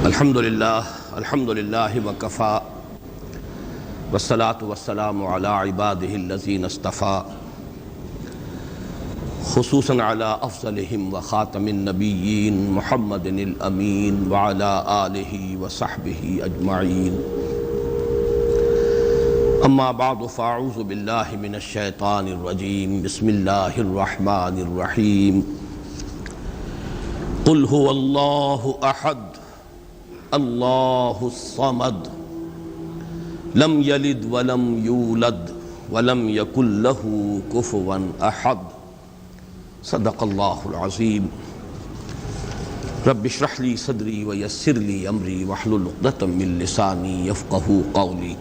الحمدللہ وکفا والصلاة والسلام علی عبادہ الذین اصطفیٰ خصوصاً علی افضلہم وخاتم النبیین محمد الامین وعلی آلہ وصحبہ اجمعین اما بعد فاعوذ باللہ من الشیطان الرجیم بسم اللہ الرحمن الرحیم قل هو اللہ احد اللہ الصمد لم یلد ولم یولد ولم یکن لہ کفوا احد صدق اللہ العظیم رب اشرح لی صدری ویسر لی امری واحلل عقدۃ من لسانی یفقہوا قولی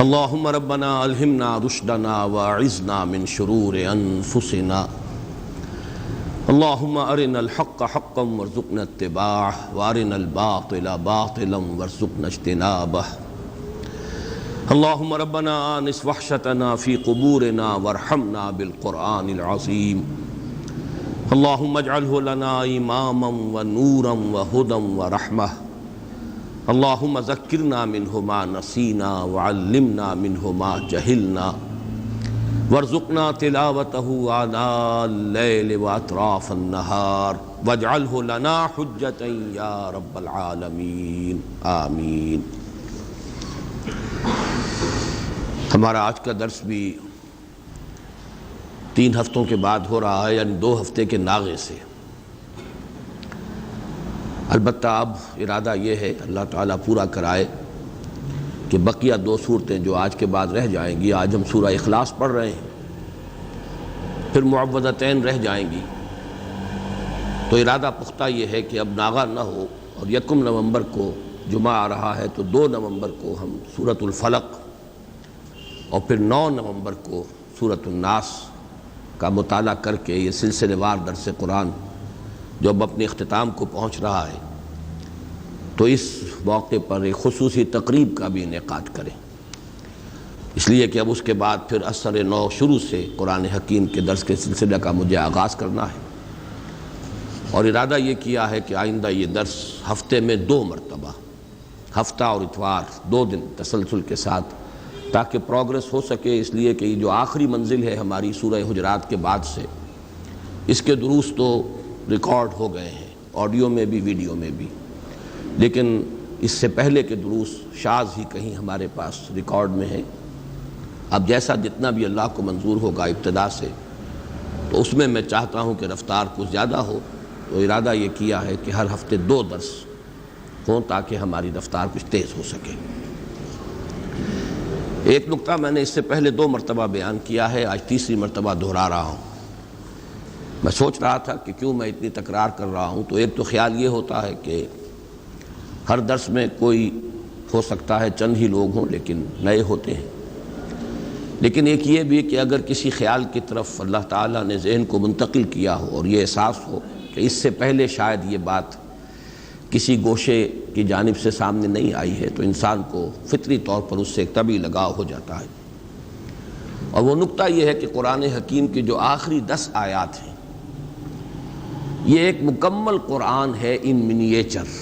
اللہم ربنا الہمنا رشدنا واعذنا من شرور انفسنا اللہم ارنا الحق حقا وارزقنا اتباعه وارنا الباطل باطلا وارزقنا اجتنابه اللہم ربنا آنس وحشتنا فی قبورنا وارحمنا بالقرآن العظیم اللہم اجعلہ لنا اماما ونورا وہدا ورحمہ اللہم ذکرنا منہ ما نسینا وعلمنا منہ ما جہلنا وارزقنا تلاوته آناء اللیل واطراف النہار واجعلہ لنا حجتا یا رب العالمین آمین۔ ہمارا آج کا درس بھی 3 ہفتوں کے بعد ہو رہا ہے، یعنی 2 ہفتے کے ناغے سے۔ البتہ اب ارادہ یہ ہے اللہ تعالیٰ پورا کرائے کہ بقیہ 2 صورتیں جو آج کے بعد رہ جائیں گی، آج ہم سورہ اخلاص پڑھ رہے ہیں، پھر معوذتین رہ جائیں گی، تو ارادہ پختہ یہ ہے کہ اب ناغہ نہ ہو، اور 1 نومبر کو جمعہ آ رہا ہے تو 2 نومبر کو ہم سورۃ الفلق اور پھر 9 نومبر کو سورۃ الناس کا مطالعہ کر کے یہ سلسلے وار درس قرآن جو اب اپنے اختتام کو پہنچ رہا ہے، تو اس موقع پر ایک خصوصی تقریب کا بھی انعقاد کریں، اس لیے کہ اب اس کے بعد پھر اثر نو شروع سے قرآن حکیم کے درس کے سلسلے کا مجھے آغاز کرنا ہے، اور ارادہ یہ کیا ہے کہ آئندہ یہ درس ہفتے میں 2 مرتبہ، ہفتہ اور اتوار 2 دن تسلسل کے ساتھ، تاکہ پروگرس ہو سکے، اس لیے کہ یہ جو آخری منزل ہے ہماری سورہ حجرات کے بعد سے، اس کے دروس تو ریکارڈ ہو گئے ہیں، آڈیو میں بھی ویڈیو میں بھی، لیکن اس سے پہلے کے دروس شاذ ہی کہیں ہمارے پاس ریکارڈ میں ہیں۔ اب جیسا جتنا بھی اللہ کو منظور ہوگا ابتدا سے، تو اس میں چاہتا ہوں کہ رفتار کچھ زیادہ ہو، تو ارادہ یہ کیا ہے کہ ہر ہفتے 2 درس ہوں تاکہ ہماری رفتار کچھ تیز ہو سکے۔ ایک نکتہ میں نے اس سے پہلے 2 مرتبہ بیان کیا ہے، آج تیسری مرتبہ دہرا رہا ہوں۔ میں سوچ رہا تھا کہ کیوں میں اتنی تکرار کر رہا ہوں، تو ایک تو خیال یہ ہوتا ہے کہ ہر درس میں کوئی ہو سکتا ہے چند ہی لوگ ہوں لیکن نئے ہوتے ہیں، لیکن ایک یہ بھی کہ اگر کسی خیال کی طرف اللہ تعالیٰ نے ذہن کو منتقل کیا ہو اور یہ احساس ہو کہ اس سے پہلے شاید یہ بات کسی گوشے کی جانب سے سامنے نہیں آئی ہے، تو انسان کو فطری طور پر اس سے ایک طبعی لگاؤ ہو جاتا ہے۔ اور وہ نکتہ یہ ہے کہ قرآن حکیم کی جو آخری 10 آیات ہیں، یہ ایک مکمل قرآن ہے ان منیچر،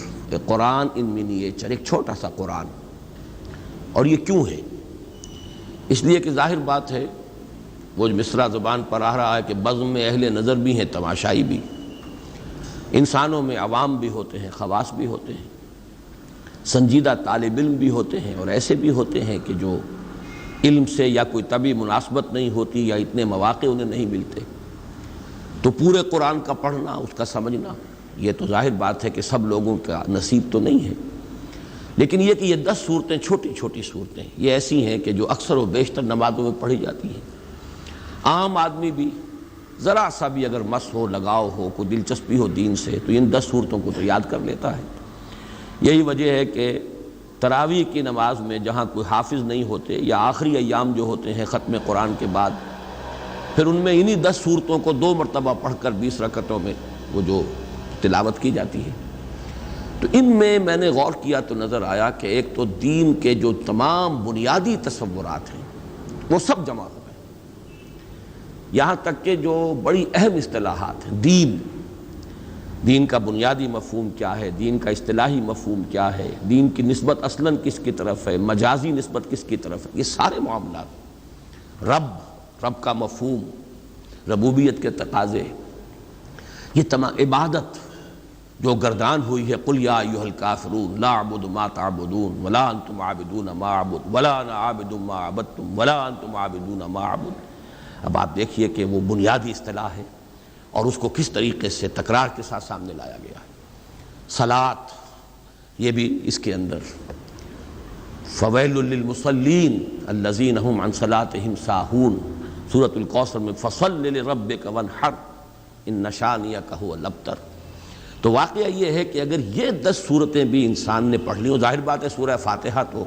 قرآن ان منیچر، ایک چھوٹا سا قرآن۔ اور یہ کیوں ہے؟ اس لیے کہ ظاہر بات ہے، وہ جو مصرع زبان پر آ رہا ہے کہ بزم میں اہل نظر بھی ہیں، تماشائی بھی، انسانوں میں عوام بھی ہوتے ہیں، خواص بھی ہوتے ہیں، سنجیدہ طالب علم بھی ہوتے ہیں، اور ایسے بھی ہوتے ہیں کہ جو علم سے یا کوئی طبعی مناسبت نہیں ہوتی یا اتنے مواقع انہیں نہیں ملتے، تو پورے قرآن کا پڑھنا، اس کا سمجھنا، یہ تو ظاہر بات ہے کہ سب لوگوں کا نصیب تو نہیں ہے۔ لیکن یہ کہ یہ 10 صورتیں چھوٹی چھوٹی صورتیں یہ ایسی ہیں کہ جو اکثر و بیشتر نمازوں میں پڑھی جاتی ہیں، عام آدمی بھی ذرا سا بھی اگر مس ہو، لگاؤ ہو، کوئی دلچسپی ہو دین سے، تو ان 10 صورتوں کو تو یاد کر لیتا ہے۔ یہی وجہ ہے کہ تراویح کی نماز میں جہاں کوئی حافظ نہیں ہوتے، یا آخری ایام جو ہوتے ہیں ختم قرآن کے بعد، پھر ان میں انہی 10 صورتوں کو 2 مرتبہ پڑھ کر 20 رکعتوں میں وہ جو تلاوت کی جاتی ہے۔ تو ان میں نے غور کیا تو نظر آیا کہ ایک تو دین کے جو تمام بنیادی تصورات ہیں وہ سب جمع ہو گئے، یہاں تک کہ جو بڑی اہم اصطلاحات ہیں، دین، دین کا بنیادی مفہوم کیا ہے، دین کا اصطلاحی مفہوم کیا ہے، دین کی نسبت اصلاً کس کی طرف ہے، مجازی نسبت کس کی طرف ہے، یہ سارے معاملات، رب کا مفہوم، ربوبیت کے تقاضے، یہ تمام عبادت جو گردان ہوئی ہے، قل یا ایھا الکافرون لا اعبد ما تعبدون ولا انتم عابدون ما اعبد ولا انا عابد ما عبدتم ولا انتم عابدون ما اعبد۔ اب آپ دیکھیے کہ وہ بنیادی اصطلاح ہے اور اس کو کس طریقے سے تکرار کے ساتھ سامنے لایا گیا ہے۔ صلاۃ، یہ بھی اس کے اندر، فویل للمصلین الذین هم عن صلاتهم ساہون، سورۃ الکوثر میں فصل لربک وانحر ان شانئک هو الابتر۔ تو واقعہ یہ ہے کہ اگر یہ 10 صورتیں بھی انسان نے پڑھ لی، اور ظاہر بات ہے سورہ فاتحہ تو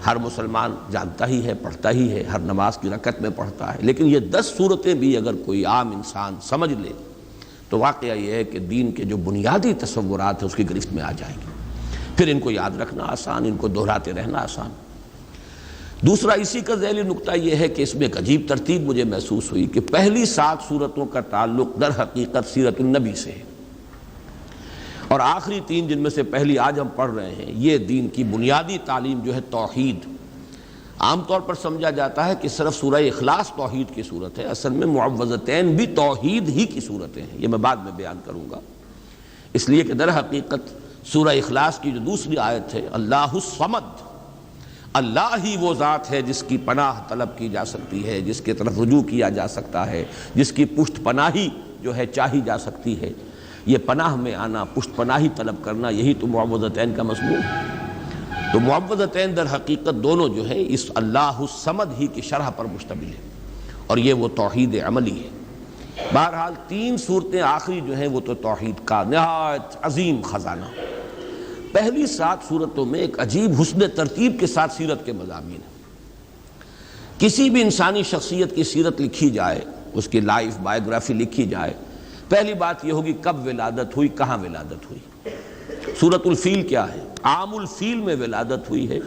ہر مسلمان جانتا ہی ہے، پڑھتا ہی ہے، ہر نماز کی رکعت میں پڑھتا ہے، لیکن یہ 10 صورتیں بھی اگر کوئی عام انسان سمجھ لے تو واقعہ یہ ہے کہ دین کے جو بنیادی تصورات ہیں اس کی گرفت میں آ جائیں گے، پھر ان کو یاد رکھنا آسان، ان کو دہراتے رہنا آسان۔ دوسرا اسی کا ذیلی نکتہ یہ ہے کہ اس میں ایک عجیب ترتیب مجھے محسوس ہوئی کہ پہلی 7 صورتوں کا تعلق در حقیقت سیرت النبی سے ہے، اور آخری 3 جن میں سے پہلی آج ہم پڑھ رہے ہیں، یہ دین کی بنیادی تعلیم جو ہے توحید۔ عام طور پر سمجھا جاتا ہے کہ صرف سورہ اخلاص توحید کی صورت ہے، اصل میں معوذتین بھی توحید ہی کی صورتیں ہیں، یہ میں بعد میں بیان کروں گا، اس لیے کہ در حقیقت سورہ اخلاص کی جو دوسری آیت ہے، اللہ الصمد، اللہ ہی وہ ذات ہے جس کی پناہ طلب کی جا سکتی ہے، جس کی طرف رجوع کیا جا سکتا ہے، جس کی پشت پناہی جو ہے چاہی جا سکتی ہے۔ یہ پناہ میں آنا، پشت پناہی طلب کرنا، یہی تو معوذتین کا مضمون ہے۔ تو معوذتین در حقیقت دونوں جو ہے اس اللہ الصمد ہی کی شرح پر مشتمل ہے، اور یہ وہ توحید عملی ہے۔ بہرحال 3 صورتیں آخری جو ہیں وہ تو توحید کا نہایت عظیم خزانہ۔ پہلی 7 صورتوں میں ایک عجیب حسن ترتیب کے ساتھ سیرت کے مضامین ہیں۔ کسی بھی انسانی شخصیت کی سیرت لکھی جائے، اس کی لائف بائیوگرافی لکھی جائے، پہلی بات یہ ہوگی کب ولادت ہوئی، کہاں ولادت ہوئی۔ سورۃ الفیل کیا ہے؟ عام الفیل میں ولادت ہوئی ہے،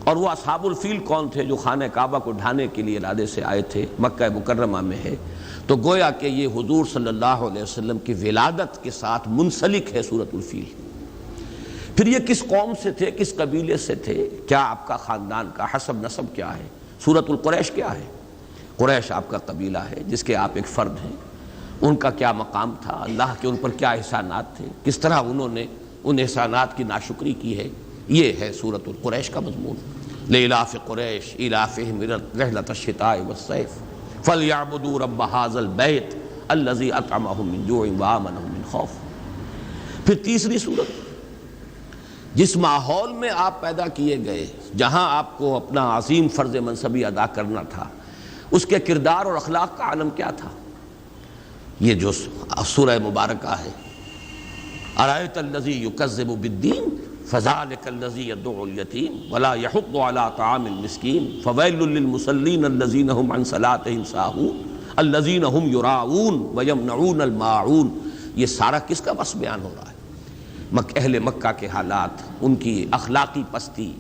اور وہ اصحاب الفیل کون تھے؟ جو خانہ کعبہ کو ڈھانے کے لیے ارادے سے آئے تھے، مکہ مکرمہ میں ہے، تو گویا کہ یہ حضور صلی اللہ علیہ وسلم کی ولادت کے ساتھ منسلک ہے سورۃ الفیل۔ پھر یہ کس قوم سے تھے، کس قبیلے سے تھے، کیا آپ کا خاندان کا حسب نسب کیا ہے؟ سورۃ القریش کیا ہے؟ قریش آپ کا قبیلہ ہے جس کے آپ ایک فرد ہیں، ان کا کیا مقام تھا، اللہ کے ان پر کیا احسانات تھے، کس طرح انہوں نے ان احسانات کی ناشکری کی ہے، یہ ہے سورۃ القریش کا مضمون۔ لإلاف قریش إیلافہم رحلۃ الشتاء والصیف فلیعبدوا رب ھذا البیت الذی اطعمہم من جوع وآمنہم من خوف۔ پھر تیسری صورت، جس ماحول میں آپ پیدا کیے گئے، جہاں آپ کو اپنا عظیم فرض منصبی ادا کرنا تھا، اس کے کردار اور اخلاق کا عالم کیا تھا، یہ جو سورہ مبارکہ ہے۔ ارأیت الذی یکذب بالدین فذلک الذی یدع الیتیم ولا یحض علی طعام المسکین فویل للمصلین الذین هم عن صلاتهم ساہون الذین هم یراؤون ویمنعون الماعون۔ یہ سارا کس کا بس بیان ہو رہا ہے؟ اہل مکہ کے حالات، ان کی اخلاقی پستی،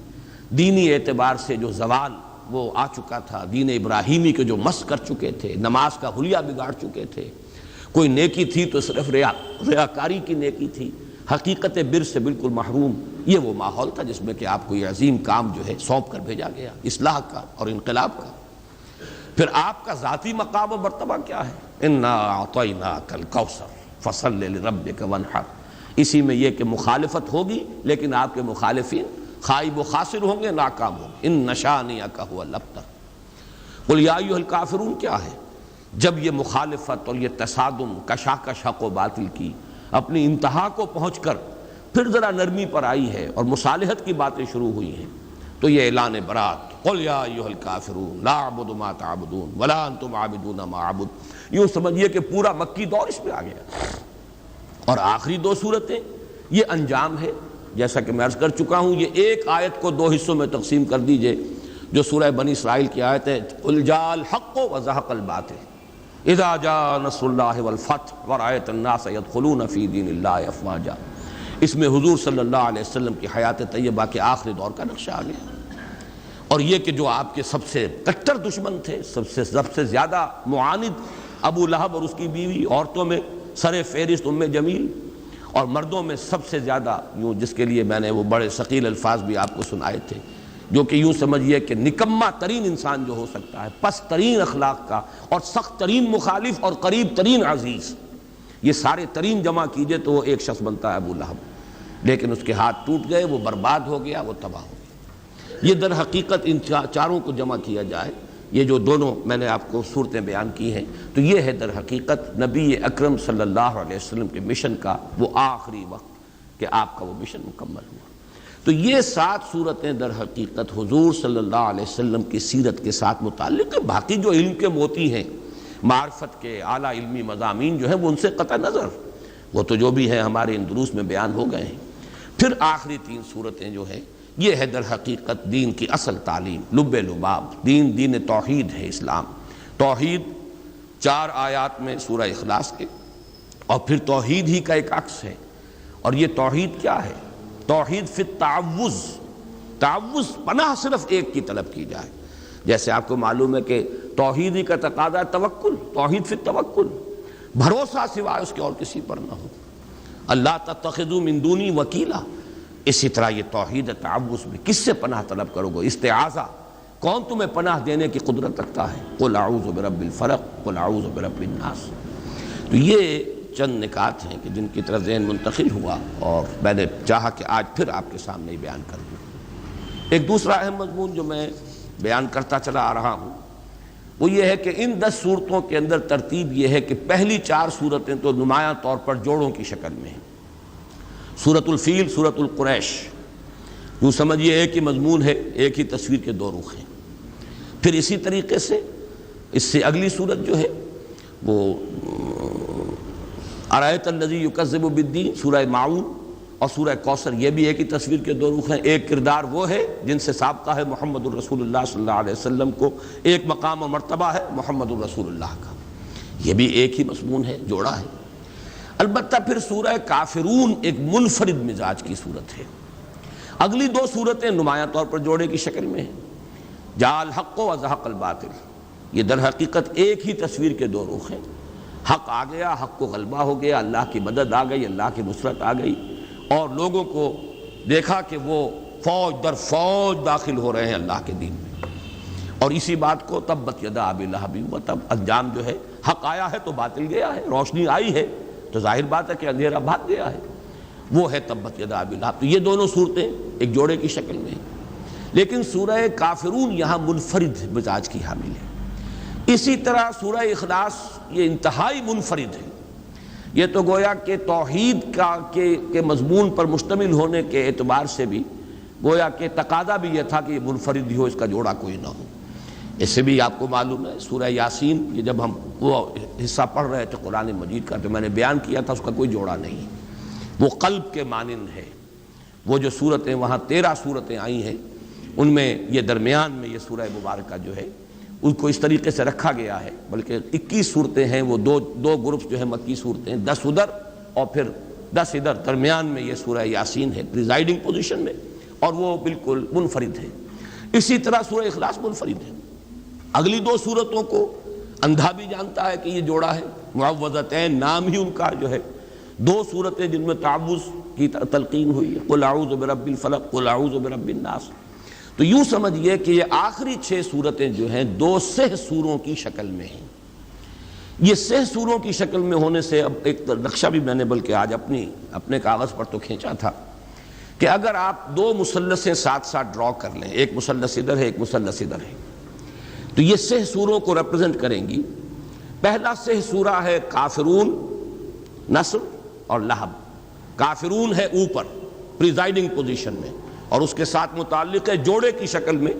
دینی اعتبار سے جو زوال وہ آ چکا تھا، دین ابراہیمی کے جو مس کر چکے تھے، نماز کا حلیہ بگاڑ چکے تھے، کوئی نیکی تھی تو صرف ریاکاری کی نیکی تھی، حقیقت بر سے بالکل محروم۔ یہ وہ ماحول تھا جس میں کہ آپ کو یہ عظیم کام جو ہے سونپ کر بھیجا گیا، اصلاح کا اور انقلاب کا۔ پھر آپ کا ذاتی مقام و مرتبہ کیا ہے؟ انا اعطیناک الکوثر فصل لربک وانحر۔ اسی میں یہ کہ مخالفت ہوگی، لیکن آپ کے مخالفین خائب و خاسر ہوں گے، ناکام ہوں گے۔ ان شانئک ھو الابتر۔ قل یا ایھا الکافرون کیا ہے؟ جب یہ مخالفت اور یہ تصادم، کشاکش حق و باطل کی اپنی انتہا کو پہنچ کر پھر ذرا نرمی پر آئی ہے اور مصالحت کی باتیں شروع ہوئی ہیں، تو یہ اعلان برات، قل یا ایھا الکافرون لا اعبد ما تعبدون ولا انتم عابدون ما اعبد، یوں سمجھیے کہ پورا مکی دور اس میں آ گیا۔ اور آخری 2 صورتیں یہ انجام ہے، جیسا کہ میں عرض کر چکا ہوں، یہ ایک آیت کو 2 حصوں میں تقسیم کر دیجئے، جو سورہ بنی اسرائیل کی آیت ہے، قل جاء الحق وزهق الباطل اذا جاء نصر اللہ والفتح ورأیت الناس يدخلون فی دین اللہ افواجا۔ اس میں حضور صلی اللہ علیہ وسلم کی حیات طیبہ کے آخری دور کا نقشہ آ گیا، اور یہ کہ جو آپ کے سب سے کٹر دشمن تھے، سب سے زیادہ معاند ابو لہب اور اس کی بیوی، عورتوں میں سر فہرست ام جمیل، اور مردوں میں سب سے زیادہ یوں جس کے لیے میں نے وہ بڑے ثقیل الفاظ بھی آپ کو سنائے تھے، جو کہ یوں سمجھیے کہ نکما ترین انسان جو ہو سکتا ہے، پست ترین اخلاق کا اور سخت ترین مخالف اور قریب ترین عزیز، یہ سارے ترین جمع کیجئے تو وہ ایک شخص بنتا ہے ابو لہب، لیکن اس کے ہاتھ ٹوٹ گئے، وہ برباد ہو گیا، وہ تباہ ہو گیا۔ یہ در حقیقت ان چاروں کو جمع کیا جائے، یہ جو دونوں میں نے آپ کو صورتیں بیان کی ہیں، تو یہ ہے در حقیقت نبی اکرم صلی اللہ علیہ وسلم کے مشن کا وہ آخری وقت کہ آپ کا وہ مشن مکمل ہوا۔ تو یہ 7 صورتیں در حقیقت حضور صلی اللہ علیہ وسلم کی سیرت کے ساتھ متعلق ہیں۔ باقی جو علم کے موتی ہیں، معرفت کے اعلیٰ علمی مضامین جو ہیں، وہ ان سے قطع نظر، وہ تو جو بھی ہیں ہمارے ان دروس میں بیان ہو گئے ہیں۔ پھر آخری 3 صورتیں جو ہیں، یہ ہے در حقیقت دین کی اصل تعلیم، لب لباب، دین توحید ہے اسلام۔ توحید 4 آیات میں سورہ اخلاص کے، اور پھر توحید ہی کا ایک عکس ہے۔ اور یہ توحید کیا ہے؟ توحید فی التعوذ، تعوذ پناہ صرف ایک کی طلب کی جائے۔ جیسے آپ کو معلوم ہے کہ توحید ہی کا تقاضا ہے توکل، توحید فی التوکل، بھروسہ سوائے اس کے اور کسی پر نہ ہو، اللہ تتخذوا من دونی وکیلا۔ اسی طرح یہ توحید تعوذ میں کس سے پناہ طلب کرو گے؟ استعاذہ، کون تمہیں پناہ دینے کی قدرت رکھتا ہے؟ قل اعوذ برب الفلق، قل اعوذ برب الناس۔ تو یہ چند نکات ہیں کہ جن کی طرف ذہن منتقل ہوا، اور میں نے چاہا کہ آج پھر آپ کے سامنے ہی بیان کر دوں۔ ایک دوسرا اہم مضمون جو میں بیان کرتا چلا آ رہا ہوں وہ یہ ہے کہ ان 10 صورتوں کے اندر ترتیب یہ ہے کہ پہلی 4 صورتیں تو نمایاں طور پر جوڑوں کی شکل میں ہیں۔ سورۃ الفیل، سورۃ القریش، یوں سمجھیے ایک ہی مضمون ہے، ایک ہی تصویر کے 2 رخ ہیں۔ پھر اسی طریقے سے اس سے اگلی صورت جو ہے وہ ارأیت الذی یکذب بالدین، سورہ معون، اور سورہ کوثر، یہ بھی ایک ہی تصویر کے 2 رخ ہیں۔ ایک کردار وہ ہے جن سے سابقہ ہے محمد الرسول اللہ صلی اللہ علیہ وسلم کو، ایک مقام و مرتبہ ہے محمد الرسول اللہ کا، یہ بھی ایک ہی مضمون ہے، جوڑا ہے۔ البتہ پھر سورہ کافرون ایک منفرد مزاج کی صورت ہے۔ اگلی 2 صورتیں نمایاں طور پر جوڑے کی شکل میں ہیں، جاء الحق وزهق الباطل، یہ در حقیقت ایک ہی تصویر کے 2 رخ ہیں۔ حق آ گیا، حق کو غلبہ ہو گیا، اللہ کی مدد آ گئی، اللہ کی نصرت آ گئی، اور لوگوں کو دیکھا کہ وہ فوج در فوج داخل ہو رہے ہیں اللہ کے دین میں۔ اور اسی بات کو تبت یدا ابی لہب وتب، انجام جو ہے حق آیا ہے تو باطل گیا ہے، روشنی آئی ہے تو ظاہر بات ہے کہ اندھیرا بھاگ گیا ہے، وہ ہے تبت یدا ابی لہب۔ تو یہ دونوں صورتیں ایک جوڑے کی شکل میں ہیں، لیکن سورہ کافرون یہاں منفرد مزاج کی حامل ہے۔ اسی طرح سورہ اخلاص یہ انتہائی منفرد ہے، یہ تو گویا کہ توحید کے مضمون پر مشتمل ہونے کے اعتبار سے بھی گویا کہ تقاضا بھی یہ تھا کہ یہ منفرد ہی ہو، اس کا جوڑا کوئی نہ ہو۔ اس سے بھی آپ کو معلوم ہے سورہ یاسین، یہ جب ہم وہ حصہ پڑھ رہے تھے قرآن مجید کا تو میں نے بیان کیا تھا اس کا کوئی جوڑا نہیں، وہ قلب کے مانند ہے۔ وہ جو صورتیں وہاں 13 صورتیں آئی ہیں، ان میں یہ درمیان میں یہ سورہ مبارکہ جو ہے ان کو اس طریقے سے رکھا گیا ہے، بلکہ 21 صورتیں ہیں، وہ دو گروپس جو ہیں مکی صورتیں، 10 ادھر اور پھر 10 ادھر، درمیان میں یہ سورہ یاسین ہے پریزائڈنگ پوزیشن میں، اور وہ بالکل منفرد ہے۔ اسی طرح سورہ اخلاص منفرد ہے۔ اگلی 2 صورتوں کو اندھا بھی جانتا ہے کہ یہ جوڑا ہے، معوذتین نام ہی ان کا جو ہے، 2 صورتیں جن میں تعوذ کی تلقین ہوئی ہے، قل اعوذ برب الفلق، قل اعوذ برب الناس۔ تو یوں سمجھئے کہ یہ آخری 6 صورتیں جو ہیں 2 سہ سوروں کی شکل میں ہیں۔ یہ سہ سوروں کی شکل میں ہونے سے اب ایک نقشہ بھی میں نے بلکہ آج اپنے کاغذ پر تو کھینچا تھا کہ اگر آپ 2 مثلثیں ساتھ ساتھ ڈرا کر لیں، ایک مثلث ادھر ہے، ایک مثلث ادھر ہے، تو یہ سہ سوروں کو ریپرزنٹ کریں گی۔ پہلا سہ سورہ ہے کافرون، نصر اور لہب۔ کافرون ہے اوپر پریزائڈنگ پوزیشن میں، اور اس کے ساتھ متعلق ہے جوڑے کی شکل میں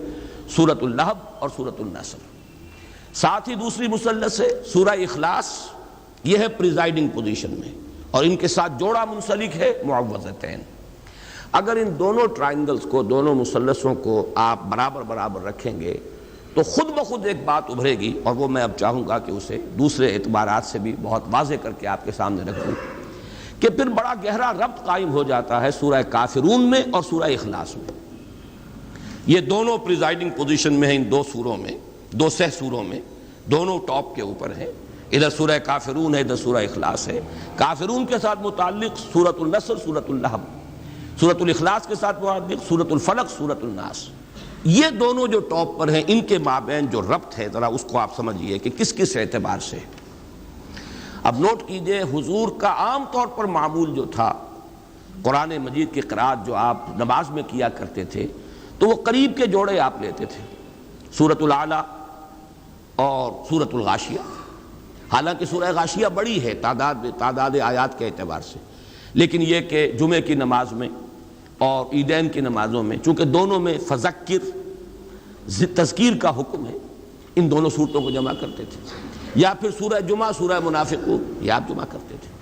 سورۃ اللہب اور سورۃ النصر۔ ساتھ ہی دوسری مثلث ہے سورہ اخلاص، یہ ہے پریزائڈنگ پوزیشن میں، اور ان کے ساتھ جوڑا منسلک ہے معوذتین۔ اگر ان دونوں ٹرائنگلز کو، دونوں مثلثوں کو آپ برابر برابر رکھیں گے تو خود بخود ایک بات ابھرے گی، اور وہ میں اب چاہوں گا کہ اسے دوسرے اعتبارات سے بھی بہت واضح کر کے آپ کے سامنے رکھوں، کہ پھر بڑا گہرا ربط قائم ہو جاتا ہے سورہ کافرون میں اور سورہ اخلاص میں۔ یہ دونوں پریزائڈنگ پوزیشن میں ہیں ان 2 سوروں میں، 2 سہ سوروں میں، دونوں ٹاپ کے اوپر ہیں، ادھر سورہ کافرون ہے، ادھر سورہ اخلاص ہے۔ کافرون کے ساتھ متعلق سورۃ النصر، سورۃ اللہب، سورۃ الاخلاص کے ساتھ متعلق سورۃ الفلق، سورۃ الناس۔ یہ دونوں جو ٹاپ پر ہیں، ان کے مابین جو ربط ہے ذرا اس کو آپ سمجھیے کہ کس کس اعتبار سے۔ اب نوٹ کیجئے، حضور کا عام طور پر معمول جو تھا، قرآن مجید کی قرأت جو آپ نماز میں کیا کرتے تھے، تو وہ قریب کے جوڑے آپ لیتے تھے، سورۃ الاعلیٰ اور سورۃ الغاشیہ۔ حالانکہ سورہ غاشیہ بڑی ہے تعداد آیات کے اعتبار سے، لیکن یہ کہ جمعے کی نماز میں اور عیدین کی نمازوں میں چونکہ دونوں میں فذکر تذکیر کا حکم ہے، ان دونوں صورتوں کو جمع کرتے تھے، یا پھر سورہ جمعہ، سورہ منافقون یہ آپ جمع کرتے تھے۔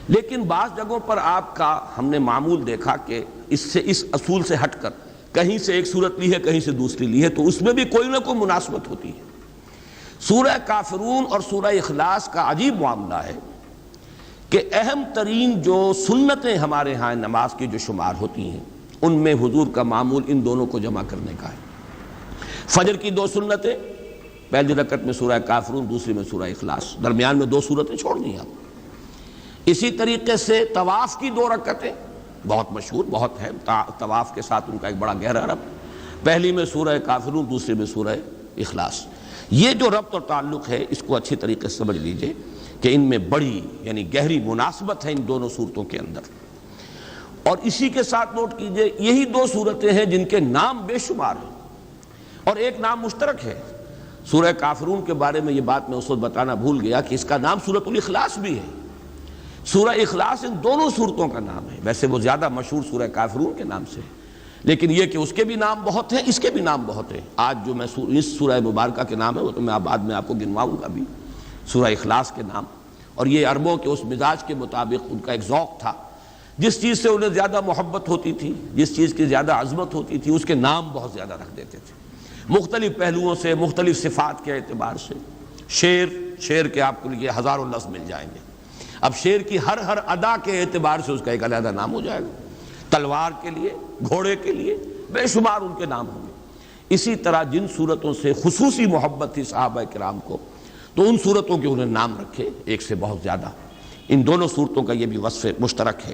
لیکن بعض جگہوں پر آپ کا ہم نے معمول دیکھا کہ اس اصول سے ہٹ کر کہیں سے ایک صورت لی ہے، کہیں سے دوسری لی ہے، تو اس میں بھی کوئی نہ کوئی مناسبت ہوتی ہے۔ سورہ کافرون اور سورہ اخلاص کا عجیب معاملہ ہے کہ اہم ترین جو سنتیں ہمارے ہاں نماز کی جو شمار ہوتی ہیں، ان میں حضور کا معمول ان دونوں کو جمع کرنے کا ہے۔ فجر کی 2 سنتیں، پہلی رکعت میں سورہ کافرون، دوسری میں سورہ اخلاص، درمیان میں 2 سورتیں چھوڑ دیں آپ۔ اسی طریقے سے طواف کی 2 رکعتیں بہت مشہور، بہت ہے، طواف کے ساتھ ان کا ایک بڑا گہرا ربط، پہلی میں سورہ کافرون، دوسری میں سورہ اخلاص۔ یہ جو ربط اور تعلق ہے اس کو اچھی طریقے سے سمجھ لیجئے کہ ان میں بڑی یعنی گہری مناسبت ہے ان دونوں صورتوں کے اندر۔ اور اسی کے ساتھ نوٹ کیجئے، یہی 2 صورتیں ہیں جن کے نام بے شمار ہیں اور ایک نام مشترک ہے۔ سورہ کافرون کے بارے میں یہ بات میں اس وقت بتانا بھول گیا کہ اس کا نام سورۃ الاخلاص بھی ہے۔ سورہ اخلاص ان دونوں صورتوں کا نام ہے، ویسے وہ زیادہ مشہور سورہ کافرون کے نام سے ہے، لیکن یہ کہ اس کے بھی نام بہت ہیں، اس کے بھی نام بہت ہیں۔ آج جو میں اس سورہ مبارکہ کے نام ہے وہ تو میں بعد میں آپ کو گنواؤں گا بھی، سورہ اخلاص کے نام۔ اور یہ عربوں کے اس مزاج کے مطابق ان کا ایک ذوق تھا، جس چیز سے انہیں زیادہ محبت ہوتی تھی، جس چیز کی زیادہ عظمت ہوتی تھی، اس کے نام بہت زیادہ رکھ دیتے تھے، مختلف پہلوؤں سے، مختلف صفات کے اعتبار سے۔ شیر کے آپ کو لیے ہزاروں لفظ مل جائیں گے، اب شیر کی ہر ادا کے اعتبار سے اس کا ایک علیحدہ نام ہو جائے گا۔ تلوار کے لیے، گھوڑے کے لیے بے شمار ان کے نام ہوں گے۔ اسی طرح جن صورتوں سے خصوصی محبت تھی صحابہ کرام کو، تو ان صورتوں کے انہیں نام رکھے، ایک سے بہت زیادہ۔ ان دونوں صورتوں کا یہ بھی وصف مشترک ہے۔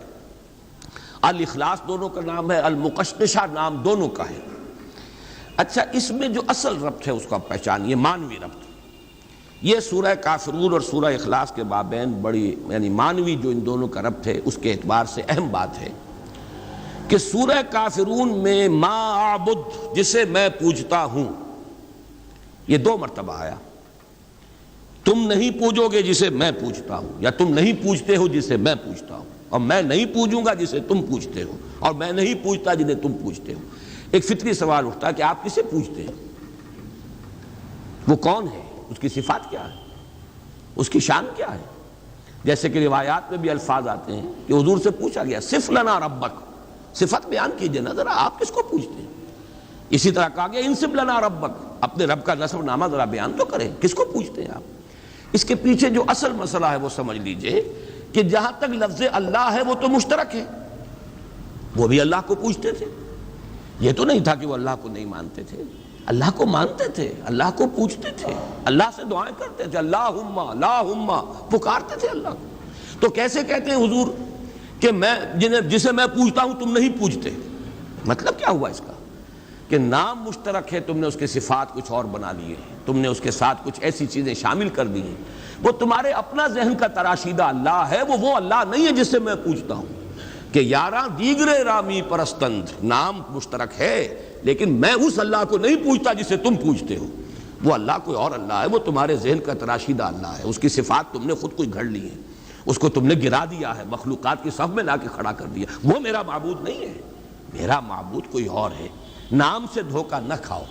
الاخلاص دونوں کا نام ہے، المقشقشہ نام دونوں کا ہے۔ اچھا، اس میں جو اصل ربط ہے اس کو آپ پہچانیے، مانوی ربط۔ یہ سورہ کافرون اور سورہ اخلاص کے مابین بڑی یعنی مانوی جو ان دونوں کا ربط ہے اس کے اعتبار سے اہم بات ہے کہ سورہ کافرون میں ما اعبد، جسے میں پوجتا ہوں، یہ 2 مرتبہ آیا۔ تم نہیں پوجو گے جسے میں پوجتا ہوں، یا تم نہیں پوجتے ہو جسے میں پوجتا ہوں، اور میں نہیں پوجوں گا جسے تم پوجتے ہو، اور میں نہیں پوجتا جنہیں تم پوجتے ہو۔ ایک فطری سوال اٹھتا ہے کہ آپ کسے پوجتے ہیں؟ وہ کون ہے؟ اس کی صفات کیا ہے؟ اس کی شان کیا ہے؟ جیسے کہ روایات میں بھی الفاظ آتے ہیں کہ حضور سے پوچھا گیا صف لنا ربک، صفت بیان کیجئے نا ذرا، آپ کس کو پوچھتے ہیں؟ اسی طرح کہا گیا انصب لنا ربک، اپنے رب کا نسب نامہ ذرا بیان تو کریں، کس کو پوچھتے ہیں آپ؟ اس کے پیچھے جو اصل مسئلہ ہے وہ سمجھ لیجئے کہ جہاں تک لفظ اللہ ہے وہ تو مشترک ہے، وہ بھی اللہ کو پوچھتے تھے۔ یہ تو نہیں تھا کہ وہ اللہ کو نہیں مانتے تھے، اللہ کو مانتے تھے، اللہ کو پوچھتے تھے، اللہ سے دعائیں کرتے تھے، اللہم اللہم پکارتے تھے اللہ کو۔ تو کیسے کہتے ہیں حضور کہ میں جسے میں پوچھتا ہوں تم نہیں پوچھتے؟ مطلب کیا ہوا اس کا کہ نام مشترک ہے، تم نے اس کے صفات کچھ اور بنا لیے ہیں، تم نے اس کے ساتھ کچھ ایسی چیزیں شامل کر دی ہیں، وہ تمہارے اپنا ذہن کا تراشیدہ اللہ ہے، وہ اللہ نہیں ہے جس سے میں پوچھتا ہوں۔ کہ یاراں دیگرے رامی پرستند، نام مشترک ہے لیکن میں اس اللہ کو نہیں پوچھتا جسے تم پوچھتے ہو، وہ اللہ کوئی اور اللہ ہے، وہ تمہارے ذہن کا تراشیدہ اللہ ہے، اس کی صفات تم نے خود کوئی گھڑ لی ہے، اس کو تم نے گرا دیا ہے، مخلوقات کی صف میں لا کے کھڑا کر دیا، وہ میرا معبود نہیں ہے، میرا معبود کوئی اور ہے۔ نام سے دھوکہ نہ کھاؤ،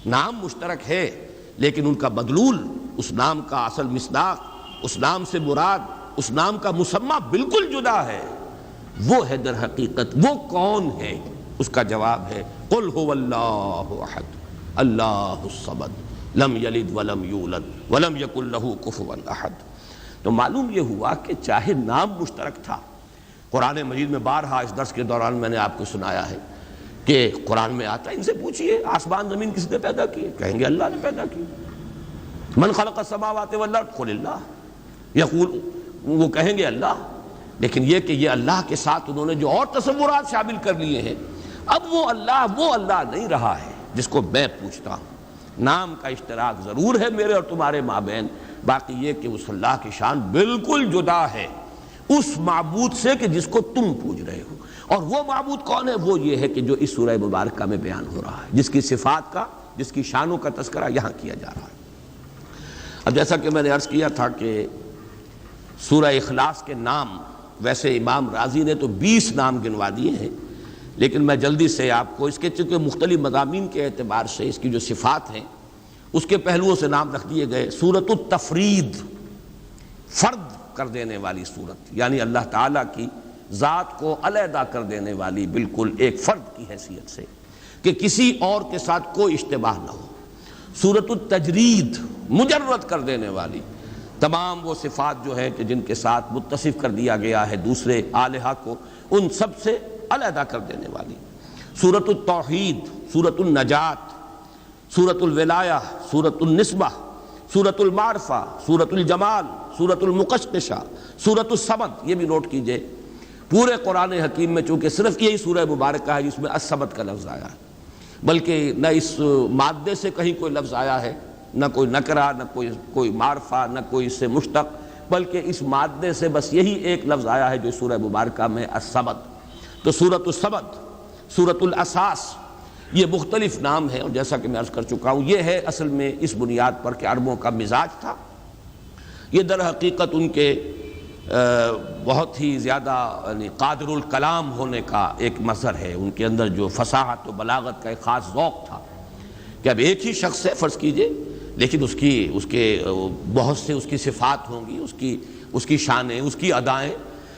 نام مشترک ہے لیکن ان کا مدلول، اس نام کا اصل مصداق، اس نام سے مراد، اس نام کا مسمى بالکل جدا ہے۔ وہ ہے در حقیقت وہ کون ہے؟ اس کا جواب ہے قل هو اللہ احد اللہ الصمد لم یلد ولم یولد ولم یکن له کفوا احد۔ تو معلوم یہ ہوا کہ چاہے نام مشترک تھا، قرآن مجید میں بارہا اس درس کے دوران میں نے آپ کو سنایا ہے کہ قرآن میں آتا ہے، ان سے پوچھئے آسمان زمین کس نے پیدا کیے؟ کہیں گے اللہ نے پیدا کی۔ من خلق السماوات والارض قل اللہ، یقول، وہ کہیں گے اللہ، لیکن یہ کہ یہ اللہ کے ساتھ انہوں نے جو اور تصورات شامل کر لیے ہیں، اب وہ اللہ نہیں رہا ہے جس کو میں پوچھتا ہوں۔ نام کا اشتراک ضرور ہے میرے اور تمہارے مابین، باقی یہ کہ اس اللہ کی شان بالکل جدا ہے اس معبود سے کہ جس کو تم پوج رہے ہو۔ اور وہ معبود کون ہے؟ وہ یہ ہے کہ جو اس سورہ مبارکہ میں بیان ہو رہا ہے، جس کی صفات کا، جس کی شانوں کا تذکرہ یہاں کیا جا رہا ہے۔ اب جیسا کہ میں نے عرض کیا تھا کہ سورہ اخلاص کے نام، ویسے امام رازی نے تو 20 نام گنوا دیے ہیں، لیکن میں جلدی سے آپ کو اس کے چونکہ مختلف مضامین کے اعتبار سے اس کی جو صفات ہیں اس کے پہلوؤں سے نام رکھ دیے گئے۔ سورۃ التفرید، فرد کر دینے والی صورت، یعنی اللہ تعالیٰ کی ذات کو علیحدہ کر دینے والی، بالکل ایک فرد کی حیثیت سے کہ کسی اور کے ساتھ کوئی اشتباہ نہ ہو۔ سورۃ التجرید، مجرد کر دینے والی، تمام وہ صفات جو ہیں کہ جن کے ساتھ متصف کر دیا گیا ہے دوسرے الہہ کو، ان سب سے علیحدہ کر دینے والی۔ سورۃ التوحید، سورۃ النجات، سورۃ الولایہ، سورۃ النسبہ، سورۃ المعرفہ، سورۃ الجمال، سورۃ المقشقشہ، سورۃ الصمد۔ یہ بھی نوٹ کیجئے، پورے قرآن حکیم میں چونکہ صرف یہی سورہ مبارکہ ہے جس میں الصمد کا لفظ آیا ہے، بلکہ نہ اس مادے سے کہیں کوئی لفظ آیا ہے، نہ کوئی نکرہ، نہ کوئی معرفہ، نہ کوئی اس سے مشتق، بلکہ اس مادے سے بس یہی ایک لفظ آیا ہے جو سورہ مبارکہ میں الصمد۔ تو سورۃ الصمد، سورۃ الاساس، یہ مختلف نام ہیں، اور جیسا کہ میں عرض کر چکا ہوں یہ ہے اصل میں اس بنیاد پر کہ عربوں کا مزاج تھا۔ یہ در حقیقت ان کے بہت ہی زیادہ یعنی قادر الکلام ہونے کا ایک مظہر ہے، ان کے اندر جو فصاحت و بلاغت کا ایک خاص ذوق تھا کہ اب ایک ہی شخص ہے فرض کیجئے، لیکن اس کے بہت سے اس کی صفات ہوں گی، اس کی شانیں، اس کی ادائیں،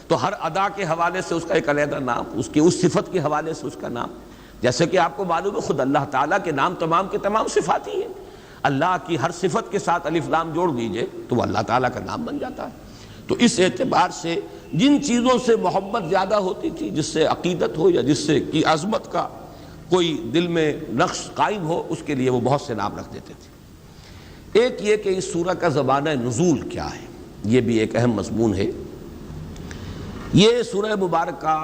تو ہر ادا کے حوالے سے اس کا ایک علیحدہ نام، اس کی اس صفت کے حوالے سے اس کا نام۔ جیسے کہ آپ کو معلوم ہے خود اللہ تعالیٰ کے نام تمام کے تمام صفات ہی ہیں، اللہ کی ہر صفت کے ساتھ الف لام جوڑ دیجئے تو وہ اللہ تعالیٰ کا نام بن جاتا ہے۔ تو اس اعتبار سے جن چیزوں سے محبت زیادہ ہوتی تھی، جس سے عقیدت ہو یا جس سے کی عظمت کا کوئی دل میں نقش قائم ہو، اس کے لیے وہ بہت سے نام رکھ دیتے تھے۔ ایک یہ کہ اس سورہ کا زمانہ نزول کیا ہے، یہ بھی ایک اہم مضمون ہے۔ یہ سورہ مبارکہ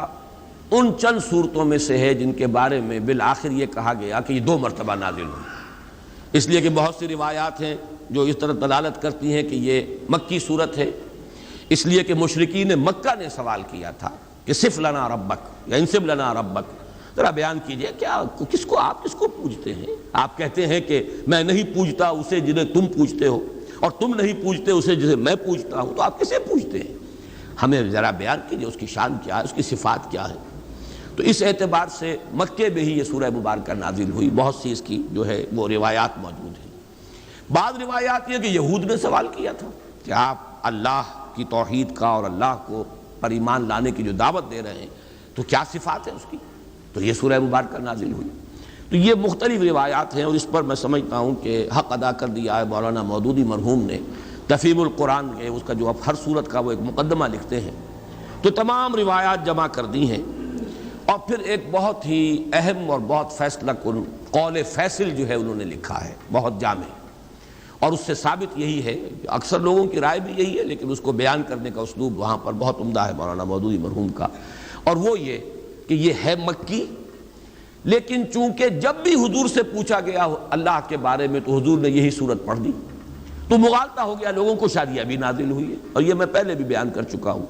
ان چند صورتوں میں سے ہے جن کے بارے میں بالآخر یہ کہا گیا کہ یہ 2 مرتبہ نازل ہوئی، اس لیے کہ بہت سی روایات ہیں جو اس طرح دلالت کرتی ہیں کہ یہ مکی صورت ہے، اس لیے کہ مشرکین مکہ نے سوال کیا تھا کہ صف لنا ربک یا انصب لنا ربک، ذرا بیان کیجئے کیا آپ کس کو پوجتے ہیں؟ آپ کہتے ہیں کہ میں نہیں پوجتا اسے جنہیں تم پوجتے ہو، اور تم نہیں پوجتے اسے جسے میں پوجتا ہوں، تو آپ کسے پوجتے ہیں؟ ہمیں ذرا بیان کیجئے اس کی شان کیا ہے، اس کی صفات کیا ہے۔ تو اس اعتبار سے مکے میں ہی یہ سورہ مبارکہ نازل ہوئی، بہت سی اس کی جو ہے وہ روایات موجود ہیں۔ بعض روایات یہ کہ یہود نے سوال کیا تھا کہ آپ اللہ کی توحید کا اور اللہ کو پر ایمان لانے کی جو دعوت دے رہے ہیں تو کیا صفات ہیں اس کی، تو یہ سورہ مبارکہ نازل ہوئی۔ تو یہ مختلف روایات ہیں، اور اس پر میں سمجھتا ہوں کہ حق ادا کر دیا ہے مولانا مودودی مرحوم نے تفہیم القرآن کے، اس کا جو اب ہر سورت کا وہ ایک مقدمہ لکھتے ہیں، تو تمام روایات جمع کر دی ہیں، اور پھر ایک بہت ہی اہم اور بہت فیصلہ کن قول فیصل جو ہے انہوں نے لکھا ہے، بہت جامع، اور اس سے ثابت یہی ہے، اکثر لوگوں کی رائے بھی یہی ہے، لیکن اس کو بیان کرنے کا اسلوب وہاں پر بہت عمدہ ہے مولانا مودودی مرحوم کا، اور وہ یہ کہ یہ ہے مکی، لیکن چونکہ جب بھی حضور سے پوچھا گیا اللہ کے بارے میں تو حضور نے یہی صورت پڑھ دی، تو مغالطہ ہو گیا لوگوں کو، شاید یہ بھی نازل ہوئی ہے، اور یہ میں پہلے بھی بیان کر چکا ہوں۔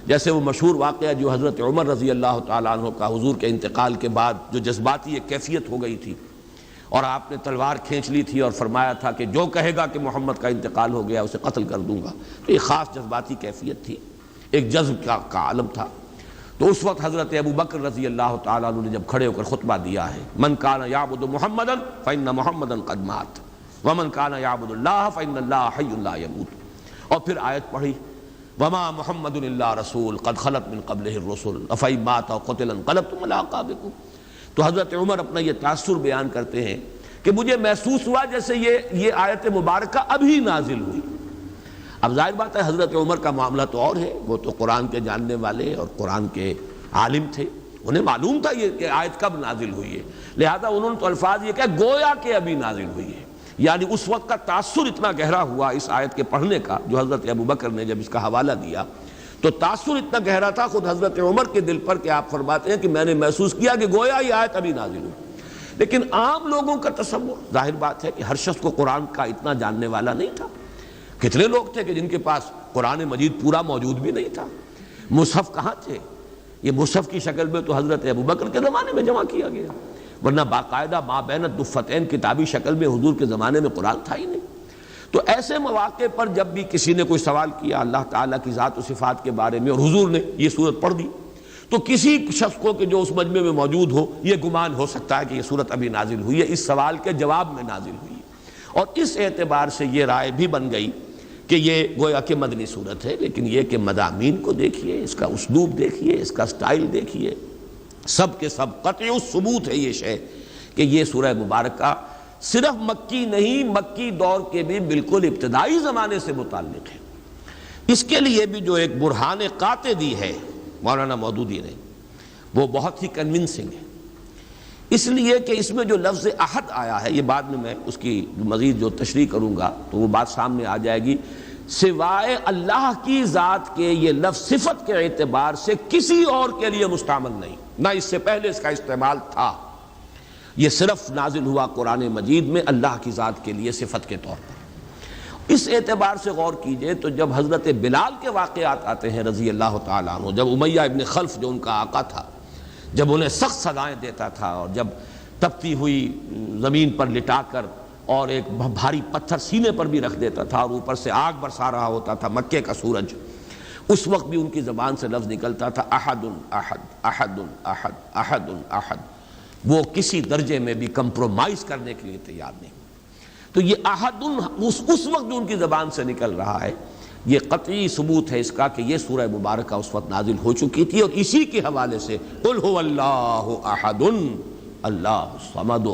جیسے وہ مشہور واقعہ جو حضرت عمر رضی اللہ تعالیٰ عنہ کا حضور کے انتقال کے بعد جو جذباتی ایک کیفیت ہو گئی تھی، اور آپ نے تلوار کھینچ لی تھی اور فرمایا تھا کہ جو کہے گا کہ محمد کا انتقال ہو گیا اسے قتل کر دوں گا، تو یہ خاص جذباتی کیفیت تھی، ایک جذب کا عالم تھا۔ تو اس وقت حضرت ابو بکر رضی اللہ تعالیٰ عنہ نے جب کھڑے ہو کر خطبہ دیا ہے، من کان یعبد محمدا فإن محمدا قد مات ومن کان یعبد اللہ فإن اللہ حی لا یموت، اور پھر آیت پڑھی وما محمد الا رسول قد خلت من قبلہ الرسل افإن مات او قتل انقلبتم علی اعقابکم۔ تو حضرت عمر اپنا یہ تاثر بیان کرتے ہیں کہ مجھے محسوس ہوا جیسے یہ آیت مبارکہ ابھی نازل ہوئی۔ اب ظاہر بات ہے حضرت عمر کا معاملہ تو اور ہے، وہ تو قرآن کے جاننے والے اور قرآن کے عالم تھے، انہیں معلوم تھا یہ کہ آیت کب نازل ہوئی ہے، لہذا انہوں نے تو الفاظ یہ کہ گویا کہ ابھی نازل ہوئی ہے، یعنی اس وقت کا تاثر اتنا گہرا ہوا اس آیت کے پڑھنے کا، جو حضرت ابوبکر نے جب اس کا حوالہ دیا تو تاثر اتنا گہرا تھا خود حضرت عمر کے دل پر کہ آپ فرماتے ہیں کہ میں نے محسوس کیا کہ گویا یہ آیت ابھی نازل ہوئی۔ لیکن عام لوگوں کا تصور، ظاہر بات ہے کہ ہر شخص کو قرآن کا اتنا جاننے والا نہیں تھا۔ کتنے لوگ تھے کہ جن کے پاس قرآن مجید پورا موجود بھی نہیں تھا، مصحف کہاں تھے؟ یہ مصحف کی شکل میں تو حضرت ابوبکر کے زمانے میں جمع کیا گیا، ورنہ باقاعدہ ما بین الدفتین کتابی شکل میں حضور کے زمانے میں قرآن تھا ہی نہیں۔ تو ایسے مواقع پر جب بھی کسی نے کوئی سوال کیا اللہ تعالیٰ کی ذات و صفات کے بارے میں اور حضور نے یہ صورت پڑھ دی، تو کسی شخص کو کہ جو اس مجمع میں موجود ہو یہ گمان ہو سکتا ہے کہ یہ صورت ابھی نازل ہوئی ہے، اس سوال کے جواب میں نازل ہوئی ہے۔ اور اس اعتبار سے یہ رائے بھی بن گئی کہ یہ گویا کہ مدنی صورت ہے، لیکن یہ کہ مضامین کو دیکھیے، اس کا اسلوب دیکھیے، اس کا سٹائل دیکھیے، سب کے سب قطعی ثبوت ہے یہ شے کہ یہ سورہ مبارکہ صرف مکی نہیں، مکی دور کے بھی بالکل ابتدائی زمانے سے متعلق ہے۔ اس کے لیے بھی جو ایک برہان قاطع دی ہے مولانا مودودی نے، وہ بہت ہی کنونسنگ ہے، اس لیے کہ اس میں جو لفظ احد آیا ہے، یہ بعد میں اس کی مزید جو تشریح کروں گا تو وہ بات سامنے آ جائے گی، سوائے اللہ کی ذات کے یہ لفظ صفت کے اعتبار سے کسی اور کے لیے مستعمل نہیں، نہ اس سے پہلے اس کا استعمال تھا، یہ صرف نازل ہوا قرآن مجید میں اللہ کی ذات کے لیے صفت کے طور پر۔ اس اعتبار سے غور کیجئے تو جب حضرت بلال کے واقعات آتے ہیں رضی اللہ تعالیٰ عنہ، جب امیہ ابن خلف جو ان کا آقا تھا، جب انہیں سخت سزائیں دیتا تھا اور جب تپتی ہوئی زمین پر لٹا کر اور ایک بھاری پتھر سینے پر بھی رکھ دیتا تھا اور اوپر سے آگ برسا رہا ہوتا تھا مکے کا سورج، اس وقت بھی ان کی زبان سے لفظ نکلتا تھا احد احد احد احد احد احد، وہ کسی درجے میں بھی کمپرومائز کرنے کے لیے تیار نہیں۔ تو یہ احد اس وقت جو ان کی زبان سے نکل رہا ہے، یہ قطعی ثبوت ہے اس کا کہ یہ سورہ مبارکہ اس وقت نازل ہو چکی تھی، اور اسی کے حوالے سے قل هو اللہ احد اللہ الصمد،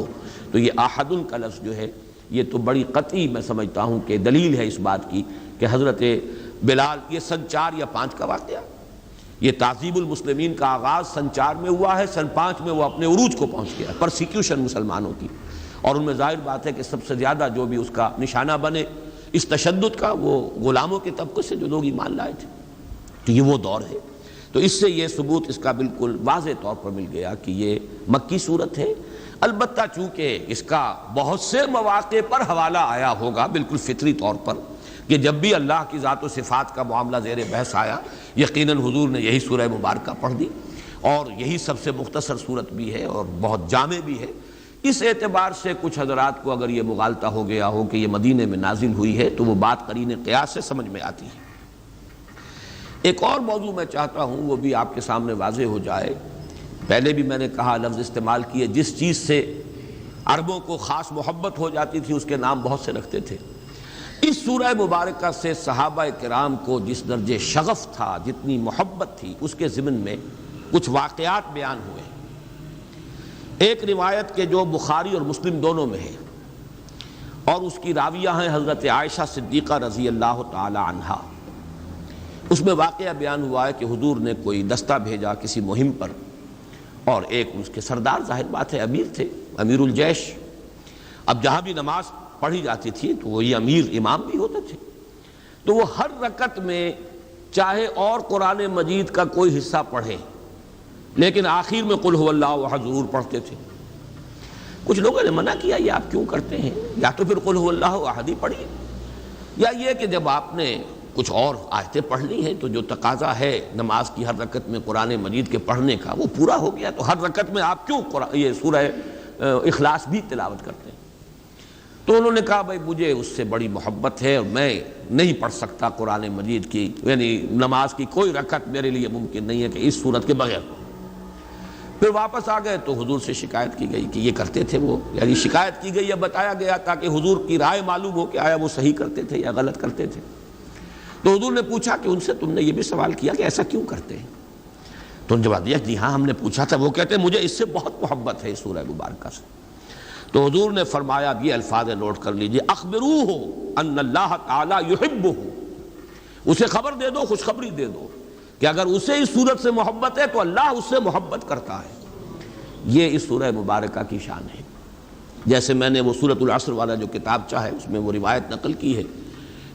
تو یہ احد کا لفظ جو ہے یہ تو بڑی قطعی میں سمجھتا ہوں کہ دلیل ہے اس بات کی کہ حضرت بلال، یہ سن 4 یا 5 کا واقعہ، یہ تعذیب المسلمین کا آغاز سن 4 میں ہوا ہے، سن 5 میں وہ اپنے عروج کو پہنچ گیا، پرسیکیوشن مسلمانوں کی، اور ان میں ظاہر بات ہے کہ سب سے زیادہ جو بھی اس کا نشانہ بنے اس تشدد کا، وہ غلاموں کے طبقے سے جو لوگ ایمان لائے تھے، تو یہ وہ دور ہے۔ تو اس سے یہ ثبوت اس کا بالکل واضح طور پر مل گیا کہ یہ مکی صورت ہے، البتہ چونکہ اس کا بہت سے مواقع پر حوالہ آیا ہوگا بالکل فطری طور پر کہ جب بھی اللہ کی ذات و صفات کا معاملہ زیر بحث آیا، یقیناً حضور نے یہی سورہ مبارکہ پڑھ دی، اور یہی سب سے مختصر صورت بھی ہے اور بہت جامع بھی ہے۔ اس اعتبار سے کچھ حضرات کو اگر یہ مغالطہ ہو گیا ہو کہ یہ مدینے میں نازل ہوئی ہے تو وہ بات قرین قیاس سے سمجھ میں آتی ہے۔ ایک اور موضوع میں چاہتا ہوں وہ بھی آپ کے سامنے واضح ہو جائے، پہلے بھی میں نے کہا لفظ استعمال کیے، جس چیز سے عربوں کو خاص محبت ہو جاتی تھی اس کے نام بہت سے رکھتے تھے، اس سورہ مبارکہ سے صحابہ کرام کو جس درجے شغف تھا، جتنی محبت تھی، اس کے ضمن میں کچھ واقعات بیان ہوئے۔ ایک روایت کے جو بخاری اور مسلم دونوں میں ہے اور اس کی راویہ ہیں حضرت عائشہ صدیقہ رضی اللہ تعالی عنہا، اس میں واقعہ بیان ہوا ہے کہ حضور نے کوئی دستہ بھیجا کسی مہم پر، اور ایک اس کے سردار ظاہر بات ہے امیر تھے، امیر الجیش، اب جہاں بھی نماز پڑھی جاتی تھی تو وہی امیر امام بھی ہوتے تھے، تو وہ ہر رکعت میں چاہے اور قرآن مجید کا کوئی حصہ پڑھے لیکن آخر میں قل هو اللہ احد ضرور پڑھتے تھے۔ کچھ لوگوں نے منع کیا یہ آپ کیوں کرتے ہیں، یا تو پھر قل هو اللہ احد ہی پڑھیے، یا یہ کہ جب آپ نے کچھ اور آیتیں پڑھ لی ہیں تو جو تقاضا ہے نماز کی ہر رکعت میں قرآن مجید کے پڑھنے کا وہ پورا ہو گیا، تو ہر رکعت میں آپ کیوں یہ سورہ اخلاص بھی تلاوت کرتے ہیں؟ تو انہوں نے کہا بھائی مجھے اس سے بڑی محبت ہے اور میں نہیں پڑھ سکتا قرآن مجید کی، یعنی نماز کی کوئی رکعت میرے لیے ممکن نہیں ہے کہ اس صورت کے بغیر۔ پھر واپس آ گئے تو حضور سے شکایت کی گئی کہ یہ کرتے تھے وہ، یعنی شکایت کی گئی یا بتایا گیا تاکہ حضور کی رائے معلوم ہو کہ آیا وہ صحیح کرتے تھے یا غلط کرتے تھے۔ تو حضور نے پوچھا کہ ان سے تم نے یہ بھی سوال کیا کہ ایسا کیوں کرتے ہیں؟ تو انہوں نے جواب دیا جی ہاں ہم نے پوچھا تھا، وہ کہتے ہیں مجھے اس سے بہت محبت ہے اس سورہ مبارکہ سے۔ تو حضور نے فرمایا یہ الفاظ نوٹ کر لیجئے، اخبروہ ان اللہ تعالی یحبہ، اسے خبر دے دو، خوشخبری دے دو کہ اگر اسے اس صورت سے محبت ہے تو اللہ اس سے محبت کرتا ہے۔ یہ اس سورہ مبارکہ کی شان ہے۔ جیسے میں نے وہ سورۃ العصر والا جو کتاب چاہے اس میں وہ روایت نقل کی ہے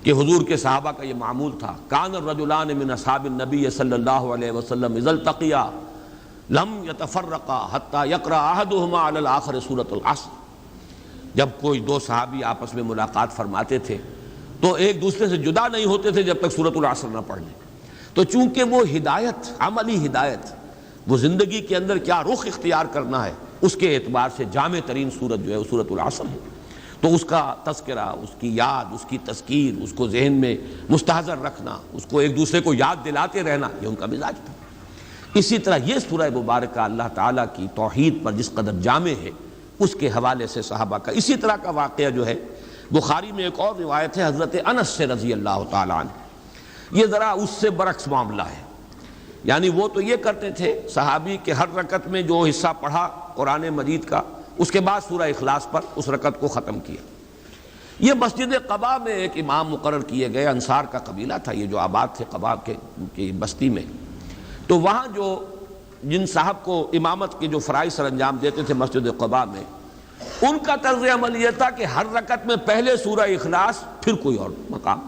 کہ حضور کے صحابہ کا یہ معمول تھا، کان الرجلان من اصحاب النبی صلی اللہ علیہ وسلم اذا التقیا لم يتفرقا حتى يقرأ احدهما على الاخر سورۃ العصر۔ جب کوئی دو صحابی آپس میں ملاقات فرماتے تھے تو ایک دوسرے سے جدا نہیں ہوتے تھے جب تک سورۃ العصر نہ پڑھ لیں۔ تو چونکہ وہ ہدایت، عملی ہدایت، وہ زندگی کے اندر کیا رخ اختیار کرنا ہے، اس کے اعتبار سے جامع ترین سورت جو ہے وہ سورۃ العصر ہے۔ تو اس کا تذکرہ، اس کی یاد، اس کی تذکیر، اس کو ذہن میں مستحضر رکھنا، اس کو ایک دوسرے کو یاد دلاتے رہنا، یہ ان کا مزاج تھا۔ اسی طرح یہ سورہ مبارکہ اللہ تعالیٰ کی توحید پر جس قدر جامع ہے، اس کے حوالے سے صحابہ کا اسی طرح کا واقعہ جو ہے، بخاری میں ایک اور روایت ہے حضرت انس سے رضی اللہ تعالیٰ عنہ، یہ ذرا اس سے برعکس معاملہ ہے۔ یعنی وہ تو یہ کرتے تھے صحابی کہ ہر رکعت میں جو حصہ پڑھا قرآن مجید کا، اس کے بعد سورہ اخلاص پر اس رکعت کو ختم کیا۔ یہ مسجد قباء میں ایک امام مقرر کیے گئے، انصار کا قبیلہ تھا یہ جو آباد تھے قباء کی بستی میں، تو وہاں جو جن صاحب کو امامت کے جو فرائض سر انجام دیتے تھے مسجد قباء میں، ان کا طرز عمل یہ تھا کہ ہر رکعت میں پہلے سورہ اخلاص پھر کوئی اور مقام۔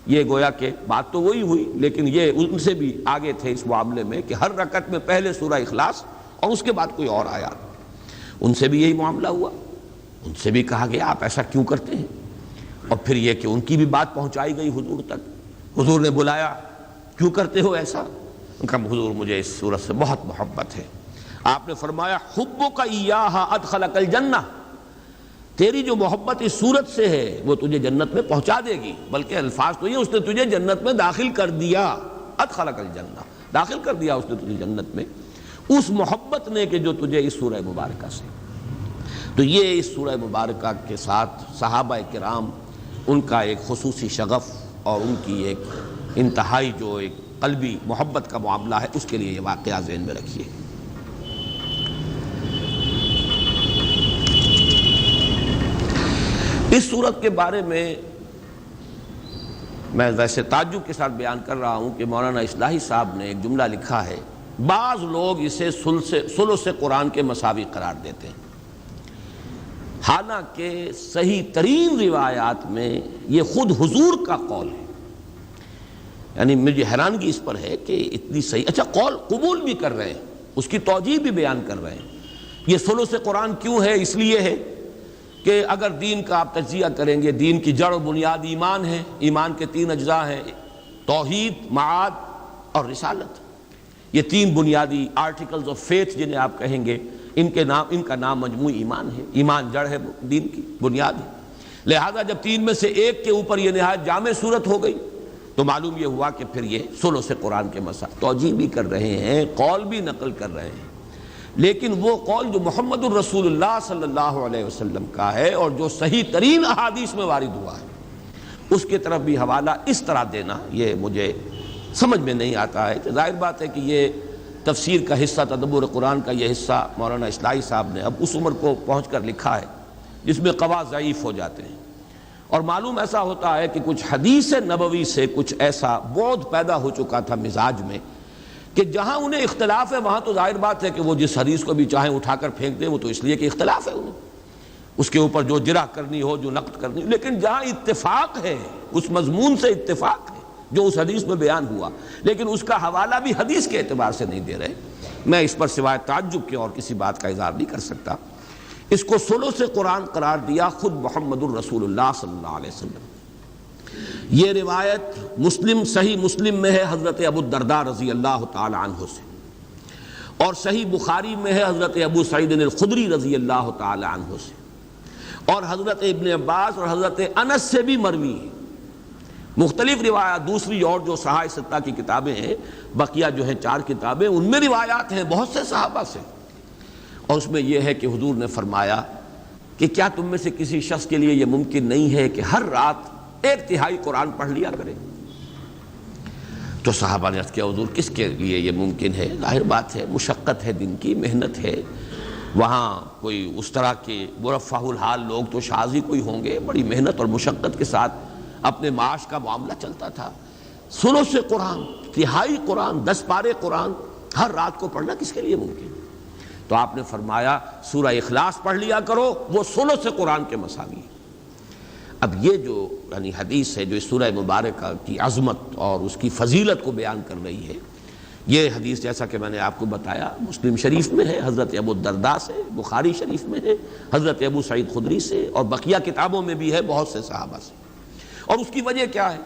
یہ گویا کہ بات تو وہی ہوئی، لیکن یہ ان سے بھی آگے تھے اس معاملے میں کہ ہر رکعت میں پہلے سورہ اخلاص اور اس کے بعد کوئی اور آیات۔ ان سے بھی یہی معاملہ ہوا، ان سے بھی کہا گیا آپ ایسا کیوں کرتے ہیں، اور پھر یہ کہ ان کی بھی بات پہنچائی گئی حضور تک۔ حضور نے بلایا، کیوں کرتے ہو ایسا؟ ان کا حضور مجھے اس صورت سے بہت محبت ہے۔ آپ نے فرمایا حبک ایہا ادخلک الجنہ، تیری جو محبت اس صورت سے ہے وہ تجھے جنت میں پہنچا دے گی، بلکہ الفاظ تو یہ اس نے تجھے جنت میں داخل کر دیا، ادخلک الجنہ، داخل کر دیا اس نے تجھے جنت میں، اس محبت نے کہ جو تجھے اس سورہ مبارکہ سے۔ تو یہ اس سورہ مبارکہ کے ساتھ صحابہ کرام ان کا ایک خصوصی شغف اور ان کی ایک انتہائی جو ایک قلبی محبت کا معاملہ ہے، اس کے لیے یہ واقعہ ذہن میں رکھیے۔ اس صورت کے بارے میں ویسے تعجب کے ساتھ بیان کر رہا ہوں کہ مولانا اصلاحی صاحب نے ایک جملہ لکھا ہے، بعض لوگ اسے ثلث قرآن کے مساوی قرار دیتے ہیں، حالانکہ صحیح ترین روایات میں یہ خود حضور کا قول ہے۔ یعنی مجھے حیرانگی اس پر ہے کہ اتنی صحیح، اچھا قول قبول بھی کر رہے ہیں، اس کی توجیہ بھی بیان کر رہے ہیں۔ یہ ثلث قرآن کیوں ہے؟ اس لیے ہے کہ اگر دین کا آپ تجزیہ کریں گے، دین کی جڑ و بنیاد ایمان ہے، ایمان کے 3 اجزاء ہیں، توحید، معاد اور رسالت۔ یہ 3 بنیادی آرٹیکلز آف فیتھ جنہیں آپ کہیں گے، ان کا نام مجموعی ایمان ہے۔ ایمان جڑ ہے، دین کی بنیاد ہے۔ لہذا جب 3 میں سے ایک کے اوپر یہ نہایت جامع صورت ہو گئی تو معلوم یہ ہوا کہ پھر یہ ثلث قرآن کے مسائل توجیہ بھی کر رہے ہیں، قول بھی نقل کر رہے ہیں، لیکن وہ قول جو محمد الرسول اللہ صلی اللہ علیہ وسلم کا ہے اور جو صحیح ترین احادیث میں وارد ہوا ہے، اس کی طرف بھی حوالہ اس طرح دینا یہ مجھے سمجھ میں نہیں آتا ہے۔ ظاہر بات ہے کہ یہ تفسیر کا حصہ، تدبر قرآن کا یہ حصہ مولانا اصلاحی صاحب نے اب اس عمر کو پہنچ کر لکھا ہے جس میں قوا ضعیف ہو جاتے ہیں، اور معلوم ایسا ہوتا ہے کہ کچھ حدیث نبوی سے کچھ ایسا بعد پیدا ہو چکا تھا مزاج میں کہ جہاں انہیں اختلاف ہے وہاں تو ظاہر بات ہے کہ وہ جس حدیث کو بھی چاہیں اٹھا کر پھینک دیں، وہ تو اس لیے کہ اختلاف ہے انہیں، اس کے اوپر جو جرح کرنی ہو، جو نقد کرنی ہو، لیکن جہاں اتفاق ہے، اس مضمون سے اتفاق ہے جو اس حدیث میں بیان ہوا، لیکن اس کا حوالہ بھی حدیث کے اعتبار سے نہیں دے رہے، میں اس پر سوائے تعجب کے اور کسی بات کا اظہار نہیں کر سکتا۔ اس کو ثلث قرآن قرار دیا خود محمد الرسول اللہ صلی اللہ علیہ وسلم۔ یہ روایت مسلم، صحیح مسلم میں ہے حضرت ابو الدرداء رضی اللہ تعالی عنہ سے، اور صحیح بخاری میں ہے حضرت ابو سعید الخدری رضی اللہ تعالی عنہ سے، اور حضرت ابن عباس اور حضرت انس سے بھی مروی ہے۔ مختلف روایات دوسری اور جو صحائف 7 کی کتابیں ہیں، بقیہ جو ہیں 4 کتابیں، ان میں روایات ہیں بہت سے صحابہ سے، اور اس میں یہ ہے کہ حضور نے فرمایا کہ کیا تم میں سے کسی شخص کے لیے یہ ممکن نہیں ہے کہ ہر رات 1/3 قرآن پڑھ لیا کرے؟ تو صحابہ نے عرض کیا حضور کس کے لیے یہ ممکن ہے؟ ظاہر بات ہے مشقت ہے، دن کی محنت ہے، وہاں کوئی اس طرح کے مرفہ الحال لوگ تو شاذ ہی کوئی ہوں گے، بڑی محنت اور مشقت کے ساتھ اپنے معاش کا معاملہ چلتا تھا۔ ثلث قرآن، 1/3 قرآن، 10 پارے قرآن ہر رات کو پڑھنا کس کے لیے ممکن ہے؟ تو آپ نے فرمایا سورہ اخلاص پڑھ لیا کرو، وہ ثلث قرآن کے مساوی ہے۔ اب یہ جو یعنی حدیث ہے جو اس سورہ مبارکہ کی عظمت اور اس کی فضیلت کو بیان کر رہی ہے، یہ حدیث جیسا کہ میں نے آپ کو بتایا مسلم شریف میں ہے، حضرت ابو الدرداء سے، بخاری شریف میں ہے، حضرت ابو سعید خدری سے، اور بقیہ کتابوں میں بھی ہے بہت سے صحابہ سے۔ اور اس کی وجہ کیا ہے؟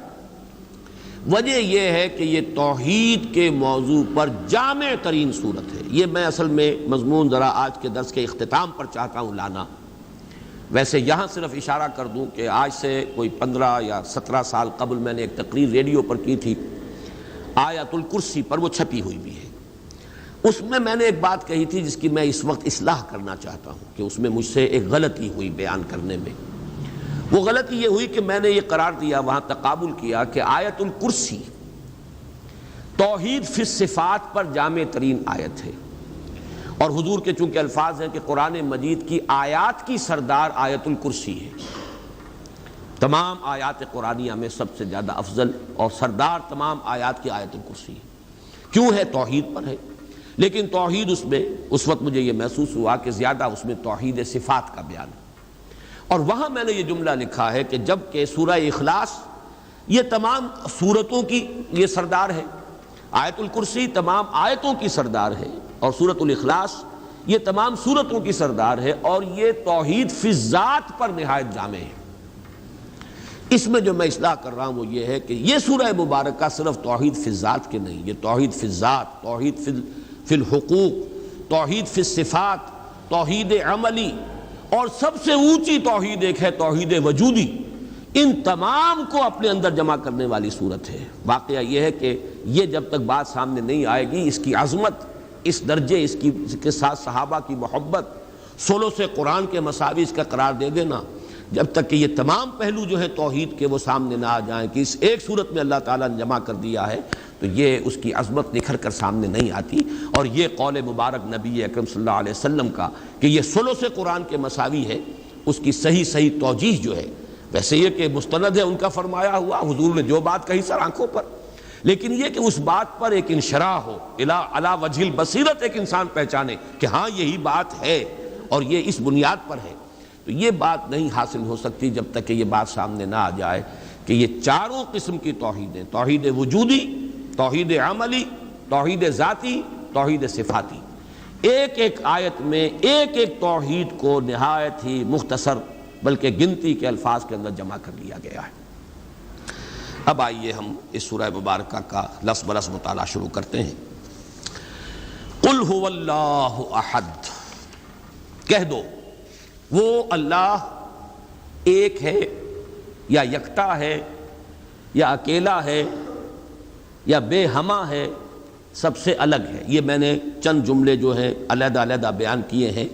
وجہ یہ ہے کہ یہ توحید کے موضوع پر جامع ترین صورت ہے۔ یہ میں اصل میں مضمون ذرا آج کے درس کے اختتام پر چاہتا ہوں لانا۔ ویسے یہاں صرف اشارہ کر دوں کہ آج سے کوئی 15 یا 17 سال قبل میں نے ایک تقریر ریڈیو پر کی تھی آیت الکرسی پر، وہ چھپی ہوئی بھی ہے۔ اس میں نے ایک بات کہی تھی جس کی میں اس وقت اصلاح کرنا چاہتا ہوں کہ اس میں مجھ سے ایک غلطی ہوئی بیان کرنے میں۔ وہ غلطی یہ ہوئی کہ میں نے یہ قرار دیا، وہاں تقابل کیا کہ آیت الکرسی توحید فی الصفات پر جامع ترین آیت ہے، اور حضور کے چونکہ الفاظ ہیں کہ قرآن مجید کی آیات کی سردار آیت الکرسی ہے، تمام آیات قرآنیہ میں سب سے زیادہ افضل اور سردار تمام آیات کی آیت الکرسی ہے۔ کیوں ہے؟ توحید پر ہے، لیکن توحید اس میں اس وقت مجھے یہ محسوس ہوا کہ زیادہ اس میں توحید صفات کا بیان ہے۔ اور وہاں میں نے یہ جملہ لکھا ہے کہ جب کہ سورہ اخلاص یہ تمام سورتوں کی یہ سردار ہے، آیت الکرسی تمام آیتوں کی سردار ہے، اور سورۃ الاخلاص یہ تمام سورتوں کی سردار ہے، اور یہ توحید فی الذات پر نہایت جامع ہے۔ اس میں جو میں اصلاح کر رہا ہوں وہ یہ ہے کہ یہ سورہ مبارکہ صرف توحید فی الذات کے نہیں، یہ توحید فی الذات، توحید فی الحقوق، توحید فی الصفات، توحید عملی، اور سب سے اونچی توحید ایک ہے توحید وجودی، ان تمام کو اپنے اندر جمع کرنے والی صورت ہے۔ واقعہ یہ ہے کہ یہ جب تک بات سامنے نہیں آئے گی، اس کی عظمت، اس درجے، اس کے ساتھ صحابہ کی محبت، ثلث قرآن کے مساوی اس کا قرار دے دینا، جب تک کہ یہ تمام پہلو جو ہے توحید کے وہ سامنے نہ آ جائیں کہ اس ایک صورت میں اللہ تعالیٰ نے جمع کر دیا ہے، تو یہ اس کی عظمت نکھر کر سامنے نہیں آتی۔ اور یہ قول مبارک نبی اکرم صلی اللہ علیہ وسلم کا کہ یہ ثلث قرآن کے مساوی ہے، اس کی صحیح توجیہ جو ہے، ویسے یہ کہ مستند ہے ان کا فرمایا ہوا، حضور نے جو بات کہی سر آنکھوں پر، لیکن یہ کہ اس بات پر ایک انشراح ہو، علی وجہ البصیرت ایک انسان پہچانے کہ ہاں یہی بات ہے اور یہ اس بنیاد پر ہے، تو یہ بات نہیں حاصل ہو سکتی جب تک کہ یہ بات سامنے نہ آ جائے کہ یہ چاروں قسم کی توحیدیں، توحید وجودی، توحید عملی، توحید ذاتی، توحید صفاتی، ایک ایک آیت میں ایک ایک توحید کو نہایت ہی مختصر بلکہ گنتی کے الفاظ کے اندر جمع کر لیا گیا ہے۔ اب آئیے ہم اس سورہ مبارکہ کا لفظ بلفظ مطالعہ شروع کرتے ہیں۔ قل هو اللہ احد، کہہ دو وہ اللہ ایک ہے یا یکتا ہے یا اکیلا ہے یا بے ہمہ ہے، سب سے الگ ہے۔ یہ میں نے چند جملے جو ہیں علیحدہ علیحدہ بیان کیے ہیں۔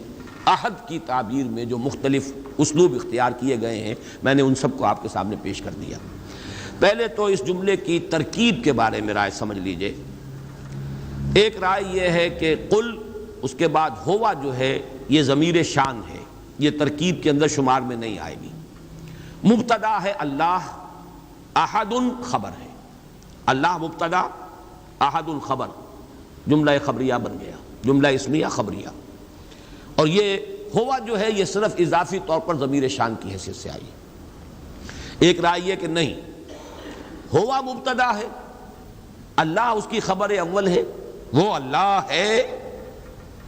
احد کی تعبیر میں جو مختلف اسلوب اختیار کیے گئے ہیں میں نے ان سب کو آپ کے سامنے پیش کر دیا۔ پہلے تو اس جملے کی ترکیب کے بارے میں رائے سمجھ لیجئے۔ ایک رائے یہ ہے کہ قل، اس کے بعد ہوا جو ہے یہ ضمیر شان ہے، یہ ترکیب کے اندر شمار میں نہیں آئے گی۔ مبتدا ہے اللہ، احد خبر ہے، اللہ مبتدا، احد خبر، جملہ خبریہ بن گیا، جملہ اسمیہ خبریہ۔ اور یہ ہوا جو ہے یہ صرف اضافی طور پر ضمیر شان کی حیثیت سے آئی۔ ایک رائے یہ کہ نہیں، ہوا مبتدا ہے، اللہ اس کی خبر اول ہے، وہ اللہ ہے،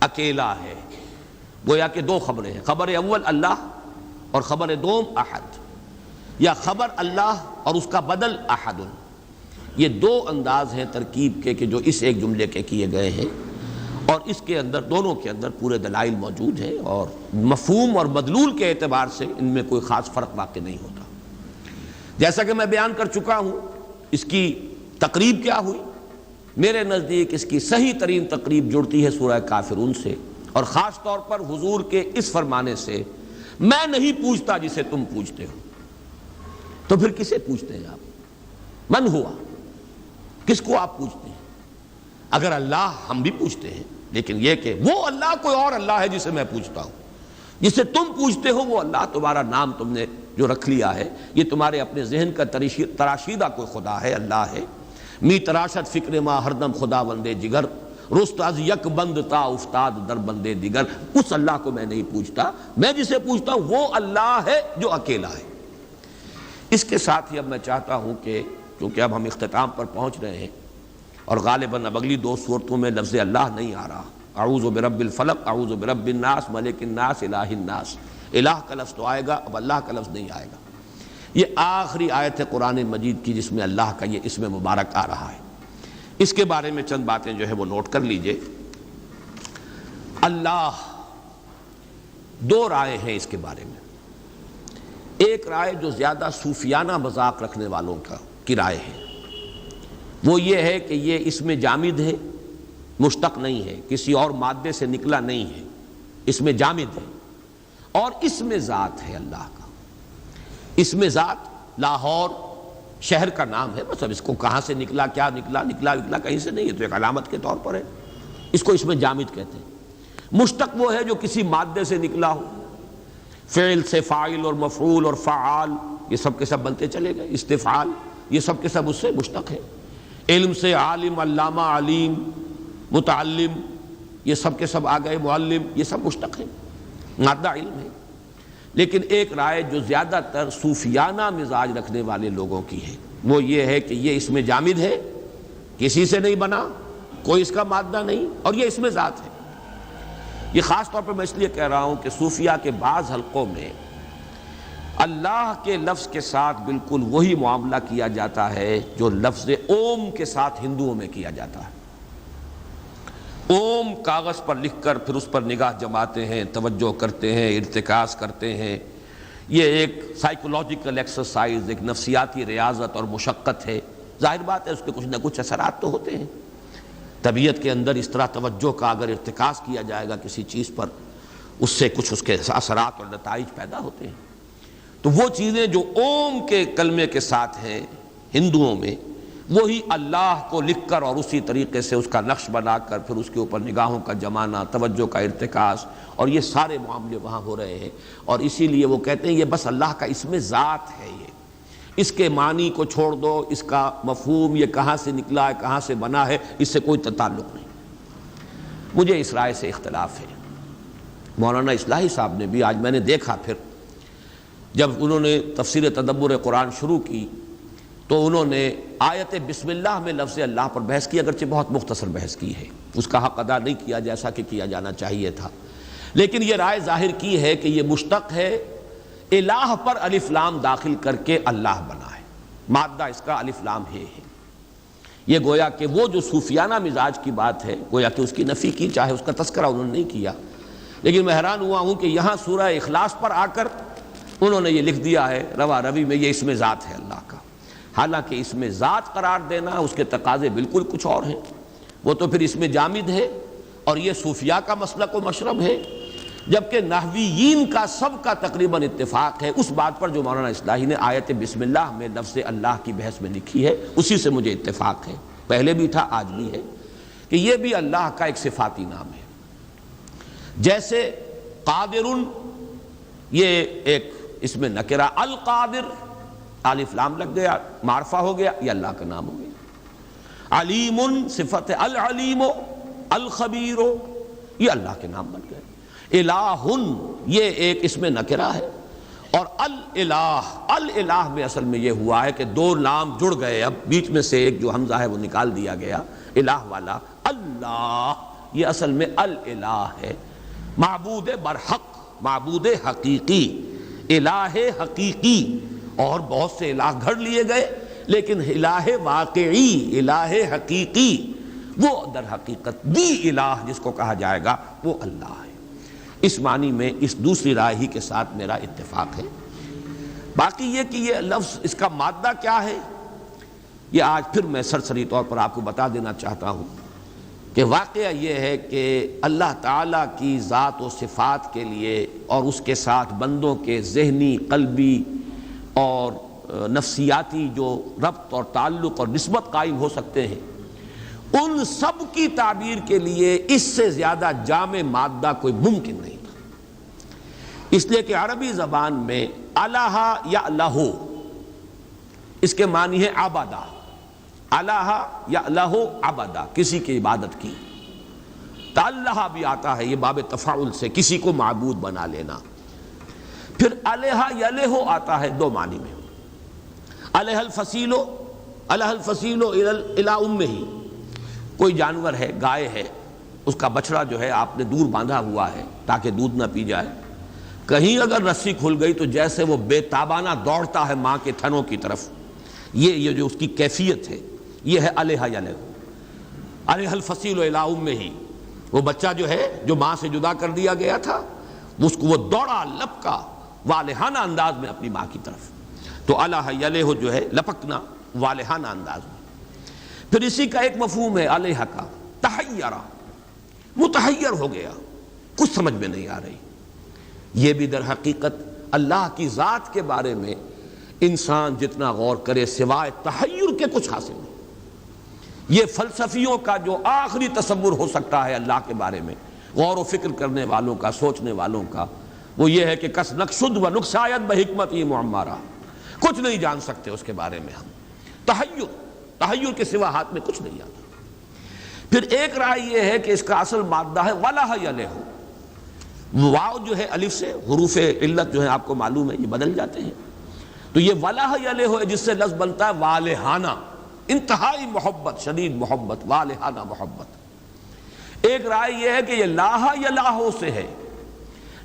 اکیلا ہے، گویا کہ دو خبریں ہیں، خبر اول اللہ اور خبر دوم احد، یا خبر اللہ اور اس کا بدل احد۔ یہ دو انداز ہیں ترکیب کے کہ جو اس ایک جملے کے کیے گئے ہیں، اور اس کے اندر دونوں کے اندر پورے دلائل موجود ہیں، اور مفہوم اور مدلول کے اعتبار سے ان میں کوئی خاص فرق واقع نہیں ہوتا۔ جیسا کہ میں بیان کر چکا ہوں، اس کی تقریب کیا ہوئی؟ میرے نزدیک اس کی صحیح ترین تقریب جڑتی ہے سورہ کافرون سے، اور خاص طور پر حضور کے اس فرمانے سے، میں نہیں پوچھتا جسے تم پوچھتے ہو۔ تو پھر کسے پوچھتے ہیں آپ؟ من ہوا، کس کو آپ پوچھتے ہیں؟ اگر اللہ ہم بھی پوچھتے ہیں، لیکن یہ کہ وہ اللہ کوئی اور اللہ ہے جسے میں پوچھتا ہوں، جسے تم پوچھتے ہو وہ اللہ، تمہارا نام تم نے جو رکھ لیا ہے، یہ تمہارے اپنے ذہن کا تراشیدہ کوئی خدا ہے، اللہ ہے۔ می تراشد فکر ما ہر دم خدا وندے جگر، رست از یک بند تا افتاد در بندے دیگر، اس اللہ کو میں نہیں پوچھتا، میں جسے پوچھتا ہوں وہ اللہ ہے جو اکیلا ہے۔ اس کے ساتھ ہی اب میں چاہتا ہوں کہ چونکہ اب ہم اختتام پر پہنچ رہے ہیں اور غالباً اب اگلی دو صورتوں میں لفظ اللہ نہیں آ رہا، اعوذ برب الفلق، اعوذ برب الناس، ملک الناس، الہ الناس، الہ کا لفظ تو آئے گا، اب اللہ کا لفظ نہیں آئے گا۔ یہ آخری آیت ہے قرآن مجید کی جس میں اللہ کا یہ اسم مبارک آ رہا ہے۔ اس کے بارے میں چند باتیں جو ہے وہ نوٹ کر لیجئے۔ اللہ، دو رائے ہیں اس کے بارے میں۔ ایک رائے جو زیادہ صوفیانہ مذاق رکھنے والوں کی رائے ہے، وہ یہ ہے کہ یہ اسم جامد ہے، مشتق نہیں ہے، کسی اور مادے سے نکلا نہیں ہے، اسم جامد ہے، اور اسم ذات ہے اللہ کا۔ اسم ذات لاہور شہر کا نام ہے، بس اب اس کو کہاں سے نکلا، کیا نکلا کہیں سے نہیں ہے، تو ایک علامت کے طور پر ہے، اس کو اسم جامد کہتے ہیں۔ مشتق وہ ہے جو کسی مادے سے نکلا ہو، فعل سے فاعل اور مفعول اور فعال یہ سب کے سب بنتے چلے گئے، استفعال یہ سب کے سب اس سے مشتق ہے۔ علم سے عالم، علامہ، علیم، متعلم یہ سب کے سب آ گئے، معلم یہ سب مشتق ہے، مادہ علم ہے۔ لیکن ایک رائے جو زیادہ تر صوفیانہ مزاج رکھنے والے لوگوں کی ہے، وہ یہ ہے کہ یہ اسم جامد ہے، کسی سے نہیں بنا، کوئی اس کا مادہ نہیں، اور یہ اسم ذات ہے۔ یہ خاص طور پر میں اس لیے کہہ رہا ہوں کہ صوفیہ کے بعض حلقوں میں اللہ کے لفظ کے ساتھ بالکل وہی معاملہ کیا جاتا ہے جو لفظ اوم کے ساتھ ہندوؤں میں کیا جاتا ہے۔ اوم کاغذ پر لکھ کر پھر اس پر نگاہ جماتے ہیں، توجہ کرتے ہیں، ارتکاز کرتے ہیں۔ یہ ایک سائیکولوجیکل ایکسرسائز، ایک نفسیاتی ریاضت اور مشقت ہے۔ ظاہر بات ہے اس کے کچھ نہ کچھ اثرات تو ہوتے ہیں۔ طبیعت کے اندر اس طرح توجہ کا اگر ارتکاز کیا جائے گا کسی چیز پر، اس سے کچھ اس کے اثرات اور نتائج پیدا ہوتے ہیں۔ تو وہ چیزیں جو اوم کے کلمے کے ساتھ ہیں ہندوؤں میں، وہی اللہ کو لکھ کر اور اسی طریقے سے اس کا نقش بنا کر پھر اس کے اوپر نگاہوں کا جمانا، توجہ کا ارتکاز، اور یہ سارے معاملے وہاں ہو رہے ہیں۔ اور اسی لیے وہ کہتے ہیں یہ بس اللہ کا اسم ذات ہے، یہ اس کے معنی کو چھوڑ دو، اس کا مفہوم یہ کہاں سے نکلا ہے، کہاں سے بنا ہے، اس سے کوئی تعلق نہیں۔ مجھے اس رائے سے اختلاف ہے۔ مولانا اصلاحی صاحب نے بھی، آج میں نے دیکھا پھر جب انہوں نے تفسیر تدبر قرآن شروع کی تو انہوں نے آیت بسم اللہ میں لفظ اللہ پر بحث کی، اگرچہ بہت مختصر بحث کی ہے، اس کا حق ادا نہیں کیا جیسا کہ کیا جانا چاہیے تھا، لیکن یہ رائے ظاہر کی ہے کہ یہ مشتق ہے، الہ پر الف لام داخل کر کے اللہ بنا ہے، مادہ اس کا الف لام ہے۔ یہ گویا کہ وہ جو صوفیانہ مزاج کی بات ہے، گویا کہ اس کی نفی کی، چاہے اس کا تذکرہ انہوں نے نہیں کیا، لیکن میں حیران ہوا ہوں کہ یہاں سورہ اخلاص پر آ کر انہوں نے یہ لکھ دیا ہے روا روی میں یہ اسم ذات ہے اللہ کا، حالانکہ اسم ذات قرار دینا اس کے تقاضے بالکل کچھ اور ہیں، وہ تو پھر اسم جامد ہے، اور یہ صوفیاء کا مسلک و مشرب ہے، جبکہ نحویین کا سب کا تقریباً اتفاق ہے اس بات پر جو مولانا اصلاحی نے آیت بسم اللہ میں لفظ اللہ کی بحث میں لکھی ہے، اسی سے مجھے اتفاق ہے، پہلے بھی تھا آج بھی ہے، کہ یہ بھی اللہ کا ایک صفاتی نام ہے۔ جیسے قادر یہ ایک اس میں نکرہ، القادر الف لام لگ گیا، معرفہ ہو گیا، یہ اللہ کا نام ہو گیا۔ علیم صفت العلیم، الخبیر یہ اللہ کے نام بن گئے۔ الہ یہ ایک اس میں نکرہ ہے، اور الالہ میں اصل میں یہ ہوا ہے کہ دو نام جڑ گئے، اب بیچ میں سے ایک جو حمزہ ہے وہ نکال دیا گیا، الہ والا اللہ یہ اصل میں الالہ ہے، معبود برحق، معبود حقیقی، الہ حقیقی، اور بہت سے الہ گھڑ لیے گئے، لیکن الہ واقعی، الہ حقیقی وہ در حقیقت دی الہ جس کو کہا جائے گا وہ اللہ ہے۔ اس معنی میں اس دوسری رائے ہی کے ساتھ میرا اتفاق ہے۔ باقی یہ کہ یہ لفظ اس کا مادہ کیا ہے، یہ آج پھر میں سرسری طور پر آپ کو بتا دینا چاہتا ہوں کہ واقعہ یہ ہے کہ اللہ تعالیٰ کی ذات و صفات کے لیے اور اس کے ساتھ بندوں کے ذہنی، قلبی اور نفسیاتی جو ربط اور تعلق اور نسبت قائم ہو سکتے ہیں، ان سب کی تعبیر کے لیے اس سے زیادہ جامع مادہ کوئی ممکن نہیں تھا، اس لیے کہ عربی زبان میں الہ یا الہو اس کے معنی ہے عبادہ، الہ یا الہو عبادہ، کسی کی عبادت کی، تعلہ بھی آتا ہے، یہ باب تفاعل سے کسی کو معبود بنا لینا۔ پھر الہ یلہ آتا ہے دو معنی میں، الہ الفصیل الی امہ، کوئی جانور ہے، گائے ہے، اس کا بچڑا جو ہے آپ نے دور باندھا ہوا ہے تاکہ دودھ نہ پی جائے، کہیں اگر رسی کھل گئی تو جیسے وہ بے تابانہ دوڑتا ہے ماں کے تھنوں کی طرف، یہ جو اس کی کیفیت ہے، یہ ہے الہ یلہ، الہ الفصیل الی امہ۔ وہ بچہ جو ہے جو ماں سے جدا کر دیا گیا تھا، اس کو وہ دوڑا لپکا والہانہ انداز میں اپنی ماں کی طرف، تو الہ یلہ جو ہے لپکنا والہانہ انداز میں۔ پھر اسی کا ایک مفہوم ہے الہ کا تحیرہ، متحیر ہو گیا، کچھ سمجھ میں نہیں آ رہی۔ یہ بھی در حقیقت اللہ کی ذات کے بارے میں انسان جتنا غور کرے سوائے تحیر کے کچھ حاصل نہیں۔ یہ فلسفیوں کا جو آخری تصور ہو سکتا ہے اللہ کے بارے میں، غور و فکر کرنے والوں کا، سوچنے والوں کا، وہ یہ ہے کہ کس نقصد و نقصایت بحکمتی معمارہ، کچھ نہیں جان سکتے اس کے بارے میں ہم۔ تحیر کے سوا ہاتھ میں کچھ نہیں آتا۔ پھر ایک رائے یہ ہے کہ اس کا اصل مادہ ہے ولہ یلہ، واو جو ہے الف سے، حروف علت جو ہے آپ کو معلوم ہے یہ بدل جاتے ہیں، تو یہ ولہ یلہ ہے جس سے لفظ بنتا ہے والہانہ، انتہائی محبت، شدید محبت، والہانہ محبت۔ ایک رائے یہ ہے کہ یہ لاہ یلاہ سے ہے،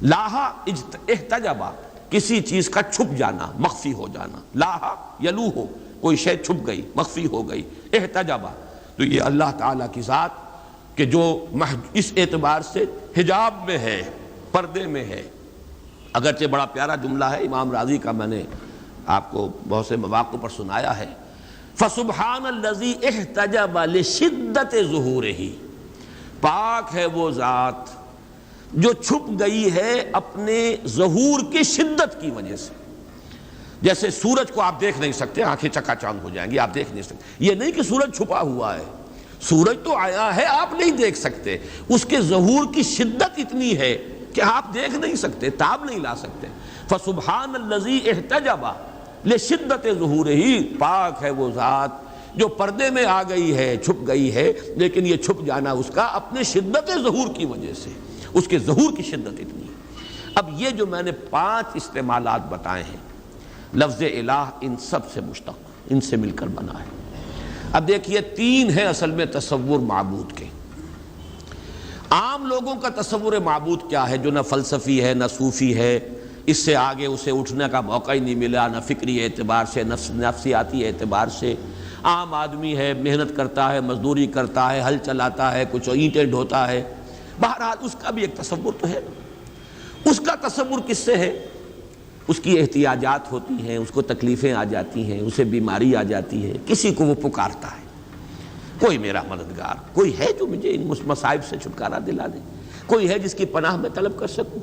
لاہ احتجبہ، کسی چیز کا چھپ جانا، مخفی ہو جانا، لاہ یلوہ، کوئی شے چھپ گئی، مخفی ہو گئی، احتجبہ، تو یہ اللہ تعالیٰ کی ذات کہ جو اس اعتبار سے حجاب میں ہے، پردے میں ہے۔ اگرچہ بڑا پیارا جملہ ہے امام راضی کا، میں نے آپ کو بہت سے مواقع پر سنایا ہے، فَسُبْحَانَ الَّذِي احْتَجَبَ لِشِدَّةِ ظُهُورِهِ، پاک ہے وہ ذات جو چھپ گئی ہے اپنے ظہور کی شدت کی وجہ سے۔ جیسے سورج کو آپ دیکھ نہیں سکتے، آنکھیں چکا چاند ہو جائیں گی، آپ دیکھ نہیں سکتے، یہ نہیں کہ سورج چھپا ہوا ہے، سورج تو آیا ہے، آپ نہیں دیکھ سکتے، اس کے ظہور کی شدت اتنی ہے کہ آپ دیکھ نہیں سکتے، تاب نہیں لا سکتے۔ فَسُبْحَانَ الَّذِي احْتَجَبَ لِشِدَّةِ ظُهُورِهِ، پاک ہے وہ ذات جو پردے میں آ گئی ہے، چھپ گئی ہے، لیکن یہ چھپ جانا اس کا اپنے شدت ظہور کی وجہ سے، اس کے ظہور کی شدت اتنی ہے۔ اب یہ جو میں نے 5 استعمالات بتائے ہیں، لفظ الہ ان سب سے مشتق، ان سے مل کر بنا ہے۔ اب دیکھیے 3 ہیں اصل میں تصور معبود کے۔ عام لوگوں کا تصور معبود کیا ہے جو نہ فلسفی ہے نہ صوفی ہے، اس سے آگے اسے اٹھنے کا موقع ہی نہیں ملا، نہ فکری اعتبار سے، نفسیاتی اعتبار سے۔ عام آدمی ہے، محنت کرتا ہے، مزدوری کرتا ہے، ہل چلاتا ہے، کچھ اینٹیں ڈھوتا ہے، بہرحال اس کا بھی ایک تصور تو ہے۔ اس کا تصور کس سے ہے؟ اس کی احتیاجات ہوتی ہیں، اس کو تکلیفیں آ جاتی ہیں، اسے بیماری آ جاتی ہے، کسی کو وہ پکارتا ہے، کوئی میرا مددگار، کوئی ہے جو مجھے ان مصائب سے چھٹکارا دلا دے، کوئی ہے جس کی پناہ میں طلب کر سکوں،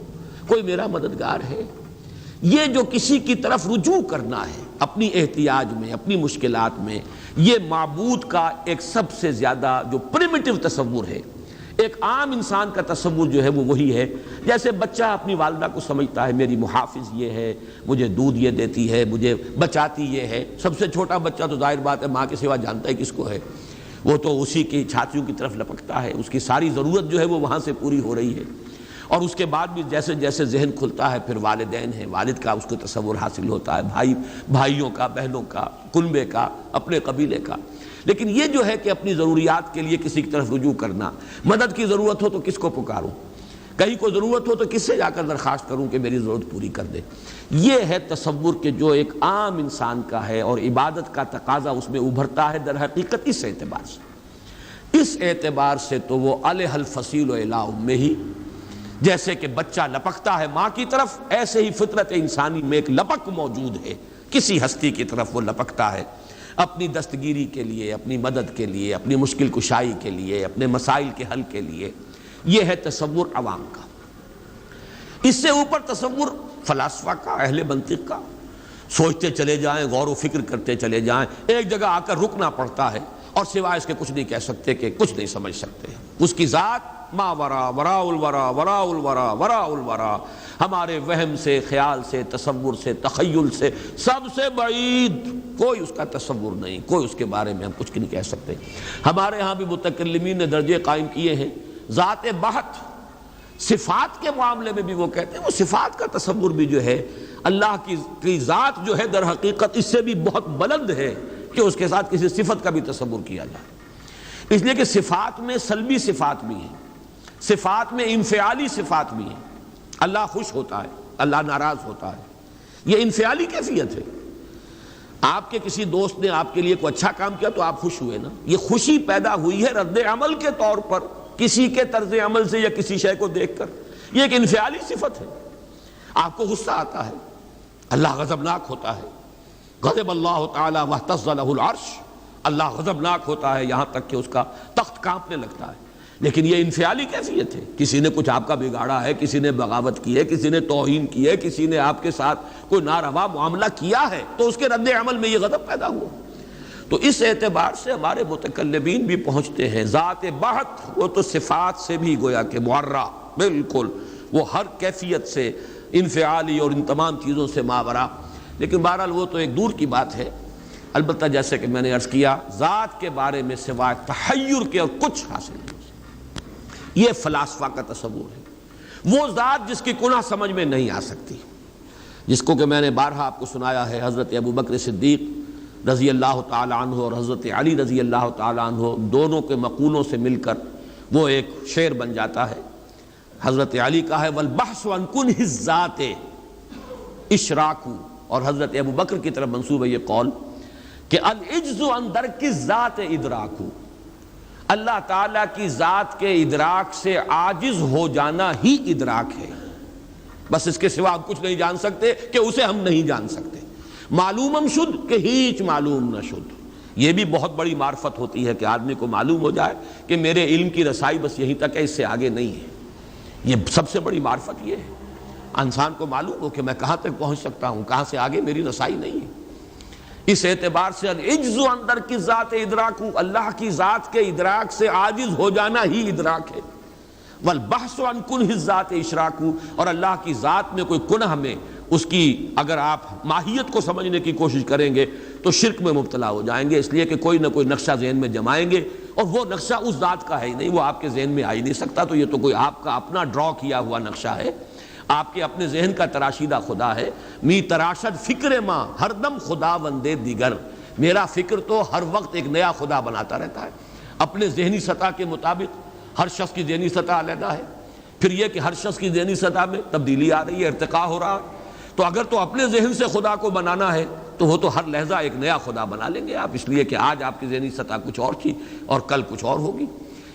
کوئی میرا مددگار ہے۔ یہ جو کسی کی طرف رجوع کرنا ہے اپنی احتیاج میں، اپنی مشکلات میں، یہ معبود کا ایک سب سے زیادہ جو پریمیٹو تصور ہے۔ ایک عام انسان کا تصور جو ہے وہ وہی ہے، جیسے بچہ اپنی والدہ کو سمجھتا ہے میری محافظ یہ ہے، مجھے دودھ یہ دیتی ہے، مجھے بچاتی یہ ہے۔ سب سے چھوٹا بچہ تو ظاہر بات ہے ماں کے سوا جانتا ہے کس کو ہے، وہ تو اسی کی چھاتیوں کی طرف لپکتا ہے، اس کی ساری ضرورت جو ہے وہ وہاں سے پوری ہو رہی ہے۔ اور اس کے بعد بھی جیسے جیسے ذہن کھلتا ہے پھر والدین ہیں، والد کا اس کو تصور حاصل ہوتا ہے، بھائیوں کا، بہنوں کا، کنبے کا، اپنے قبیلے کا۔ لیکن یہ جو ہے کہ اپنی ضروریات کے لیے کسی کی طرف رجوع کرنا، مدد کی ضرورت ہو تو کس کو پکاروں، کہیں کو ضرورت ہو تو کس سے جا کر درخواست کروں کہ میری ضرورت پوری کر دے، یہ ہے تصور کہ جو ایک عام انسان کا ہے، اور عبادت کا تقاضا اس میں ابھرتا ہے در حقیقت اس اعتبار سے۔ اس اعتبار سے تو وہ الہ الفصیل الی امہ، جیسے کہ بچہ لپکتا ہے ماں کی طرف، ایسے ہی فطرت انسانی میں ایک لپک موجود ہے، کسی ہستی کی طرف وہ لپکتا ہے اپنی دستگیری کے لیے، اپنی مدد کے لیے، اپنی مشکل کشائی کے لیے، اپنے مسائل کے حل کے لیے۔ یہ ہے تصور عوام کا۔ اس سے اوپر تصور فلاسفہ کا، اہل منطق کا، سوچتے چلے جائیں، غور و فکر کرتے چلے جائیں، ایک جگہ آ کر رکنا پڑتا ہے اور سوائے اس کے کچھ نہیں کہہ سکتے کہ کچھ نہیں سمجھ سکتے۔ اس کی ذات ما ورا، وراء الورا، وراء الورا، وراء الورا، ہمارے وہم سے، خیال سے، تصور سے، تخیل سے سب سے بعید، کوئی اس کا تصور نہیں، کوئی اس کے بارے میں ہم کچھ نہیں کہہ سکتے۔ ہمارے ہاں بھی متکلمین نے درجے قائم کیے ہیں ذات بحت صفات کے معاملے میں بھی وہ کہتے ہیں وہ صفات کا تصور بھی جو ہے اللہ کی ذات جو ہے در حقیقت اس سے بھی بہت بلند ہے کہ اس کے ساتھ کسی صفت کا بھی تصور کیا جائے، اس لیے کہ صفات میں سلبی صفات بھی ہیں، صفات میں انفعالی صفات بھی ہیں۔ اللہ خوش ہوتا ہے، اللہ ناراض ہوتا ہے، یہ انفعالی کیفیت ہے۔ آپ کے کسی دوست نے آپ کے لیے کوئی اچھا کام کیا تو آپ خوش ہوئے نا، یہ خوشی پیدا ہوئی ہے رد عمل کے طور پر کسی کے طرز عمل سے یا کسی شے کو دیکھ کر، یہ ایک انفعالی صفت ہے۔ آپ کو غصہ آتا ہے، اللہ غضبناک ہوتا ہے، غضب اللہ تعالی واہتز لہ العرش، اللہ غضبناک ہوتا ہے یہاں تک کہ اس کا تخت کانپنے لگتا ہے، لیکن یہ انفعالی کیفیت ہے۔ کسی نے کچھ آپ کا بگاڑا ہے، کسی نے بغاوت کی ہے، کسی نے توہین کی ہے، کسی نے آپ کے ساتھ کوئی ناروا معاملہ کیا ہے تو اس کے رد عمل میں یہ غضب پیدا ہوا۔ تو اس اعتبار سے ہمارے متکلمین بھی پہنچتے ہیں ذات بحت وہ تو صفات سے بھی گویا کہ معرہ، بالکل وہ ہر کیفیت سے انفعالی اور ان تمام چیزوں سے ماورا، لیکن بہرحال وہ تو ایک دور کی بات ہے۔ البتہ جیسے کہ میں نے عرض کیا ذات کے بارے میں سوائے تحیر کے اور کچھ حاصل نہیں، یہ فلاسفہ کا تصور ہے، وہ ذات جس کی کنہ سمجھ میں نہیں آ سکتی، جس کو کہ میں نے بارہا آپ کو سنایا ہے۔ حضرت ابوبکر صدیق رضی اللہ تعالی عنہ اور حضرت علی رضی اللہ تعالی عنہ دونوں کے مقولوں سے مل کر وہ ایک شعر بن جاتا ہے۔ حضرت علی کا ہے والبحث عن کنہ الذات اشراک، اور حضرت ابوبکر کی طرف منسوب ہے یہ قول کہ العجز عن درک الذات ادراک، اللہ تعالیٰ کی ذات کے ادراک سے عاجز ہو جانا ہی ادراک ہے، بس اس کے سوا ہم کچھ نہیں جان سکتے کہ اسے ہم نہیں جان سکتے۔ معلومم شد کہ ہیچ معلوم نہ شد، یہ بھی بہت بڑی معرفت ہوتی ہے کہ آدمی کو معلوم ہو جائے کہ میرے علم کی رسائی بس یہیں تک ہے، اس سے آگے نہیں ہے۔ یہ سب سے بڑی معرفت یہ ہے، انسان کو معلوم ہو کہ میں کہاں تک پہنچ سکتا ہوں، کہاں سے آگے میری رسائی نہیں ہے۔ اس اعتبار سے العجز اندر کی ذات ادراک، اللہ کی ذات کے ادراک سے عاجز ہو جانا ہی ادراک ہے۔ والبحث عن کنہ الذات اشراک، اور اللہ کی ذات میں کوئی کنہ میں اس کی اگر آپ ماہیت کو سمجھنے کی کوشش کریں گے تو شرک میں مبتلا ہو جائیں گے، اس لیے کہ کوئی نہ کوئی نقشہ ذہن میں جمائیں گے اور وہ نقشہ اس ذات کا ہے ہی نہیں، وہ آپ کے ذہن میں آ ہی نہیں سکتا، تو یہ تو کوئی آپ کا اپنا ڈرا کیا ہوا نقشہ ہے، آپ کے اپنے ذہن کا تراشیدہ خدا ہے۔ می تراشد فکر ماں ہر دم خدا وندے دیگر، میرا فکر تو ہر وقت ایک نیا خدا بناتا رہتا ہے اپنے ذہنی سطح کے مطابق۔ ہر شخص کی ذہنی سطح علیحدہ ہے، پھر یہ کہ ہر شخص کی ذہنی سطح میں تبدیلی آ رہی ہے، ارتقاء ہو رہا ہے، تو اگر تو اپنے ذہن سے خدا کو بنانا ہے تو وہ تو ہر لحظہ ایک نیا خدا بنا لیں گے آپ، اس لیے کہ آج آپ کی ذہنی سطح کچھ اور تھی اور کل کچھ اور ہوگی۔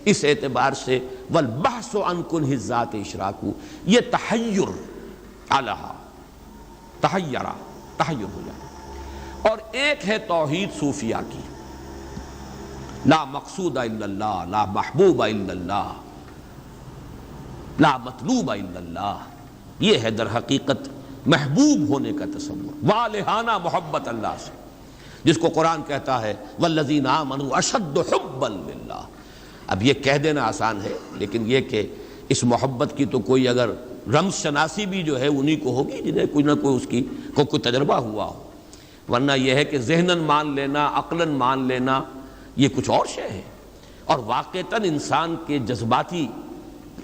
اس اعتبار سے والبحث عن کنہ الذات اشراک، یہ تحیر الہا، تحیر ہو جائے۔ اور ایک ہے توحید صوفیہ کی، لا مقصود الا اللہ، لا محبوب الا اللہ، لا مطلوب الا اللہ، یہ ہے در حقیقت محبوب ہونے کا تصور، والہانہ محبت اللہ سے، جس کو قرآن کہتا ہے والذین آمنوا اشد حبا للہ۔ اب یہ کہہ دینا آسان ہے، لیکن یہ کہ اس محبت کی تو کوئی اگر رمز شناسی بھی جو ہے انہی کو ہوگی جنہیں کوئی نہ کوئی اس کی کوئی تجربہ ہوا ہو، ورنہ یہ ہے کہ ذہناً مان لینا، عقلاً مان لینا، یہ کچھ اور شے ہے۔ اور واقعتاً انسان کے جذباتی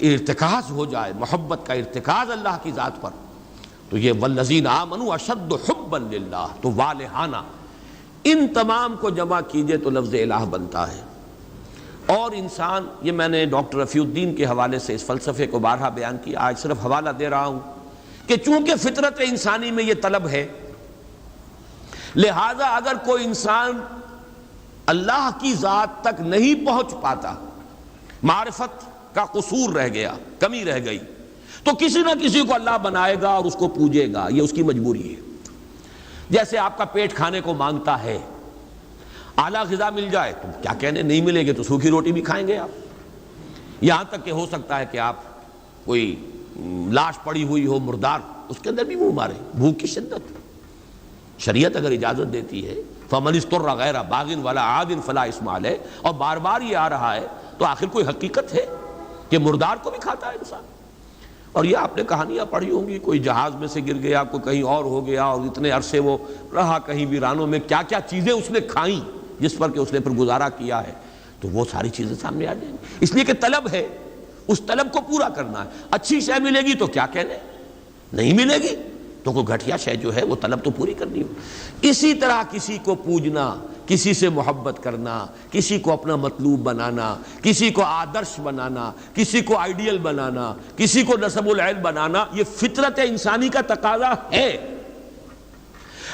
ارتکاز ہو جائے، محبت کا ارتکاز اللہ کی ذات پر، تو یہ والذین آمنوا اشد حبا للہ، تو والہانہ، ان تمام کو جمع کیجئے تو لفظ الہ بنتا ہے۔ اور انسان، یہ میں نے ڈاکٹر رفیع الدین کے حوالے سے اس فلسفے کو بارہا بیان کیا، آج صرف حوالہ دے رہا ہوں کہ چونکہ فطرت انسانی میں یہ طلب ہے، لہذا اگر کوئی انسان اللہ کی ذات تک نہیں پہنچ پاتا، معرفت کا قصور رہ گیا، کمی رہ گئی، تو کسی نہ کسی کو اللہ بنائے گا اور اس کو پوجے گا، یہ اس کی مجبوری ہے۔ جیسے آپ کا پیٹ کھانے کو مانگتا ہے، اعلیٰ غذا مل جائے تو کیا کہنے، نہیں ملے گے تو سوکھی روٹی بھی کھائیں گے آپ، یہاں تک کہ ہو سکتا ہے کہ آپ کوئی لاش پڑی ہوئی ہو مردار، اس کے اندر بھی منہ مارے، بھوک کی شدت۔ شریعت اگر اجازت دیتی ہے فَمَنِ اسْتُرَّ غَيْرَ بَاغٍ وَلَا عَادٍ فَلَا إِثْمَ عَلَيْهِ، اور بار بار یہ آ رہا ہے تو آخر کوئی حقیقت ہے کہ مردار کو بھی کھاتا ہے انسان۔ اور یہ آپ نے کہانیاں پڑھی ہوں گی، کوئی جہاز میں سے گر گیا، کوئی کہیں اور ہو گیا، اور اتنے عرصے وہ رہا کہیں ویرانوں میں، کیا کیا چیزیں اس نے کھائیں جس پر کہ اس نے پھر گزارا کیا ہے، تو وہ ساری چیزیں سامنے آ جائیں گی۔ اس لیے کہ طلب ہے، اس طلب کو پورا کرنا ہے۔ اچھی شے ملے گی تو کیا کہنے، نہیں ملے گی تو کوئی گھٹیا شے جو ہے وہ طلب تو پوری کرنی ہو۔ اسی طرح کسی کو پوجنا، کسی سے محبت کرنا، کسی کو اپنا مطلوب بنانا، کسی کو آدرش بنانا، کسی کو آئیڈیل بنانا، کسی کو نسب العین بنانا، یہ فطرت انسانی کا تقاضا ہے۔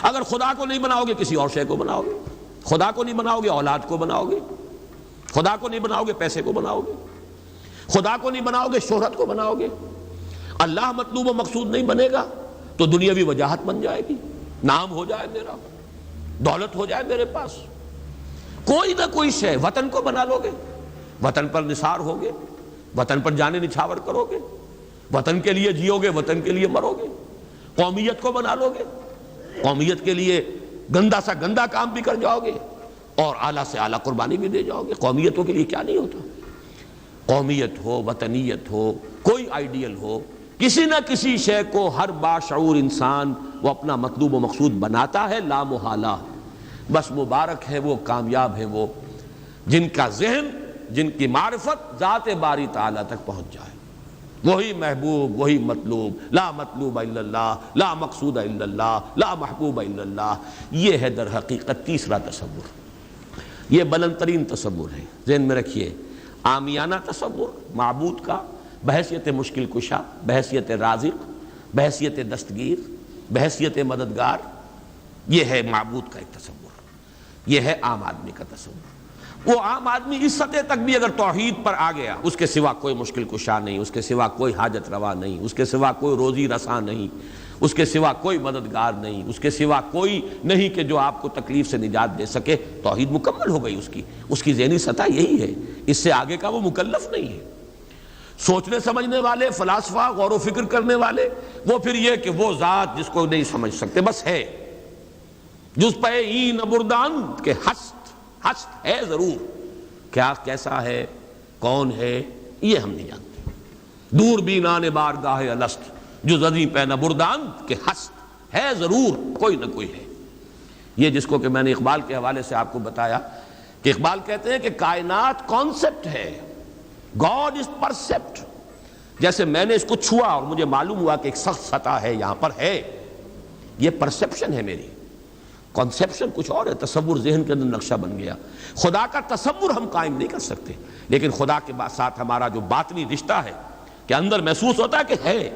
اگر خدا کو نہیں بناؤ گے کسی اور شے کو بناؤ گے، خدا کو نہیں بناؤ گے اولاد کو بناؤ گے، خدا کو نہیں بناؤ گے پیسے کو بناؤ گے، خدا کو نہیں بناؤ گے شہرت کو بناؤ گے۔ اللہ مطلوب و مقصود نہیں بنے گا تو دنیاوی وجاہت بن جائے گی، نام ہو جائے میرا، دولت ہو جائے میرے پاس، کوئی نہ کوئی شے۔ وطن کو بنا لو گے، وطن پر نثار ہوگے، وطن پر جانے نچھاور کرو گے، وطن کے لیے جیو گے، وطن کے لیے مرو گے۔ قومیت کو بنا لو گے، قومیت کے لیے گندا سا گندا کام بھی کر جاؤ گے اور اعلیٰ سے اعلیٰ قربانی بھی دے جاؤ گے۔ قومیتوں کے لیے کیا نہیں ہوتا، قومیت ہو، وطنیت ہو، کوئی آئیڈیل ہو، کسی نہ کسی شے کو ہر باشعور انسان وہ اپنا مطلوب و مقصود بناتا ہے لا محالہ۔ بس مبارک ہے وہ، کامیاب ہے وہ جن کا ذہن، جن کی معرفت ذات باری تعالیٰ تک پہنچ جائے۔ وہی محبوب، وہی مطلوب، لا مطلوب الا اللہ، لا مقصود الا اللہ، لا محبوب الا اللہ۔ یہ ہے در حقیقت تیسرا تصور، یہ بلند ترین تصور ہے۔ ذہن میں رکھیے، عامیانہ تصور معبود کا بحیثیت مشکل کشا، بحیثیت رازق، بحیثیت دستگیر، بحیثیت مددگار، یہ ہے معبود کا ایک تصور۔ یہ ہے عام آدمی کا تصور۔ وہ عام آدمی اس سطح تک بھی اگر توحید پر آ گیا، اس کے سوا کوئی مشکل کشا نہیں، اس کے سوا کوئی حاجت روا نہیں، اس کے سوا کوئی روزی رساں نہیں، اس کے سوا کوئی مددگار نہیں، اس کے سوا کوئی نہیں کہ جو آپ کو تکلیف سے نجات دے سکے، توحید مکمل ہو گئی اس کی ذہنی سطح یہی ہے، اس سے آگے کا وہ مکلف نہیں ہے۔ سوچنے سمجھنے والے فلاسفہ، غور و فکر کرنے والے، وہ پھر یہ کہ وہ ذات جس کو نہیں سمجھ سکتے، بس ہے، جس پہ این بردان کہ ہست ہے ضرور، کیا کیسا ہے، کون ہے، یہ ہم نہیں جانتے۔ دور بینان بارگاہ الست جو زدی پہ نبردان کہ ہست ہے ضرور، کوئی نہ کوئی ہے۔ یہ جس کو کہ میں نے اقبال کے حوالے سے آپ کو بتایا کہ اقبال کہتے ہیں کہ کائنات کانسیپٹ ہے، گاڈ از پرسیپٹ۔ جیسے میں نے اس کو چھوا اور مجھے معلوم ہوا کہ ایک سخت سطح ہے یہاں پر ہے، یہ پرسیپشن ہے میری، کنسیپشن کچھ اور ہے، تصور ذہن کے اندر نقشہ بن گیا۔ خدا کا تصور ہم قائم نہیں کر سکتے، لیکن خدا کے ساتھ ہمارا جو باطنی رشتہ ہے کہ اندر محسوس ہوتا ہے کہ ہے،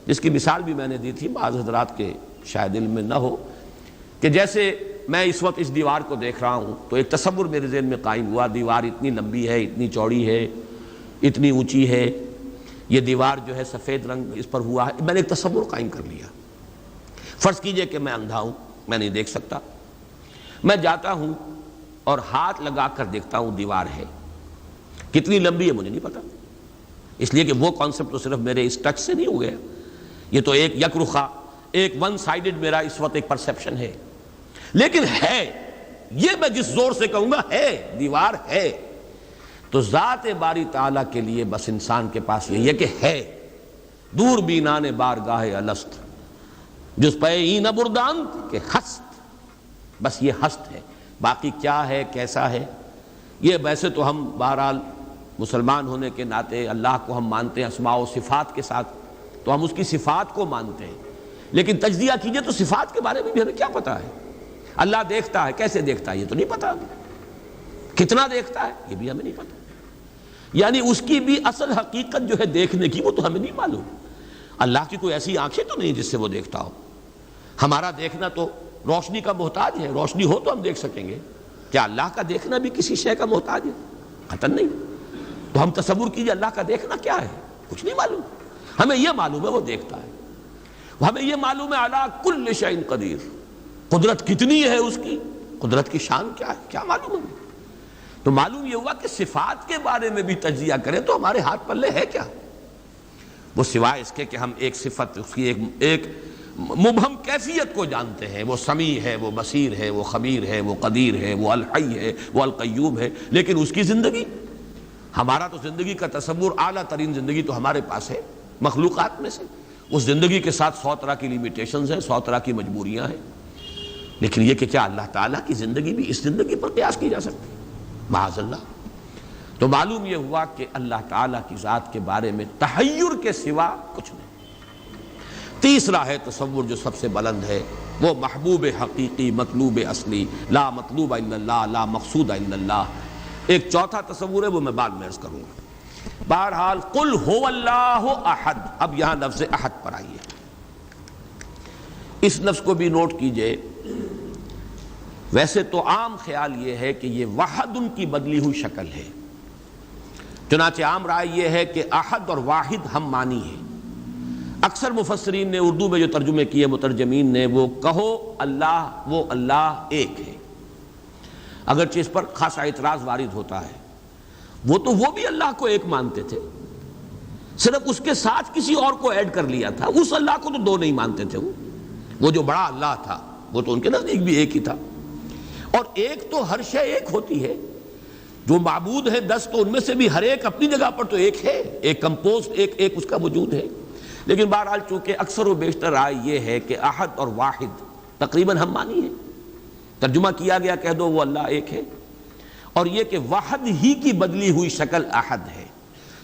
جس کی مثال بھی میں نے دی تھی، بعض حضرات کے شاید علم میں نہ ہو، کہ جیسے میں اس وقت اس دیوار کو دیکھ رہا ہوں تو ایک تصور میرے ذہن میں قائم ہوا، دیوار اتنی لمبی ہے، اتنی چوڑی ہے، اتنی اونچی ہے، یہ دیوار جو ہے سفید رنگ اس پر ہوا ہے، میں نے ایک تصور قائم کر لیا۔ فرض کیجئے کہ میں اندھا ہوں، میں نہیں دیکھ سکتا، میں جاتا ہوں اور ہاتھ لگا کر دیکھتا ہوں دیوار ہے، کتنی لمبی ہے مجھے نہیں پتا، اس لیے کہ وہ کانسیپٹ تو صرف میرے اس ٹچ سے نہیں ہو گیا، یہ تو ایک یک رخا، ایک ون سائیڈڈ میرا اس وقت ایک پرسیپشن ہے، لیکن ہے، یہ میں جس زور سے کہوں گا ہے، دیوار ہے۔ تو ذات باری تعالیٰ کے لیے بس انسان کے پاس یہی ہے کہ ہے، دور بینان بارگاہ الست جس پہ این بردان کہ ہست، بس یہ ہست ہے، باقی کیا ہے، کیسا ہے، یہ ویسے تو ہم بہرحال مسلمان ہونے کے ناطے اللہ کو ہم مانتے ہیں اسماء و صفات کے ساتھ، تو ہم اس کی صفات کو مانتے ہیں، لیکن تجزیہ کیجئے تو صفات کے بارے میں بھی ہمیں کیا پتا ہے؟ اللہ دیکھتا ہے، کیسے دیکھتا ہے یہ تو نہیں پتا، کتنا دیکھتا ہے یہ بھی ہمیں نہیں پتا، یعنی اس کی بھی اصل حقیقت جو ہے دیکھنے کی وہ تو ہمیں نہیں معلوم۔ اللہ کی کوئی ایسی آنکھیں تو نہیں جس سے وہ دیکھتا ہو، ہمارا دیکھنا تو روشنی کا محتاج ہے، روشنی ہو تو ہم دیکھ سکیں گے، کیا اللہ کا دیکھنا بھی کسی شے کا محتاج ہے؟ قطعاً نہیں۔ تو ہم تصور کیجئے اللہ کا دیکھنا کیا ہے، کچھ نہیں معلوم، ہمیں یہ معلوم ہے وہ دیکھتا ہے، ہمیں یہ معلوم ہے علی کل شیء قدیر، قدرت کتنی ہے اس کی، قدرت کی شان کیا ہے، کیا معلوم ہے؟ تو معلوم یہ ہوا کہ صفات کے بارے میں بھی تجزیہ کریں تو ہمارے ہاتھ پلے ہے کیا؟ وہ سوائے اس کے کہ ہم ایک صفت، اس کی ایک مبہم کیفیت کو جانتے ہیں، وہ سمیع ہے، وہ بصیر ہے، وہ خبیر ہے، وہ قدیر ہے، وہ الحی ہے، وہ القیوم ہے، لیکن اس کی زندگی، ہمارا تو زندگی کا تصور اعلیٰ ترین زندگی تو ہمارے پاس ہے مخلوقات میں سے، اس زندگی کے ساتھ 100 طرح کی لیمیٹیشنز ہیں، 100 طرح کی مجبوریاں ہیں، لیکن یہ کہ کیا اللہ تعالیٰ کی زندگی بھی اس زندگی پر قیاس کی جا سکتی ہے؟ معاذ اللہ۔ تو معلوم یہ ہوا کہ اللہ تعالیٰ کی ذات کے بارے میں تحیر کے سوا کچھ نہیں۔ تیسرا ہے تصور جو سب سے بلند ہے، وہ محبوب حقیقی، مطلوب اصلی، لا مطلوب الا اللہ، لا مقصود الا اللہ۔ ایک چوتھا تصور ہے، وہ میں بعد میں عرض کروں گا۔ بہرحال قل هو اللہ احد، اب یہاں لفظ احد پر آئیے، اس لفظ کو بھی نوٹ کیجئے۔ ویسے تو عام خیال یہ ہے کہ یہ وحد ان کی بدلی ہوئی شکل ہے، چنانچہ عام رائے یہ ہے کہ احد اور واحد ہم معنی ہیں۔ اکثر مفسرین نے اردو میں جو ترجمے کیے مترجمین نے، وہ کہو اللہ، وہ اللہ ایک ہے، اگرچہ اس پر خاصا اعتراض وارد ہوتا ہے۔ وہ بھی اللہ کو ایک مانتے تھے، صرف اس کے ساتھ کسی اور کو ایڈ کر لیا تھا، اس اللہ کو تو دو نہیں مانتے تھے۔ وہ جو بڑا اللہ تھا وہ تو ان کے نزدیک بھی ایک ہی تھا، اور ایک تو ہر شے ایک ہوتی ہے، جو معبود ہے 10 تو ان میں سے بھی ہر ایک اپنی جگہ پر تو ایک ہے، ایک کمپوزڈ ایک اس کا وجود ہے۔ لیکن بہرحال چونکہ اکثر و بیشتر رائے یہ ہے کہ احد اور واحد تقریباً ہم معنی ہے، ترجمہ کیا گیا کہہ دو وہ اللہ ایک ہے، اور یہ کہ وحد ہی کی بدلی ہوئی شکل احد ہے،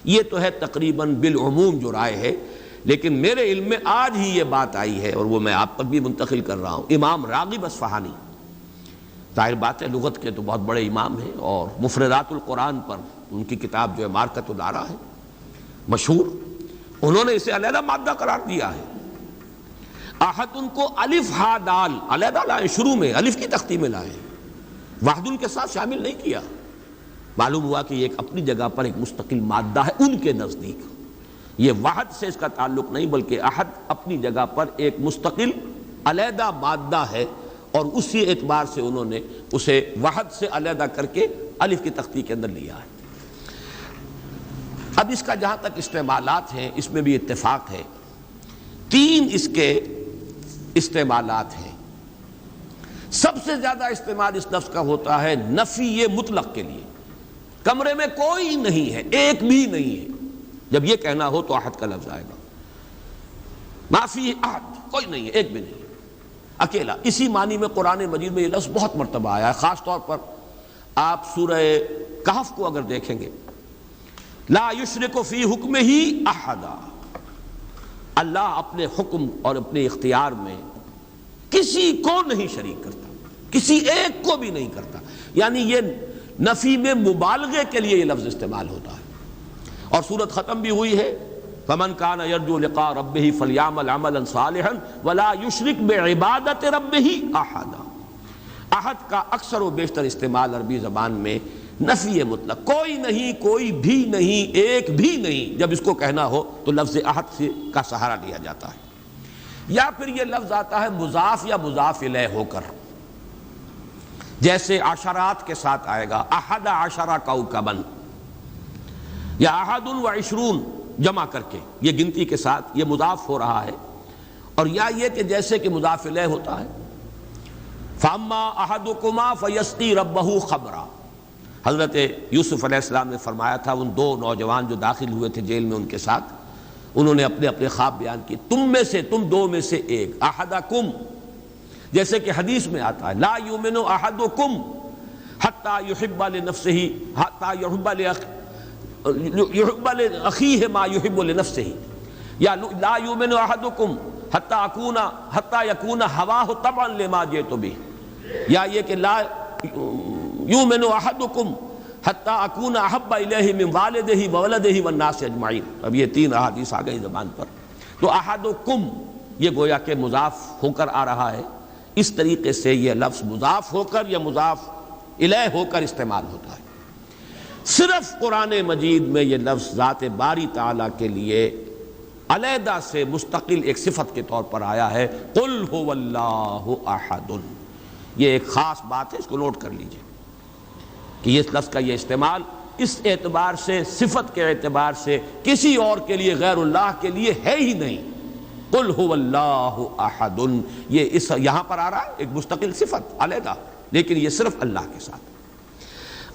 یہ تو ہے تقریباً بالعموم جو رائے ہے۔ لیکن میرے علم میں آج ہی یہ بات آئی ہے، اور وہ میں آپ تک بھی منتقل کر رہا ہوں۔ امام راغب اصفہانی، ظاہر بات ہے لغت کے تو بہت بڑے امام ہیں، اور مفردات القرآن پر ان کی کتاب جو ہے مارکۃ الآراء ہے مشہور، انہوں نے اسے علیحدہ مادہ قرار دیا ہے۔ احد ان کو الف ہا دال علیحدہ لائے، شروع میں الف کی تختی میں لائے، وحد ان کے ساتھ شامل نہیں کیا۔ معلوم ہوا کہ یہ ایک اپنی جگہ پر ایک مستقل مادہ ہے ان کے نزدیک، یہ وحد سے اس کا تعلق نہیں، بلکہ احد اپنی جگہ پر ایک مستقل علیحدہ مادہ ہے، اور اسی اعتبار سے انہوں نے اسے وحد سے علیحدہ کر کے الف کی تختی کے اندر لیا ہے۔ اب اس کا جہاں تک استعمالات ہیں، اس میں بھی اتفاق ہے، 3 اس کے استعمالات ہیں۔ سب سے زیادہ استعمال اس لفظ کا ہوتا ہے نفی مطلق کے لیے، کمرے میں کوئی نہیں ہے، ایک بھی نہیں ہے، جب یہ کہنا ہو تو احد کا لفظ آئے گا، ما فی احد، کوئی نہیں ہے، ایک بھی نہیں ہے، اکیلا۔ اسی معنی میں قرآن مجید میں یہ لفظ بہت مرتبہ آیا ہے، خاص طور پر آپ سورہ کہف کو اگر دیکھیں گے، لا یشرک فی حکمہ احدا، اللہ اپنے حکم اور اپنے اختیار میں کسی کو نہیں شریک کرتا، کسی ایک کو بھی نہیں کرتا، یعنی یہ نفی میں مبالغے کے لیے یہ لفظ استعمال ہوتا ہے۔ اور سورت ختم بھی ہوئی ہے، فمن کان یرجو لقاء ربہ فلیعمل عملا صالحا ولا یشرک بعبادۃ ربہ احدا۔ احد کا اکثر و بیشتر استعمال عربی زبان میں نفی مطلق، کوئی نہیں، کوئی بھی نہیں، ایک بھی نہیں، جب اس کو کہنا ہو تو لفظ احد کا سہارا لیا جاتا ہے۔ یا پھر یہ لفظ آتا ہے مضاف یا مضاف الیہ ہو کر، جیسے عشرات کے ساتھ آئے گا، احد عشر کوكبا، یا احد و عشرون جمع کر کے، یہ گنتی کے ساتھ یہ مضاف ہو رہا ہے۔ اور یا یہ کہ جیسے کہ مضاف الیہ ہوتا ہے، فاما احدکما فیسقی ربہ خمرا، حضرت یوسف علیہ السلام نے فرمایا تھا، ان 2 نوجوان جو داخل ہوئے تھے جیل میں ان کے ساتھ، انہوں نے اپنے اپنے خواب بیان کیے، تم میں سے، تم 2 میں سے ایک، احدکم، جیسے کہ حدیث میں آتا ہے لا یؤمن احدکم حتی یحب لنفسہ، حتی یحب لاخیہ ما یحب لنفسہ، یا لا یؤمن احدکم حتی یکون ہواہ طبعا لما جئت بہ، یا یہ کہ لا یؤمن احدکم حتی اکون احب الیہ من والدہ وولدہ والناس اجمعین۔ اب یہ 3 احادیث آ گئی زبان پر، تو احدکم یہ گویا کہ مضاف ہو کر آ رہا ہے، اس طریقے سے یہ لفظ مضاف ہو کر یا مضاف الیہ ہو کر استعمال ہوتا ہے۔ صرف قرآن مجید میں یہ لفظ ذات باری تعالیٰ کے لیے علیحدہ سے مستقل ایک صفت کے طور پر آیا ہے، قل هو اللہ احد۔ یہ ایک خاص بات ہے، اس کو نوٹ کر لیجئے کہ اس لفظ کا یہ استعمال اس اعتبار سے، صفت کے اعتبار سے کسی اور کے لیے، غیر اللہ کے لیے ہے ہی نہیں۔ قل هو اللہ احد، یہ یہاں پر آ رہا ہے ایک مستقل صفت علیحدہ، لیکن یہ صرف اللہ کے ساتھ۔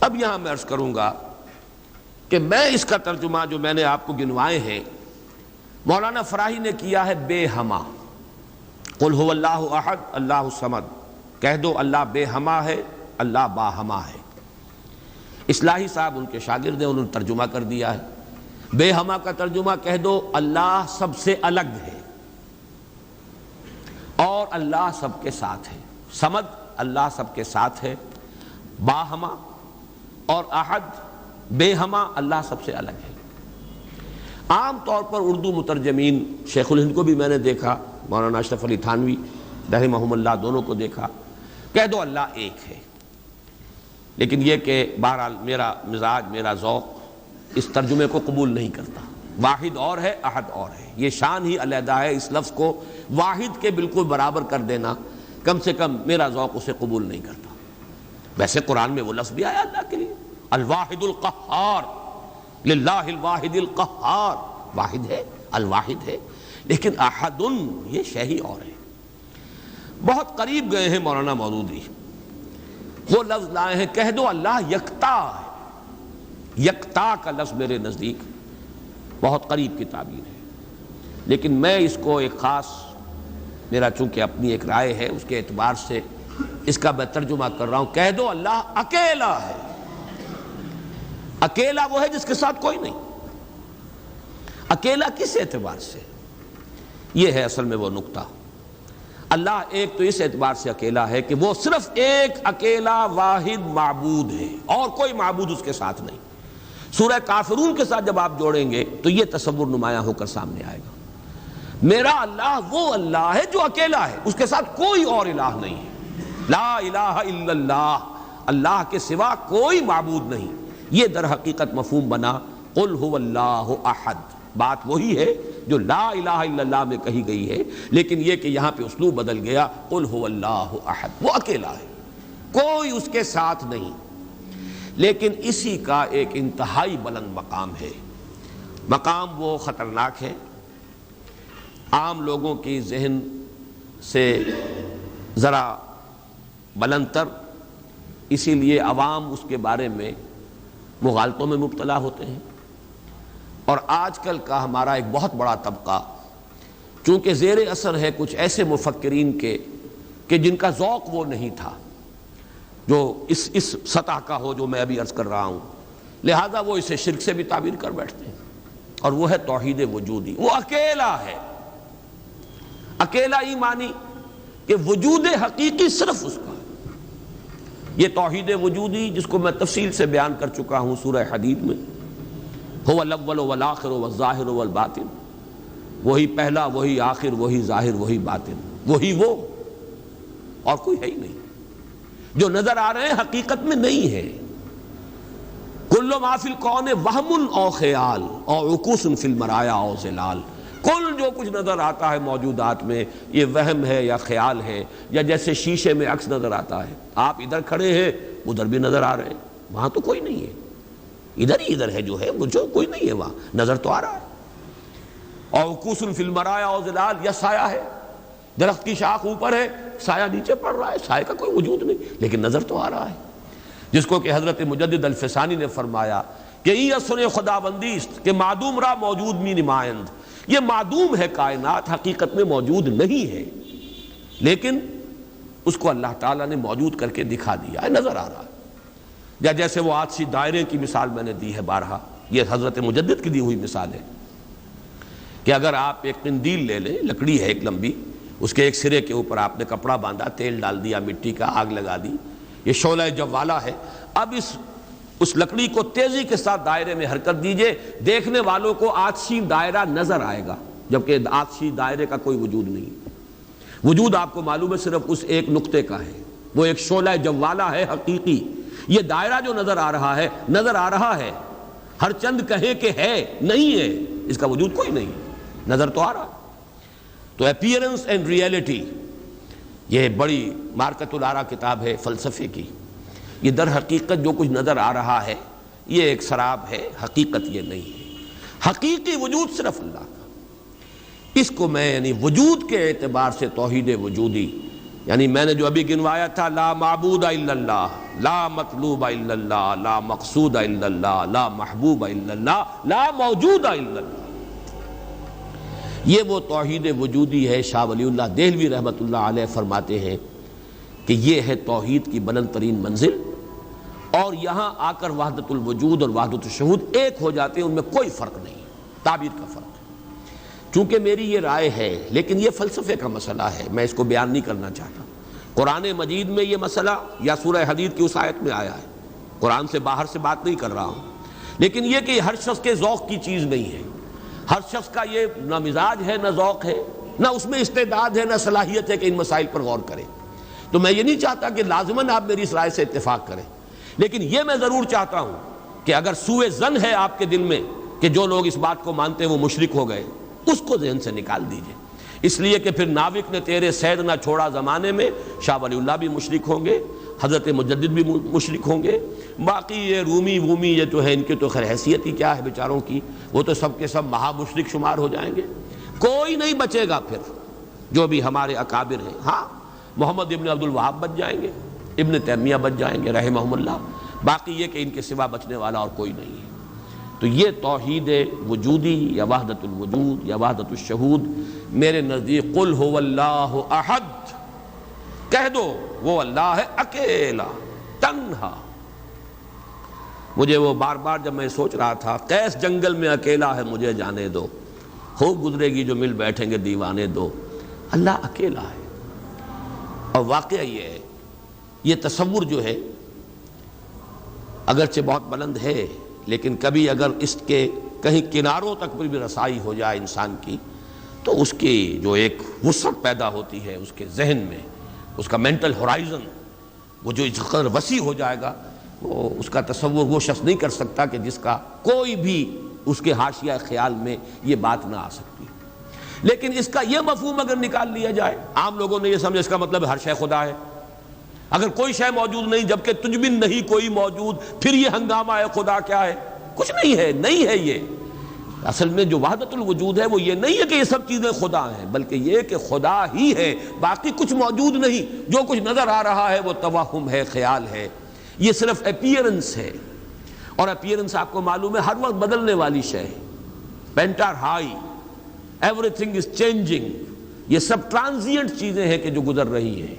اب یہاں میں عرض کروں گا کہ میں اس کا ترجمہ جو میں نے آپ کو گنوائے ہیں، مولانا فراہی نے کیا ہے بے ہما۔ قل هو اللہ احد اللہ الصمد، کہہ دو اللہ بے ہما ہے، اللہ با ہما ہے۔ اصلاحی صاحب ان کے شاگرد ہیں، انہوں نے ترجمہ کر دیا ہے۔ بے ہما کا ترجمہ کہہ دو اللہ سب سے الگ ہے اور اللہ سب کے ساتھ ہے۔ صمد اللہ سب کے ساتھ ہے، باہما اور احد بے ہما اللہ سب سے الگ ہے۔ عام طور پر اردو مترجمین، شیخ الہند کو بھی میں نے دیکھا، مولانا اشرف علی تھانوی رحمہم اللہ دونوں کو دیکھا، کہہ دو اللہ ایک ہے۔ لیکن یہ کہ بہرحال میرا مزاج، میرا ذوق اس ترجمے کو قبول نہیں کرتا۔ واحد اور ہے، احد اور ہے، یہ شان ہی علیحدہ ہے۔ اس لفظ کو واحد کے بالکل برابر کر دینا کم سے کم میرا ذوق اسے قبول نہیں کرتا۔ ویسے قرآن میں وہ لفظ بھی آیا اللہ کے لیے، الواحد القہار، للہ الواحد القہار، واحد ہے، الواحد ہے، لیکن احد یہ شے ہی اور ہے۔ بہت قریب گئے ہیں مولانا مودودی، وہ لفظ لائے ہیں، کہہ دو اللہ یکتا ہے۔ یکتا کا لفظ میرے نزدیک بہت قریب کی تعبیر ہے، لیکن میں اس کو ایک خاص، میرا چونکہ اپنی ایک رائے ہے، اس کے اعتبار سے اس کا میں ترجمہ کر رہا ہوں، کہہ دو اللہ اکیلا ہے۔ اکیلا وہ ہے جس کے ساتھ کوئی نہیں۔ اکیلا کس اعتبار سے؟ یہ ہے اصل میں وہ نقطہ۔ اللہ ایک تو اس اعتبار سے اکیلا ہے کہ وہ صرف ایک اکیلا واحد معبود ہے اور کوئی معبود اس کے ساتھ نہیں۔ سورہ کافرون کے ساتھ جب آپ جوڑیں گے تو یہ تصور نمایاں ہو کر سامنے آئے گا۔ میرا اللہ وہ اللہ ہے جو اکیلا ہے، اس کے ساتھ کوئی اور الہ نہیں ہے۔ لا الہ الا اللہ، اللہ کے سوا کوئی معبود نہیں۔ یہ در حقیقت مفہوم بنا قل هو اللہ احد۔ بات وہی ہے جو لا الہ الا اللہ میں کہی گئی ہے، لیکن یہ کہ یہاں پہ اسلوب بدل گیا، قل هو اللہ احد، وہ اکیلا ہے، کوئی اس کے ساتھ نہیں۔ لیکن اسی کا ایک انتہائی بلند مقام ہے۔ مقام وہ خطرناک ہے، عام لوگوں کی ذہن سے ذرا بلند تر، اسی لیے عوام اس کے بارے میں مغالطوں میں مبتلا ہوتے ہیں۔ اور آج کل کا ہمارا ایک بہت بڑا طبقہ چونکہ زیر اثر ہے کچھ ایسے مفکرین کے کہ جن کا ذوق وہ نہیں تھا جو اس سطح کا ہو جو میں ابھی عرض کر رہا ہوں، لہذا وہ اسے شرک سے بھی تعبیر کر بیٹھتے ہیں، اور وہ ہے توحید وجودی۔ وہ اکیلا ہے، اکیلا ہی مانی کہ وجود حقیقی صرف اس کا ہے۔ یہ توحید وجودی جس کو میں تفصیل سے بیان کر چکا ہوں سورہ حدید میں، هو الاول والآخر والظاہر والباطن، وہی پہلا، وہی آخر، وہی ظاہر، وہی باطن، وہی وہ، اور کوئی ہے ہی نہیں۔ جو نظر آ رہے ہیں حقیقت میں نہیں ہے۔ کل ما فی الکون وہم او خیال او عکوس فی المرایا او ظلال، کل جو کچھ نظر آتا ہے موجودات میں یہ وہم ہے یا خیال ہے، یا جیسے شیشے میں عکس نظر آتا ہے، آپ ادھر کھڑے ہیں ادھر بھی نظر آ رہے ہیں، وہاں تو کوئی نہیں ہے، ادھر ہی ادھر ہے جو ہے، وہ جو کوئی نہیں ہے وہاں نظر تو آ رہا ہے۔ اور عکوس فی المرایا او ظلال، یا سایہ ہے، درخت کی شاخ اوپر ہے، سایہ نیچے پڑ رہا ہے، سایہ کا کوئی وجود نہیں، لیکن نظر تو آ رہا ہے۔ جس کو کہ حضرت مجدد الفسانی نے فرمایا کہ ای اثر خداوندی است کہ معدوم را موجود می نمائند، یہ معدوم ہے کائنات، حقیقت میں موجود نہیں ہے، لیکن اس کو اللہ تعالیٰ نے موجود کر کے دکھا دیا ہے، نظر آ رہا ہے۔ یا جیسے وہ آتشی دائرے کی مثال میں نے دی ہے بارہا، یہ حضرت مجدد کی دی ہوئی مثال ہے کہ اگر آپ ایک قندیل لے لیں، لکڑی ہے ایک لمبی، اس کے ایک سرے کے اوپر آپ نے کپڑا باندھا، تیل ڈال دیا، مٹی کا آگ لگا دی، یہ شعلہ جوالا ہے، اب اس لکڑی کو تیزی کے ساتھ دائرے میں حرکت دیجئے، دیکھنے والوں کو آتشی دائرہ نظر آئے گا، جبکہ آتشی دائرے کا کوئی وجود نہیں۔ وجود آپ کو معلوم ہے صرف اس ایک نقطے کا ہے، وہ ایک شعلہ جوالا ہے حقیقی۔ یہ دائرہ جو نظر آ رہا ہے، نظر آ رہا ہے، ہر چند کہے کہ ہے، نہیں ہے، اس کا وجود کوئی نہیں، نظر تو آ رہا ہے۔ تو اپیئرنس اینڈ ریئلٹی، یہ بڑی مارکت الآرا کتاب ہے فلسفے کی، یہ در حقیقت جو کچھ نظر آ رہا ہے یہ ایک سراب ہے، حقیقت یہ نہیں ہے۔ حقیقی وجود صرف اللہ کا، اس کو میں یعنی وجود کے اعتبار سے توحید وجودی، یعنی میں نے جو ابھی گنوایا تھا، لا معبود الا اللہ، لا مطلوب الا اللہ، لا مقصود الا اللہ، لا محبوب الا اللہ، لا موجود الا اللہ، یہ وہ توحید وجودی ہے۔ شاہ ولی اللہ دہلوی رحمۃ اللہ علیہ فرماتے ہیں کہ یہ ہے توحید کی بلند ترین منزل، اور یہاں آ کر وحدت الوجود اور وحدت الشہود ایک ہو جاتے ہیں، ان میں کوئی فرق نہیں، تعبیر کا فرق ہے۔ چونکہ میری یہ رائے ہے، لیکن یہ فلسفے کا مسئلہ ہے، میں اس کو بیان نہیں کرنا چاہتا۔ قرآن مجید میں یہ مسئلہ یا سورہ حدید کی اس آیت میں آیا ہے، قرآن سے باہر سے بات نہیں کر رہا ہوں، لیکن یہ کہ ہر شخص کے ذوق کی چیز نہیں ہے، ہر شخص کا یہ نہ مزاج ہے، نہ ذوق ہے، نہ اس میں استعداد ہے، نہ صلاحیت ہے کہ ان مسائل پر غور کرے۔ تو میں یہ نہیں چاہتا کہ لازماً آپ میری اس رائے سے اتفاق کریں، لیکن یہ میں ضرور چاہتا ہوں کہ اگر سوء ظن ہے آپ کے دل میں کہ جو لوگ اس بات کو مانتے ہیں وہ مشرک ہو گئے، اس کو ذہن سے نکال دیجئے، اس لیے کہ پھر ناوک نے تیرے سید نہ چھوڑا زمانے میں، شاہ ولی اللہ بھی مشرک ہوں گے، حضرت مجدد بھی مشرک ہوں گے، باقی یہ رومی یہ تو ہے، ان کی تو خیر حیثیت ہی کیا ہے بیچاروں کی، وہ تو سب کے سب مہا مشرک شمار ہو جائیں گے، کوئی نہیں بچے گا پھر جو بھی ہمارے اکابر ہیں۔ ہاں محمد ابن عبد الوہاب بچ جائیں گے، ابن تیمیہ بچ جائیں گے رحمہم اللہ، باقی یہ کہ ان کے سوا بچنے والا اور کوئی نہیں ہے۔ تو یہ توحید وجودی یا وحدت الوجود یا وحدت الشہود میرے نزدیک قل هو اللہ احد، کہہ دو وہ اللہ ہے اکیلا تنہا۔ مجھے وہ بار بار جب میں سوچ رہا تھا قیس جنگل میں اکیلا ہے مجھے جانے دو، خوب گزرے گی جو مل بیٹھیں گے دیوانے دو، اللہ اکیلا ہے۔ اور واقعہ یہ ہے، یہ تصور جو ہے اگرچہ بہت بلند ہے، لیکن کبھی اگر اس کے کہیں کناروں تک بھی رسائی ہو جائے انسان کی، تو اس کی جو ایک وسعت پیدا ہوتی ہے اس کے ذہن میں، اس کا مینٹل ہورائزن وہ جو اس قدر وسیع ہو جائے گا، وہ اس کا تصور وہ شخص نہیں کر سکتا کہ جس کا کوئی بھی اس کے حاشیہ خیال میں یہ بات نہ آ سکتی۔ لیکن اس کا یہ مفہوم اگر نکال لیا جائے، عام لوگوں نے یہ سمجھا اس کا مطلب ہر شے خدا ہے، اگر کوئی شے موجود نہیں جبکہ تجھ بن نہیں کوئی موجود، پھر یہ ہنگامہ ہے خدا کیا ہے؟ کچھ نہیں ہے، نہیں ہے۔ یہ اصل میں جو وحدت الوجود ہے وہ یہ نہیں ہے کہ یہ سب چیزیں خدا ہیں، بلکہ یہ کہ خدا ہی ہے، باقی کچھ موجود نہیں، جو کچھ نظر آ رہا ہے وہ توہم ہے، خیال ہے، یہ صرف اپیئرنس ہے، اور اپیئرنس آپ کو معلوم ہے ہر وقت بدلنے والی شے ہے، painter high, every thing is changing, یہ سب ٹرانزینٹ چیزیں ہیں کہ جو گزر رہی ہیں،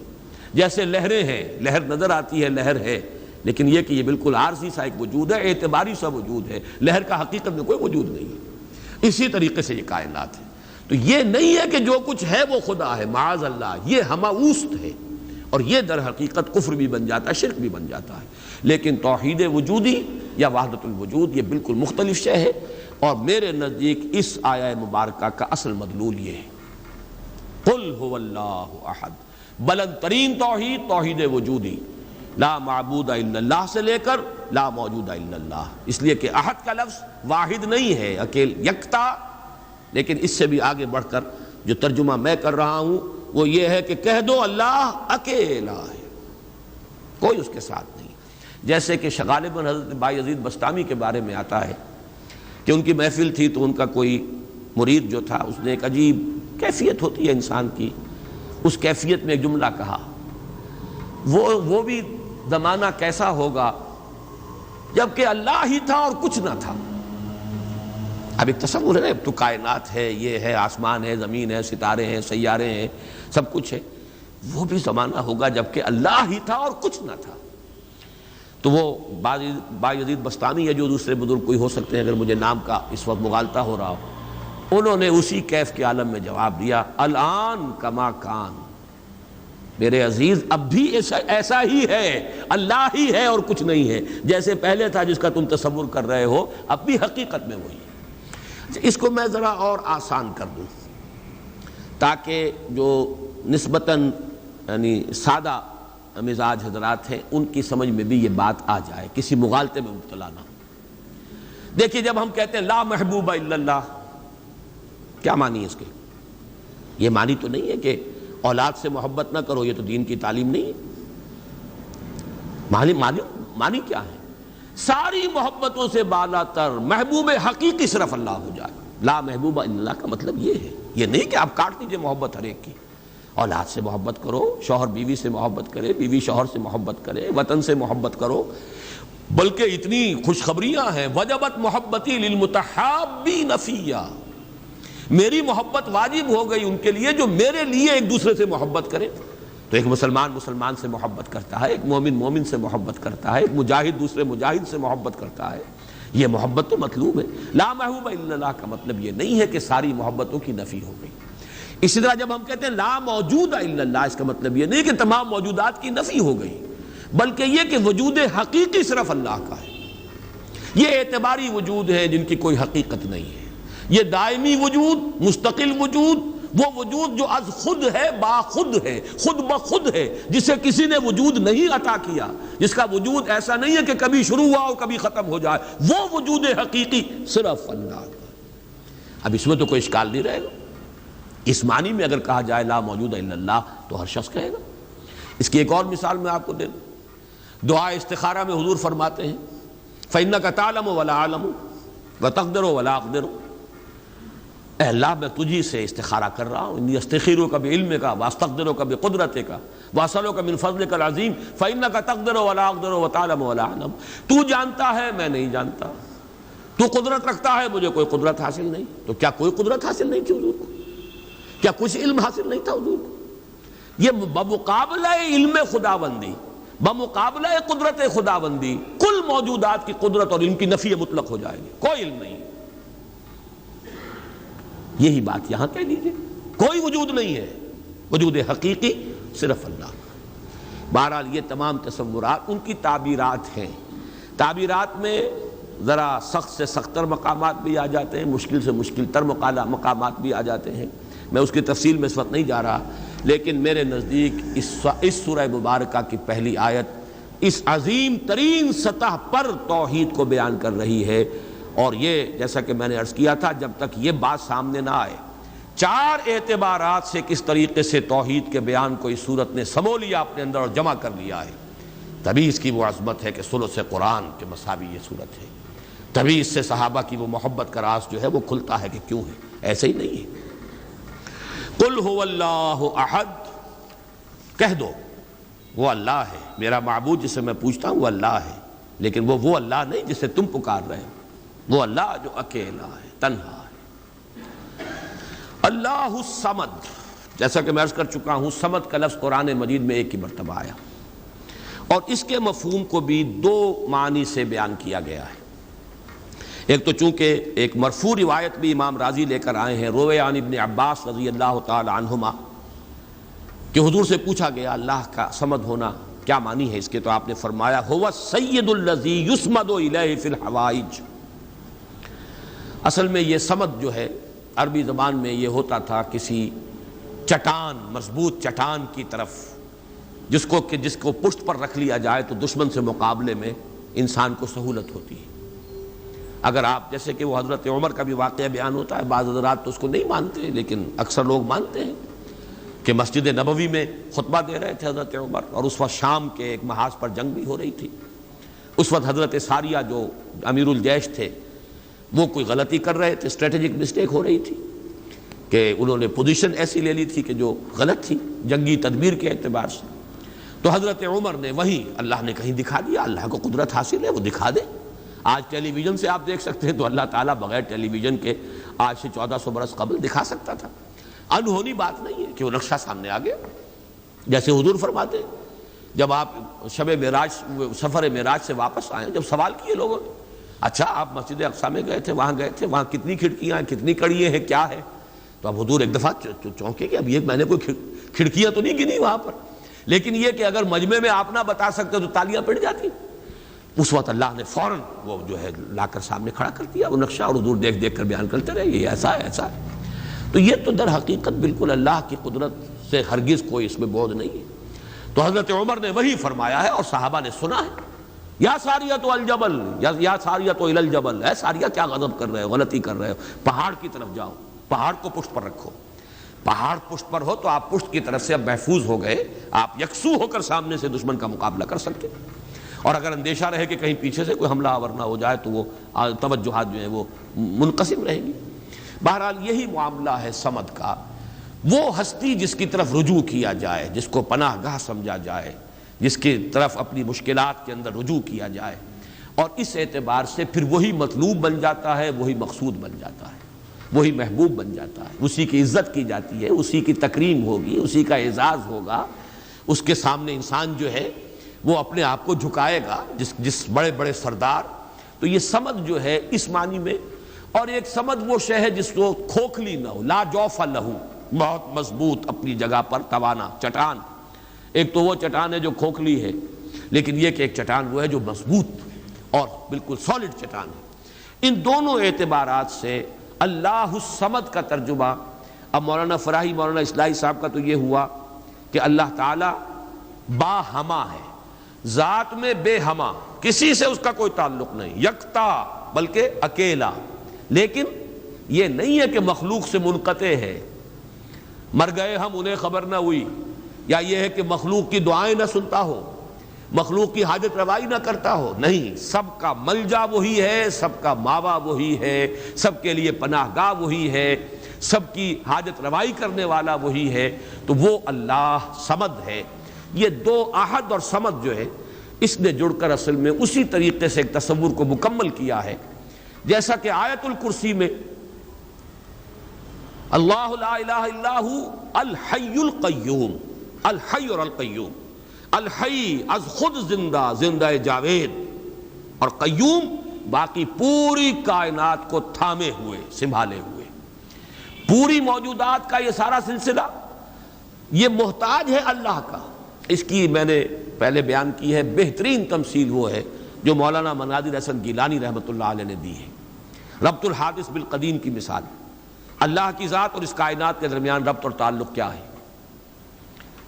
جیسے لہریں ہیں، لہر نظر آتی ہے لہر ہے، لیکن یہ کہ یہ بالکل عارضی سا ایک وجود ہے، اعتباری سا وجود ہے، لہر کا حقیقت میں کوئی وجود نہیں ہے۔ اسی طریقے سے یہ کائنات ہے، تو یہ نہیں ہے کہ جو کچھ ہے وہ خدا ہے، معاذ اللہ، یہ ہماوست ہے، اور یہ در حقیقت کفر بھی بن جاتا ہے، شرک بھی بن جاتا ہے۔ لیکن توحید وجودی یا وحدت الوجود یہ بالکل مختلف شے ہے، اور میرے نزدیک اس آیہ مبارکہ کا اصل مدلول یہ ہے، قل هو اللہ احد، بلند ترین توحید توحید وجودی، لا معبود الا اللہ سے لے کر لا موجود الا اللہ، اس لیے کہ احد کا لفظ واحد نہیں ہے، اکیل یکتا، لیکن اس سے بھی آگے بڑھ کر جو ترجمہ میں کر رہا ہوں وہ یہ ہے کہ کہہ دو اللہ اکیلا ہے، کوئی اس کے ساتھ نہیں۔ جیسے کہ غالباً حضرت بایزید بسطامی کے بارے میں آتا ہے کہ ان کی محفل تھی تو ان کا کوئی مرید جو تھا اس نے ایک عجیب کیفیت ہوتی ہے انسان کی، اس کیفیت میں ایک جملہ کہا، وہ بھی زمانہ کیسا ہوگا جبکہ اللہ ہی تھا اور کچھ نہ تھا۔ اب ایک تصور ہے، اب تو کائنات ہے، یہ ہے، آسمان ہے، زمین ہے، ستارے ہیں، سیارے ہیں، سب کچھ ہے، وہ بھی زمانہ ہوگا جبکہ اللہ ہی تھا اور کچھ نہ تھا۔ تو وہ بایزید بسطامی ہے، جو دوسرے بزرگ کوئی ہو سکتے ہیں اگر مجھے نام کا اس وقت مغالطہ ہو رہا ہو، انہوں نے اسی کیف کے عالم میں جواب دیا، الان کما کان، میرے عزیز اب بھی ایسا ہی ہے، اللہ ہی ہے اور کچھ نہیں ہے، جیسے پہلے تھا جس کا تم تصور کر رہے ہو، اب بھی حقیقت میں وہی ہے۔ اس کو میں ذرا اور آسان کر دوں تاکہ جو نسبتاً یعنی سادہ مزاج حضرات ہیں ان کی سمجھ میں بھی یہ بات آ جائے، کسی مغالطے میں مبتلا نہ ہو۔ دیکھیے جب ہم کہتے ہیں لا محبوب الا اللہ، کیا معنی ہے اس کے؟ یہ معنی تو نہیں ہے کہ اولاد سے محبت نہ کرو، یہ تو دین کی تعلیم نہیں ہے۔ معنی کیا ہے؟ ساری محبتوں سے بالا تر محبوب حقیقی صرف اللہ ہو جائے۔ لا محبوب الا اللہ کا مطلب یہ ہے، یہ نہیں کہ آپ کاٹ دیجئے محبت ہر ایک کی، اولاد سے محبت کرو، شوہر بیوی سے محبت کرے، بیوی شوہر سے محبت کرے، وطن سے محبت کرو، بلکہ اتنی خوشخبریاں ہیں، وجبت محبتی للمتحابین فیہ، میری محبت واجب ہو گئی ان کے لیے جو میرے لیے ایک دوسرے سے محبت کرے۔ تو ایک مسلمان مسلمان سے محبت کرتا ہے، ایک مومن مومن سے محبت کرتا ہے، ایک مجاہد دوسرے مجاہد سے محبت کرتا ہے، یہ محبت تو مطلوب ہے۔ لا محبوب الا اللہ کا مطلب یہ نہیں ہے کہ ساری محبتوں کی نفی ہو گئی۔ اسی طرح جب ہم کہتے ہیں لا موجود الا اللہ، اس کا مطلب یہ نہیں کہ تمام موجودات کی نفی ہو گئی، بلکہ یہ کہ وجود حقیقی صرف اللہ کا ہے۔ یہ اعتباری وجود ہے جن کی کوئی حقیقت نہیں ہے، یہ دائمی وجود، مستقل وجود، وہ وجود جو از خود ہے، با خود ہے، خود بخود ہے، جسے کسی نے وجود نہیں عطا کیا، جس کا وجود ایسا نہیں ہے کہ کبھی شروع ہوا اور کبھی ختم ہو جائے، وہ وجود حقیقی صرف اللہ کا۔ اب اس میں تو کوئی اشکال نہیں رہے گا۔ اس معنی میں اگر کہا جائے لا موجود الا اللہ تو ہر شخص کہے گا۔ اس کی ایک اور مثال میں آپ کو دے دوں، دعا استخارہ میں حضور فرماتے ہیں فَإِنَّكَ تَعْلَمُ وَلَا أَعْلَمُ وَتَقْدِرُ وَلَا أَقْدِرُ، اے اللہ میں تجھی سے استخارہ کر رہا ہوں، انی استخیرک بعلمک واستقدرک بقدرتک واسألک من فضلک العظیم فإنک تقدر ولا اقدر وتعلم ولا اعلم، تو جانتا ہے میں نہیں جانتا، تو قدرت رکھتا ہے مجھے کوئی قدرت حاصل نہیں۔ تو کیا کوئی قدرت حاصل نہیں تھی حضور کو؟ کیا کچھ علم حاصل نہیں تھا حضور کو؟ یہ بمقابلہ علم خداوندی، بمقابلہ قدرت خداوندی کل موجودات کی قدرت اور علم کی نفی مطلق ہو جائے گی، کوئی علم نہیں۔ یہی بات یہاں کہہ دیجیے، کوئی وجود نہیں ہے، وجود حقیقی صرف اللہ۔ بہرحال یہ تمام تصورات ان کی تعبیرات ہیں۔ تعبیرات میں ذرا سخت سے سخت تر مقامات بھی آ جاتے ہیں، مشکل سے مشکل تر مقامات بھی آ جاتے ہیں۔ میں اس کی تفصیل میں اس وقت نہیں جا رہا، لیکن میرے نزدیک اس سورہ مبارکہ کی پہلی آیت اس عظیم ترین سطح پر توحید کو بیان کر رہی ہے، اور یہ جیسا کہ میں نے عرض کیا تھا جب تک یہ بات سامنے نہ آئے، چار اعتبارات سے کس طریقے سے توحید کے بیان کو اس صورت نے سمو لیا اپنے اندر اور جمع کر لیا ہے، تبھی اس کی وہ عظمت ہے کہ ثلث قرآن کے مساوی یہ صورت ہے، تبھی اس سے صحابہ کی وہ محبت کا راز جو ہے وہ کھلتا ہے کہ کیوں ہے، ایسے ہی نہیں ہے۔ قل هو اللہ احد، کہہ دو وہ اللہ ہے، میرا معبود جسے میں پوچھتا ہوں وہ اللہ ہے، لیکن وہ اللہ نہیں جسے تم پکار رہے ہو، وہ اللہ جو اکیلا ہے، تنہا ہے۔ اللہ الصمد، جیسا کہ میں عرض کر چکا ہوں صمد کا لفظ قرآن مجید میں ایک ہی مرتبہ آیا، اور اس کے مفہوم کو بھی دو معنی سے بیان کیا گیا ہے۔ ایک تو چونکہ ایک مرفوع روایت بھی امام رازی لے کر آئے ہیں، روی عن ابن عباس رضی اللہ تعالی عنہما، کہ حضور سے پوچھا گیا اللہ کا صمد ہونا کیا معنی ہے اس کے، تو آپ نے فرمایا هو السید الذی یصمد الیہ فی الحوائج۔ اصل میں یہ صمد جو ہے عربی زبان میں یہ ہوتا تھا کسی چٹان، مضبوط چٹان کی طرف جس کو پشت پر رکھ لیا جائے تو دشمن سے مقابلے میں انسان کو سہولت ہوتی ہے۔ اگر آپ جیسے کہ وہ حضرت عمر کا بھی واقعہ بیان ہوتا ہے، بعض حضرات تو اس کو نہیں مانتے لیکن اکثر لوگ مانتے ہیں کہ مسجد نبوی میں خطبہ دے رہے تھے حضرت عمر، اور اس وقت شام کے ایک محاذ پر جنگ بھی ہو رہی تھی۔ اس وقت حضرت ساریہ جو امیر الجیش تھے وہ کوئی غلطی کر رہے تھے، اسٹریٹجک مسٹیک ہو رہی تھی کہ انہوں نے پوزیشن ایسی لے لی تھی کہ جو غلط تھی جنگی تدبیر کے اعتبار سے۔ تو حضرت عمر نے وہیں اللہ نے کہیں دکھا دیا، اللہ کو قدرت حاصل ہے وہ دکھا دے۔ آج ٹیلی ویژن سے آپ دیکھ سکتے ہیں، تو اللہ تعالیٰ بغیر ٹیلی ویژن کے آج سے 1400 برس قبل دکھا سکتا تھا۔ انہونی بات نہیں ہے کہ وہ نقشہ سامنے آ گیا، جیسے حضور فرماتے ہیں جب آپ شب معراج سفر معراج سے واپس آئے، جب سوال کیے لوگوں نے اچھا آپ مسجد اقصی میں گئے تھے، وہاں کتنی کھڑکیاں ہیں، کتنی کڑیاں ہیں، کیا ہے؟ تو اب حضور ایک دفعہ چونکے کہ اب یہ میں نے کوئی کھڑکیاں تو نہیں گنی وہاں پر، لیکن یہ کہ اگر مجمع میں آپ نہ بتا سکتے تو تالیاں پڑ جاتی۔ اس وقت اللہ نے فوراً وہ جو ہے لا کر سامنے کھڑا کر دیا وہ نقشہ، اور حضور دیکھ دیکھ کر بیان کرتے رہے یہ ایسا ہے ایسا ہے۔ تو یہ تو در حقیقت بالکل اللہ کی قدرت سے ہرگز کوئی اس میں بعد نہیں ہے۔ تو حضرت عمر نے وہی فرمایا ہے اور صحابہ نے سنا ہے، یا ساریۃ الجبل، یا ساریۃ الی الجبل، اے ساریہ کیا غضب کر رہے ہو، غلطی کر رہے ہو، پہاڑ کی طرف جاؤ، پہاڑ کو پشت پر رکھو۔ پہاڑ پشت پر ہو تو آپ پشت کی طرف سے اب محفوظ ہو گئے، آپ یکسو ہو کر سامنے سے دشمن کا مقابلہ کر سکتے، اور اگر اندیشہ رہے کہ کہیں پیچھے سے کوئی حملہ آور نہ ہو جائے تو وہ توجہات جو ہیں وہ منقسم رہیں گی۔ بہرحال یہی معاملہ ہے صمد کا، وہ ہستی جس کی طرف رجوع کیا جائے، جس کو پناہ گاہ سمجھا جائے، جس کی طرف اپنی مشکلات کے اندر رجوع کیا جائے، اور اس اعتبار سے پھر وہی مطلوب بن جاتا ہے، وہی مقصود بن جاتا ہے، وہی محبوب بن جاتا ہے، اسی کی عزت کی جاتی ہے، اسی کی تکریم ہوگی، اسی کا اعزاز ہوگا، اس کے سامنے انسان جو ہے وہ اپنے آپ کو جھکائے گا، جس بڑے بڑے سردار. تو یہ سمد جو ہے اس معنی میں، اور ایک سمد وہ شے ہے جس کو کھوکھلی نہ ہو، لا جوف لہو، بہت مضبوط اپنی جگہ پر توانا چٹان. ایک تو وہ چٹان ہے جو کھوکھلی ہے، لیکن یہ کہ ایک چٹان وہ ہے جو مضبوط اور بالکل سالڈ چٹان ہے. ان دونوں اعتبارات سے اللہ الصمد کا ترجمہ اب مولانا فراہی، مولانا اصلاحی صاحب کا تو یہ ہوا کہ اللہ تعالی با ہما ہے، ذات میں بے ہما، کسی سے اس کا کوئی تعلق نہیں، یکتا بلکہ اکیلا. لیکن یہ نہیں ہے کہ مخلوق سے منقطع ہے، مر گئے ہم انہیں خبر نہ ہوئی، یا یہ ہے کہ مخلوق کی دعائیں نہ سنتا ہو، مخلوق کی حاجت روائی نہ کرتا ہو. نہیں، سب کا ملجا وہی ہے، سب کا ماوا وہی ہے، سب کے لیے پناہ گاہ وہی ہے، سب کی حاجت روائی کرنے والا وہی ہے. تو وہ اللہ صمد ہے. یہ دو احد اور صمد جو ہے اس نے جڑ کر اصل میں اسی طریقے سے ایک تصور کو مکمل کیا ہے، جیسا کہ آیت الکرسی میں اللہ لا الہ الا ہو الحی القیوم، الحی اور القیوم، الحی از خود زندہ، زندہ جاوید، اور قیوم باقی پوری کائنات کو تھامے ہوئے، سنبھالے ہوئے. پوری موجودات کا یہ سارا سلسلہ یہ محتاج ہے اللہ کا. اس کی میں نے پہلے بیان کی ہے، بہترین تمثیل وہ ہے جو مولانا مناظر حسن گیلانی رحمۃ اللہ علیہ نے دی ہے. ربط الحادث بالقدیم کی مثال، اللہ کی ذات اور اس کائنات کے درمیان ربط اور تعلق کیا ہے.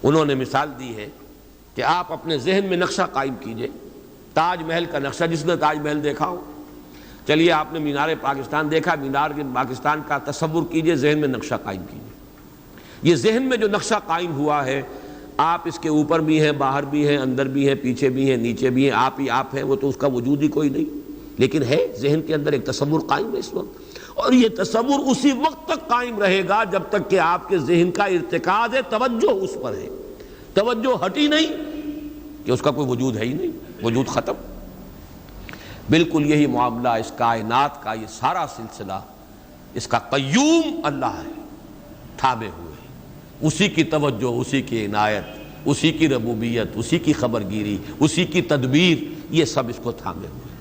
انہوں نے مثال دی ہے کہ آپ اپنے ذہن میں نقشہ قائم کیجئے، تاج محل کا نقشہ، جس نے تاج محل دیکھا ہو. چلیے آپ نے مینار پاکستان دیکھا، مینار پاکستان کا تصور کیجئے، ذہن میں نقشہ قائم کیجئے. یہ ذہن میں جو نقشہ قائم ہوا ہے، آپ اس کے اوپر بھی ہیں، باہر بھی ہیں، اندر بھی ہیں، پیچھے بھی ہیں، نیچے بھی ہیں، آپ ہی آپ ہیں، وہ تو اس کا وجود ہی کوئی نہیں، لیکن ہے ذہن کے اندر ایک تصور قائم ہے اس وقت. اور یہ تصور اسی وقت تک قائم رہے گا جب تک کہ آپ کے ذہن کا ارتکاز ہے، توجہ اس پر ہے. توجہ ہٹی نہیں کہ اس کا کوئی وجود ہے ہی نہیں، وجود ختم. بالکل یہی معاملہ اس کائنات کا، یہ سارا سلسلہ اس کا قیوم اللہ ہے، تھامے ہوئے، اسی کی توجہ، اسی کی عنایت، اسی کی ربوبیت، اسی کی خبرگیری، اسی کی تدبیر، یہ سب اس کو تھامے ہوئے.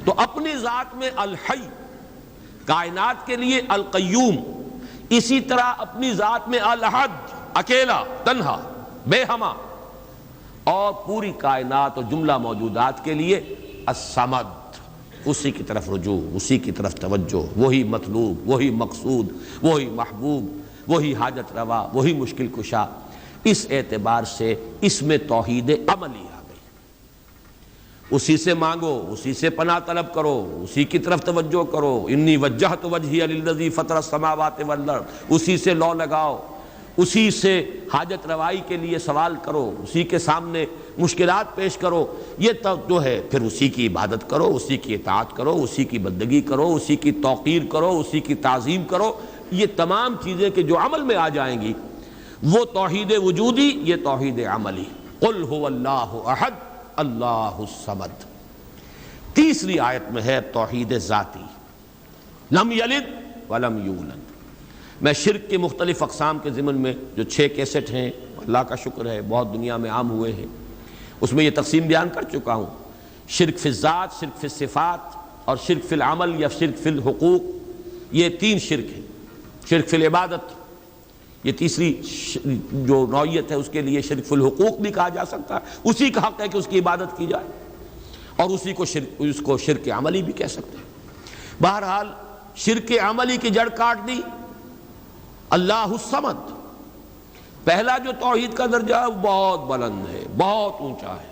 تو اپنی ذات میں الحی، کائنات کے لیے القیوم، اسی طرح اپنی ذات میں الاحد، اکیلا، تنہا، بے ہما، اور پوری کائنات اور جملہ موجودات کے لیے الصمد، اسی کی طرف رجوع، اسی کی طرف توجہ، وہی مطلوب، وہی مقصود، وہی محبوب، وہی حاجت روا، وہی مشکل کشا. اس اعتبار سے اس میں توحید عملی آ گئی. اسی سے مانگو، اسی سے پناہ طلب کرو، اسی کی طرف توجہ کرو. انی وجہت وجہی للذی فطر السماوات والارض، اسی سے لو لگاؤ، اسی سے حاجت روائی کے لیے سوال کرو، اسی کے سامنے مشکلات پیش کرو. یہ جو ہے پھر اسی کی عبادت کرو، اسی کی اطاعت کرو، اسی کی بندگی کرو، اسی کی توقیر کرو، اسی کی تعظیم کرو. یہ تمام چیزیں کہ جو عمل میں آ جائیں گی وہ توحید وجودی، یہ توحید عملی. قل هو اللہ احد اللہ الصمد. تیسری آیت میں ہے توحید ذاتی، لم یلد ولم یولد. میں شرک کے مختلف اقسام کے ضمن میں جو 6 کیسٹ ہیں، اللہ کا شکر ہے بہت دنیا میں عام ہوئے ہیں، اس میں یہ تقسیم بیان کر چکا ہوں. شرک فی الذات، شرک فی الصفات، اور شرک فی العمل یا شرک فی الحقوق. یہ 3 شرک ہیں. شرک فی العبادت، یہ تیسری جو نوعیت ہے، اس کے لیے شرک فی الحقوق بھی کہا جا سکتا ہے. اسی کا حق ہے کہ اس کی عبادت کی جائے، اور اسی کو اس کو شرک عملی بھی کہہ سکتے ہیں. بہرحال شرک عملی کی جڑ کاٹ دی اللہ الصمد. پہلا جو توحید کا درجہ ہے وہ بہت بلند ہے، بہت اونچا ہے.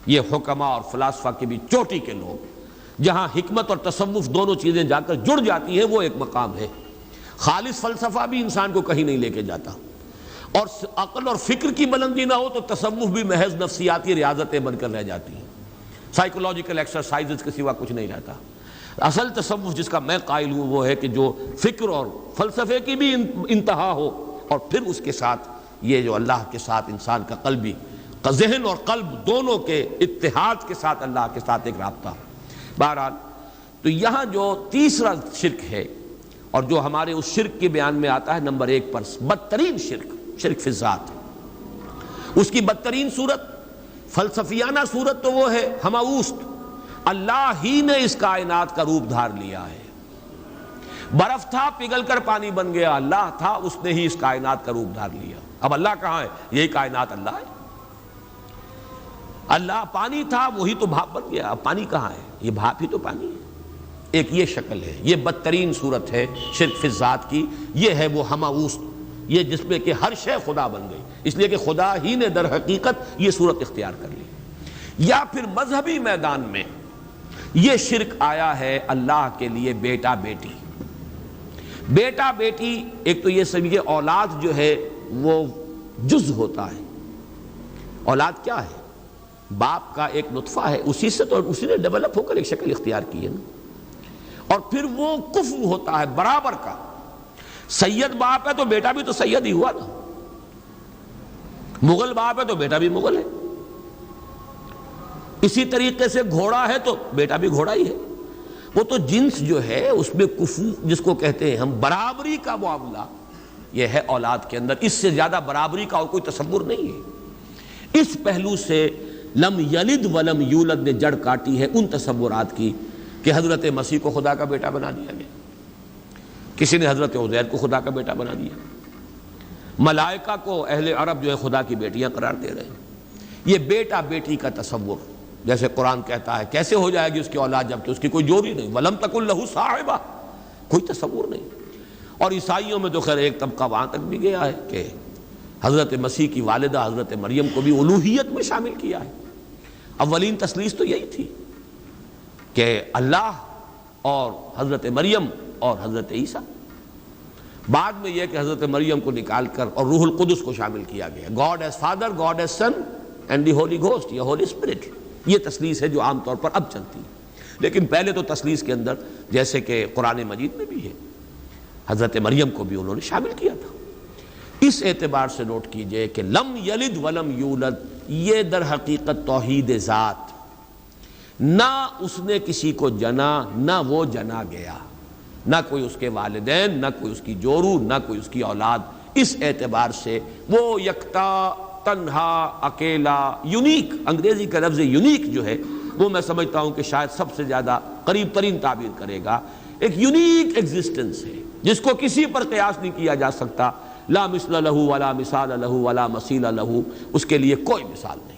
یہ حکما اور فلاسفہ کے بھی چوٹی کے لوگ، جہاں حکمت اور تصوف دونوں چیزیں جا کر جڑ جاتی ہیں، وہ ایک مقام ہے. خالص فلسفہ بھی انسان کو کہیں نہیں لے کے جاتا، اور عقل اور فکر کی بلندی نہ ہو تو تصوف بھی محض نفسیاتی ریاضتیں بن کر رہ جاتی ہیں، سائیکولوجیکل ایکسرسائزز کے سوا کچھ نہیں رہتا. اصل تصوف جس کا میں قائل ہوں وہ ہے کہ جو فکر اور فلسفے کی بھی انتہا ہو، اور پھر اس کے ساتھ یہ جو اللہ کے ساتھ انسان کا قلبی، ذہن اور قلب دونوں کے اتحاد کے ساتھ اللہ کے ساتھ ایک رابطہ. بہرحال تو یہاں جو تیسرا شرک ہے، اور جو ہمارے اس شرک کے بیان میں آتا ہے نمبر 1 پر، بدترین شرک، شرک فی الذات. اس کی بدترین صورت، فلسفیانہ صورت تو وہ ہے ہماوست، اللہ ہی نے اس کائنات کا روپ دھار لیا ہے۔ برف تھا پگھل کر پانی بن گیا، اللہ تھا اس نے ہی اس کائنات کا روپ دھار لیا۔ اب اللہ کہاں ہے؟ یہی کائنات اللہ ہے۔ اللہ پانی تھا وہی تو بھاپ بن گیا، اب پانی کہاں ہے؟ یہ بھاپ ہی تو پانی ہے۔ ایک یہ شکل ہے، یہ بدترین صورت ہے شرک فی الذات کی، یہ ہے وہ ہماوست، یہ جس میں کہ ہر شے خدا بن گئی، اس لیے کہ خدا ہی نے در حقیقت یہ صورت اختیار کر لی۔ یا پھر مذہبی میدان میں یہ شرک آیا ہے اللہ کے لیے بیٹا بیٹی۔ بیٹا بیٹی ایک تو یہ سمجھے اولاد جو ہے وہ جز ہوتا ہے۔ اولاد کیا ہے؟ باپ کا ایک نطفہ ہے، اسی سے تو اسی نے ڈیولپ ہو کر ایک شکل اختیار کی ہے نا۔ اور پھر وہ کفو ہوتا ہے برابر کا، سید باپ ہے تو بیٹا بھی تو سید ہی ہوا نا، مغل باپ ہے تو بیٹا بھی مغل ہے، اسی طریقے سے گھوڑا ہے تو بیٹا بھی گھوڑا ہی ہے۔ وہ تو جنس جو ہے اس میں کفو جس کو کہتے ہیں ہم، برابری کا معاملہ یہ ہے اولاد کے اندر، اس سے زیادہ برابری کا اور کوئی تصور نہیں ہے۔ اس پہلو سے لم یلد ولم یولد نے جڑ کاٹی ہے ان تصورات کی کہ حضرت مسیح کو خدا کا بیٹا بنا دیا گیا، کسی نے حضرت عزیر کو خدا کا بیٹا بنا دیا، ملائکہ کو اہل عرب جو ہے خدا کی بیٹیاں قرار دے رہے ہیں۔ یہ بیٹا بیٹی کا تصور، جیسے قرآن کہتا ہے کیسے ہو جائے گی اس کی اولاد جبکہ اس کی کوئی جوڑی نہیں، وَلَمْ تَكُنْ لَهُ صَاحِبَةٌ، کوئی تصور نہیں۔ اور عیسائیوں میں تو خیر ایک طبقہ وہاں تک بھی گیا ہے کہ حضرت مسیح کی والدہ حضرت مریم کو بھی الوہیت میں شامل کیا ہے۔ اولین تثلیث تو یہی تھی کہ اللہ اور حضرت مریم اور حضرت عیسیٰ، بعد میں یہ کہ حضرت مریم کو نکال کر اور روح القدس کو شامل کیا گیا، God is Father, God is Son and the Holy Ghost یا ہولی اسپرٹ۔ یہ تثلیث ہے جو عام طور پر اب چلتی ہے، لیکن پہلے تو تثلیث کے اندر جیسے کہ قرآن مجید میں بھی ہے، حضرت مریم کو بھی انہوں نے شامل کیا تھا۔ اس اعتبار سے نوٹ کیجئے کہ لم یلد ولم یولد یہ در حقیقت توحید ذات، نہ اس نے کسی کو جنا نہ وہ جنا گیا، نہ کوئی اس کے والدین، نہ کوئی اس کی جورو، نہ کوئی اس کی اولاد۔ اس اعتبار سے وہ یکتا، تنہا، اکیلا، یونیک، انگریزی کا لفظ یونیک جو ہے وہ میں سمجھتا ہوں کہ شاید سب سے زیادہ قریب ترین تعبیر کرے گا، ایک یونیک ایگزسٹنس ہے جس کو کسی پر قیاس نہیں کیا جا سکتا، لا مثل لہ ولا مثال لہ ولا مثیل لہ، اس کے لیے کوئی مثال نہیں،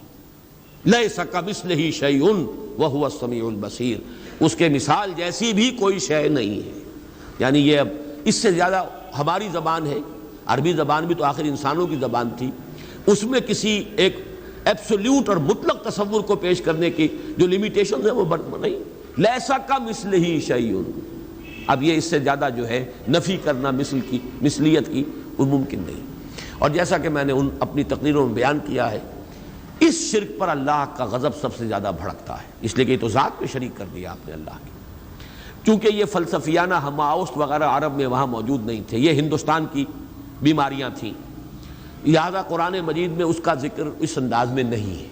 لیس کمثلہ شیء وہو السمیع البصیر، اس کے مثال جیسی بھی کوئی شے نہیں ہے۔ یعنی یہ اب اس سے زیادہ ہماری زبان ہے، عربی زبان بھی تو آخر انسانوں کی زبان تھی، اس میں کسی ایک ایبسولوٹ اور مطلق تصور کو پیش کرنے کی جو لیمیٹیشن ہے وہ نہیں، لیسا کمثلہ شیء، اب یہ اس سے زیادہ جو ہے نفی کرنا مثل کی، مثلیت کی، وہ ممکن نہیں۔ اور جیسا کہ میں نے اپنی تقریروں میں بیان کیا ہے، اس شرک پر اللہ کا غضب سب سے زیادہ بھڑکتا ہے، اس لیے کہ یہ تو ذات پہ شریک کر دیا آپ نے اللہ کی۔ چونکہ یہ فلسفیانہ ہماوست وغیرہ عرب میں وہاں موجود نہیں تھے، یہ ہندوستان کی بیماریاں تھیں، لہذا قرآن مجید میں اس کا ذکر اس انداز میں نہیں ہے۔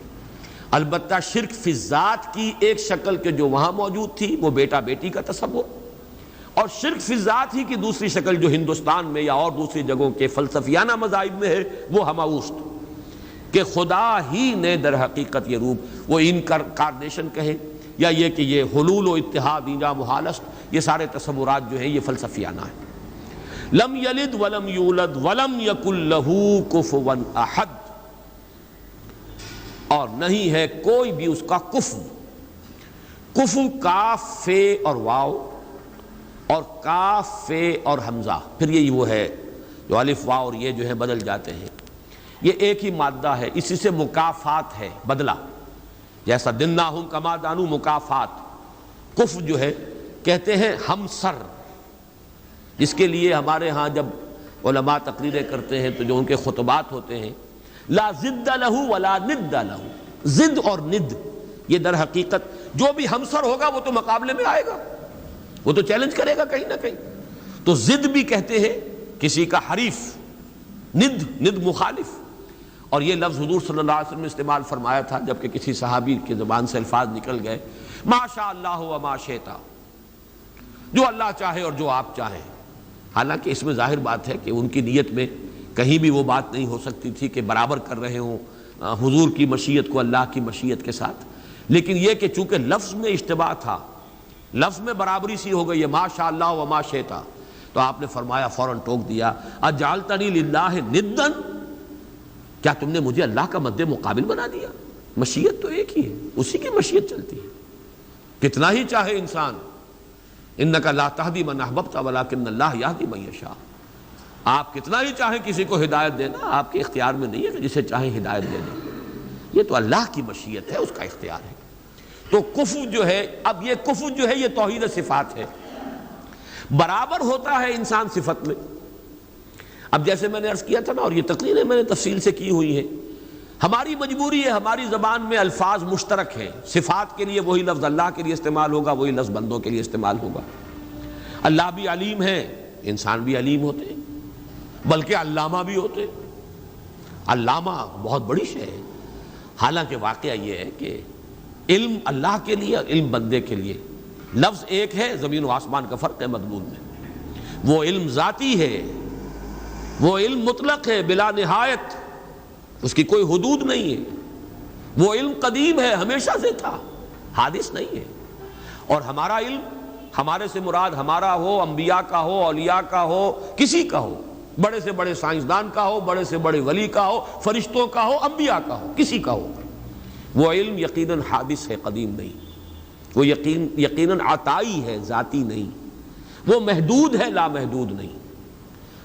البتہ شرک فی الذات کی ایک شکل کے جو وہاں موجود تھی وہ بیٹا بیٹی کا تصور، اور شرک فی الذات ہی کی دوسری شکل جو ہندوستان میں یا اور دوسری جگہوں کے فلسفیانہ مذاہب میں ہے وہ ہماوست، کہ خدا ہی نے در حقیقت یہ روپ، وہ انکارنیشن کہیں یا یہ کہ یہ حلول و اتحاد ایجا محالست، یہ سارے تصورات جو ہیں یہ فلسفیانہ ہیں۔ لم یلد ولم یولد ولم یکن لہ کفوا احد، اور نہیں ہے کوئی بھی اس کا کفو۔ کفو کاف فے اور واو، اور کاف فے اور حمزہ، پھر یہ وہ ہے جو الف واو اور یہ جو ہے بدل جاتے ہیں، یہ ایک ہی مادہ ہے، اسی سے مکافات ہے، بدلہ، جیسا دناہم کما دانو مکافات۔ کف جو ہے کہتے ہیں ہمسر، جس کے لیے ہمارے ہاں جب علماء تقریریں کرتے ہیں تو جو ان کے خطبات ہوتے ہیں، لا ضد لہ ولا ند لہ، ضد اور ند یہ در حقیقت جو بھی ہمسر ہوگا وہ تو مقابلے میں آئے گا، وہ تو چیلنج کرے گا کہیں نہ کہیں، تو ضد بھی کہتے ہیں کسی کا حریف، ند مخالف۔ اور یہ لفظ حضور صلی اللہ علیہ وسلم نے استعمال فرمایا تھا جبکہ کسی صحابی کی زبان سے الفاظ نکل گئے، ما شاء اللہ و ما شئت، جو اللہ چاہے اور جو آپ چاہیں۔ حالانکہ اس میں ظاہر بات ہے کہ ان کی نیت میں کہیں بھی وہ بات نہیں ہو سکتی تھی کہ برابر کر رہے ہوں حضور کی مشیت کو اللہ کی مشیت کے ساتھ، لیکن یہ کہ چونکہ لفظ میں اشتباہ تھا، لفظ میں برابری سی ہو گئی ہے، ما شاء اللہ و ما شئتا، تو آپ نے فرمایا، فوراً ٹوک دیا، اجعلتنی للہ ندًا، کیا تم نے مجھے اللہ کا مد مقابل بنا دیا؟ مشیت تو ایک ہی ہے، اسی کی مشیت چلتی ہے، کتنا ہی چاہے انسان، انک لا تہدی من احببت ولکن اللہ یہدی من یشاء، آپ کتنا ہی چاہیں کسی کو ہدایت دینا، آپ کے اختیار میں نہیں ہے کہ جسے چاہیں ہدایت دے دیں، یہ تو اللہ کی مشیت ہے، اس کا اختیار ہے۔ تو کفر جو ہے، اب یہ کفر جو ہے یہ توحید صفات ہے، برابر ہوتا ہے انسان صفت میں۔ اب جیسے میں نے عرض کیا تھا نا، اور یہ تقریریں میں نے تفصیل سے کی ہوئی ہیں، ہماری مجبوری ہے، ہماری زبان میں الفاظ مشترک ہیں، صفات کے لیے وہی لفظ اللہ کے لیے استعمال ہوگا، وہی لفظ بندوں کے لیے استعمال ہوگا۔ اللہ بھی علیم ہے، انسان بھی علیم ہوتے ہیں، بلکہ علامہ بھی ہوتے ہیں۔ علامہ بہت بڑی شے ہے، حالانکہ واقعہ یہ ہے کہ علم اللہ کے لیے اور علم بندے کے لیے لفظ ایک ہے، زمین و آسمان کا فرق ہے مضمون میں۔ وہ علم ذاتی ہے، وہ علم مطلق ہے بلا نہایت، اس کی کوئی حدود نہیں ہے، وہ علم قدیم ہے، ہمیشہ سے تھا، حادث نہیں ہے۔ اور ہمارا علم، ہمارے سے مراد ہمارا ہو، انبیاء کا ہو، اولیاء کا ہو، کسی کا ہو، بڑے سے بڑے سائنسدان کا ہو، بڑے سے بڑے ولی کا ہو، فرشتوں کا ہو، انبیاء کا ہو، کسی کا ہو، وہ علم یقیناً حادث ہے، قدیم نہیں، وہ یقیناً عطائی ہے، ذاتی نہیں، وہ محدود ہے، لامحدود نہیں۔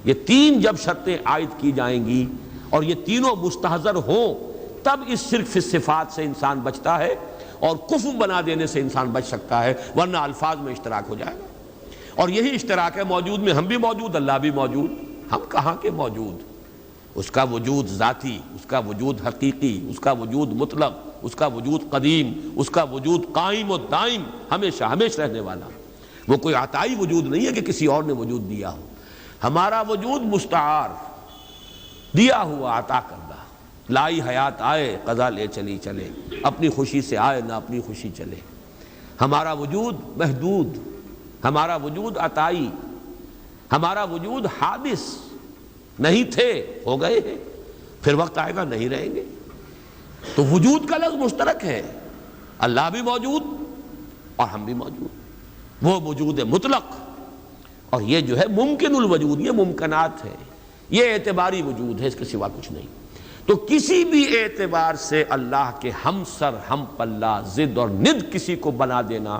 یہ تین جب شرطیں عائد کی جائیں گی اور یہ تینوں مستحضر ہوں، تب اس شرک فی الصفات سے انسان بچتا ہے اور کفر بنا دینے سے انسان بچ سکتا ہے، ورنہ الفاظ میں اشتراک ہو جائے گا۔ اور یہی اشتراک ہے موجود میں، ہم بھی موجود، اللہ بھی موجود، ہم کہاں کے موجود؟ اس کا وجود ذاتی، اس کا وجود حقیقی، اس کا وجود مطلق، اس کا وجود قدیم، اس کا وجود قائم و دائم، ہمیشہ ہمیشہ رہنے والا۔ وہ کوئی عطائی وجود نہیں ہے کہ کسی اور نے وجود دیا ہو، ہمارا وجود مستعار، دیا ہوا، عطا کردہ۔ لائی حیات آئے، قضا لے چلی چلے، اپنی خوشی سے آئے نہ اپنی خوشی چلے۔ ہمارا وجود محدود، ہمارا وجود عطائی، ہمارا وجود حادث، نہیں تھے ہو گئے ہیں، پھر وقت آئے گا نہیں رہیں گے۔ تو وجود کا لفظ مشترک ہے، اللہ بھی موجود اور ہم بھی موجود، وہ وجود مطلق، اور یہ جو ہے ممکن الوجود، یہ ممکنات ہے، یہ اعتباری وجود ہے، اس کے سوا کچھ نہیں۔ تو کسی بھی اعتبار سے اللہ کے ہم سر، ہم پلہ، ضد اور ند کسی کو بنا دینا،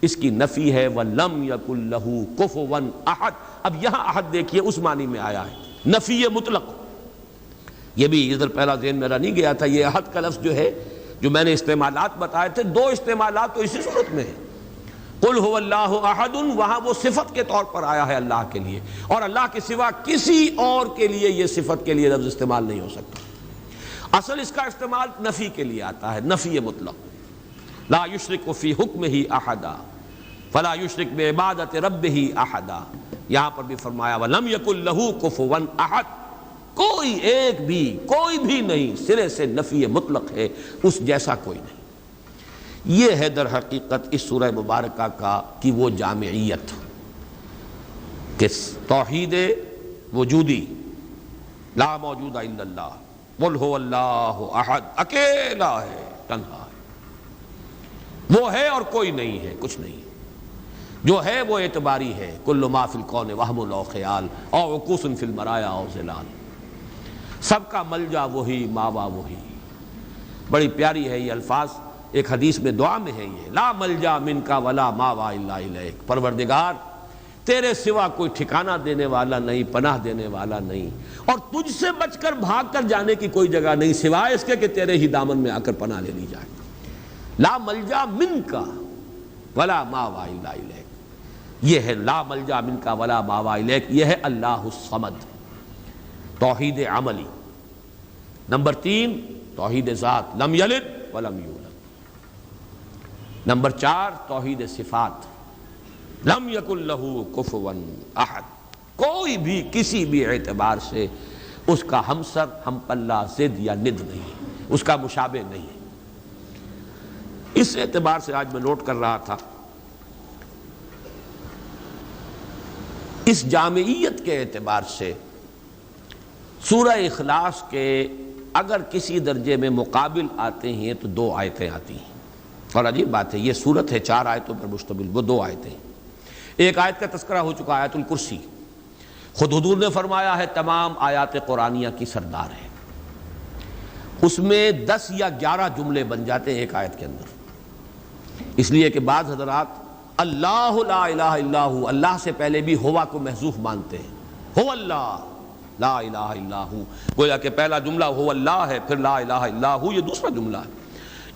اس کی نفی ہے۔ وَلَمْ يَكُنْ لَهُ كُفُوًا أَحَدٌ۔ اب یہاں احد دیکھیے اس معنی میں آیا ہے، نفی مطلق۔ یہ بھی ادھر پہلا ذہن میرا نہیں گیا تھا، یہ احد کا لفظ جو ہے، جو میں نے استعمالات بتائے تھے، دو استعمالات تو اسی صورت میں ہیں۔ قل هو اللہ احد، وہاں وہ صفت کے طور پر آیا ہے اللہ کے لیے، اور اللہ کے سوا کسی اور کے لیے یہ صفت کے لیے لفظ استعمال نہیں ہو سکتا۔ اصل اس کا استعمال نفی کے لیے آتا ہے، نفی مطلق، لا یشرک فی حکمہ احدا فلا یشرک بعبادۃ ربہ احدا۔ یہاں پر بھی فرمایا وَلَمْ يَكُنْ لَهُ كُفُوًا أَحَدٌ، کوئی ایک بھی، کوئی بھی نہیں، سرے سے نفی مطلق ہے، اس جیسا کوئی نہیں۔ یہ ہے در حقیقت اس سورہ مبارکہ کی وہ جامعیت کہ توحید وجودی، لا موجود الا اللہ، قل هو اللہ احد، اکیلا ہے، تنہا ہے، وہ ہے اور کوئی نہیں ہے، کچھ نہیں ہے، جو ہے وہ اعتباری ہے، کل ما فی الکون وہم او خیال او عکوس فی المرایا او ظلال، سب کا ملجا وہی، ماوا وہی۔ بڑی پیاری ہے یہ الفاظ، ایک حدیث میں دعا میں ہے یہ، لا ملجا منکا ولا ماوا الا الیک، پروردگار تیرے سوا کوئی ٹھکانہ دینے والا نہیں، پناہ دینے والا نہیں، اور تجھ سے بچ کر بھاگ کر جانے کی کوئی جگہ نہیں سوائے اس کے کہ تیرے ہی دامن میں آ کر پناہ لے لی جائے۔ لا ملجا منکا ولا ماوا الا الیک، یہ ہے لا ملجا منکا ولا ماوا الیک، یہ ہے اللہ الصمد، توحید عملی۔ نمبر 3 توحید ذات، لم یلد ولم یولد۔ نمبر 4 توحید صفات، لم یکن لہ کفوا احد، کوئی بھی کسی بھی اعتبار سے اس کا ہمسر، ہم پلہ، ضد یا ند نہیں ہے، اس کا مشابہ نہیں ہے۔ اس اعتبار سے آج میں نوٹ کر رہا تھا، اس جامعیت کے اعتبار سے سورہ اخلاص کے اگر کسی درجے میں مقابل آتے ہیں تو 2 آیتیں آتی ہیں، اور عجیب بات ہے یہ صورت ہے 4 آیتوں پر مشتمل، وہ 2 آیتیں۔ ایک آیت کا تذکرہ ہو چکا آیت الکرسی، خود حضور نے فرمایا ہے تمام آیات قرآنیہ کی سردار ہے، اس میں 10 یا 11 جملے بن جاتے ہیں ایک آیت کے اندر، اس لیے کہ بعض حضرات اللہ لا الہ الا ہو، اللہ سے پہلے بھی ہوا کو محذوف مانتے ہیں، ہو اللہ لا الہ الا ہو، گویا کہ پہلا جملہ ہو اللہ ہے، پھر لا الہ الا ہو یہ دوسرا جملہ ہے۔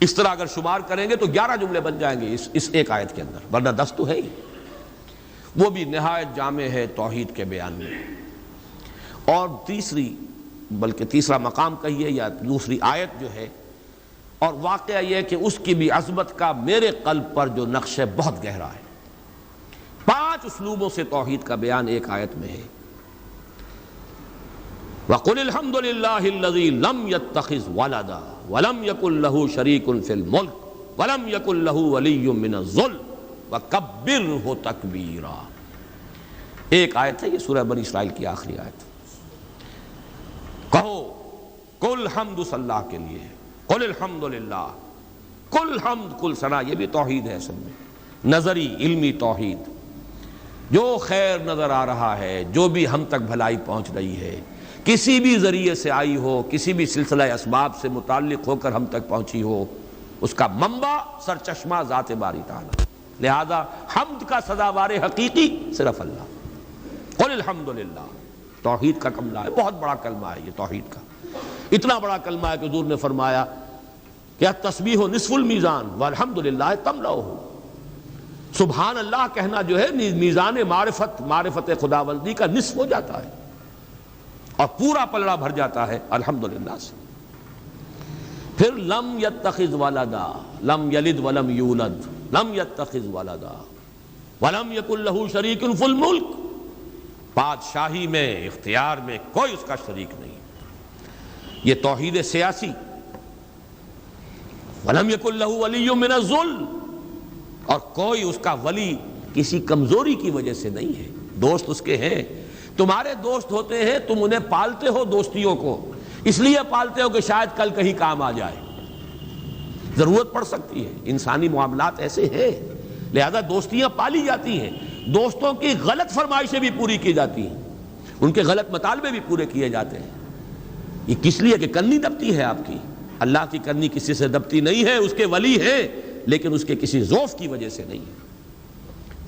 اس طرح اگر شمار کریں گے تو 11 جملے بن جائیں گے اس ایک آیت کے اندر، ورنہ 10 تو ہے ہی، وہ بھی نہایت جامع ہے توحید کے بیان میں۔ اور تیسرا مقام کہیے یا دوسری آیت جو ہے، اور واقعہ یہ کہ اس کی بھی عظمت کا میرے قلب پر جو نقش ہے بہت گہرا ہے۔ 5 اسلوبوں سے توحید کا بیان ایک آیت میں ہے۔ وَقُلِ الْحَمْدُ لِلَّهِ الَّذِي لَمْ يَتَّخِذْ وَلَدًا وَلَمْ يَكُنْ لَهُ شَرِيكٌ فِي الْمُلْكِ وَلَمْ يَكُنْ لَهُ وَلِيٌّ مِّنَ الذُّلِّ وَكَبِّرْهُ تَكْبِيرًا۔ ایک آیت ہے یہ سورہ بنی اسرائیل کی آخری آیت۔ کہو کل حمد صلی اللہ کے لیے، قل الحمد للہ، کل حمد کل ثنا، یہ بھی توحید ہے اصل میں، نظری علمی توحید۔ جو خیر نظر آ رہا ہے، جو بھی ہم تک بھلائی پہنچ رہی ہے، کسی بھی ذریعے سے آئی ہو، کسی بھی سلسلہ اسباب سے متعلق ہو کر ہم تک پہنچی ہو، اس کا منبع سرچشمہ ذات باری تعالی، لہذا حمد کا سزاوار حقیقی صرف اللہ۔ قل الحمد للہ، توحید کا کلمہ ہے، بہت بڑا کلمہ ہے یہ توحید کا، اتنا بڑا کلمہ ہے کہ حضور نے فرمایا کہ التسبیح نصف المیزان والحمد للہ تملؤہ، سبحان اللہ کہنا جو ہے میزان معرفت خداوندی کا نصف ہو جاتا ہے، اور پورا پلڑا بھر جاتا ہے الحمدللہ سے۔ پھر لم یتخذ ولدا، لم یلد ولم یولد، لم یتخذ ولدا ولم یکن لہ شریک فی الملک، بادشاہی میں اختیار میں کوئی اس کا شریک نہیں، یہ توحید سیاسی۔ ولم یکن لہ ولی من الذل، اور کوئی اس کا ولی کسی کمزوری کی وجہ سے نہیں ہے، دوست اس کے ہیں، تمہارے دوست ہوتے ہیں، تم انہیں پالتے ہو، دوستیوں کو اس لیے پالتے ہو کہ شاید کل کہیں کام آ جائے، ضرورت پڑ سکتی ہے، انسانی معاملات ایسے ہیں، لہذا دوستیاں پالی جاتی ہیں، دوستوں کی غلط فرمائشیں بھی پوری کی جاتی ہیں، ان کے غلط مطالبے بھی پورے کیے جاتے ہیں، یہ کس لیے کہ کرنی دبتی ہے آپ کی، اللہ کی کرنی کسی سے دبتی نہیں ہے، اس کے ولی ہیں لیکن اس کے کسی ضعف کی وجہ سے نہیں ہے۔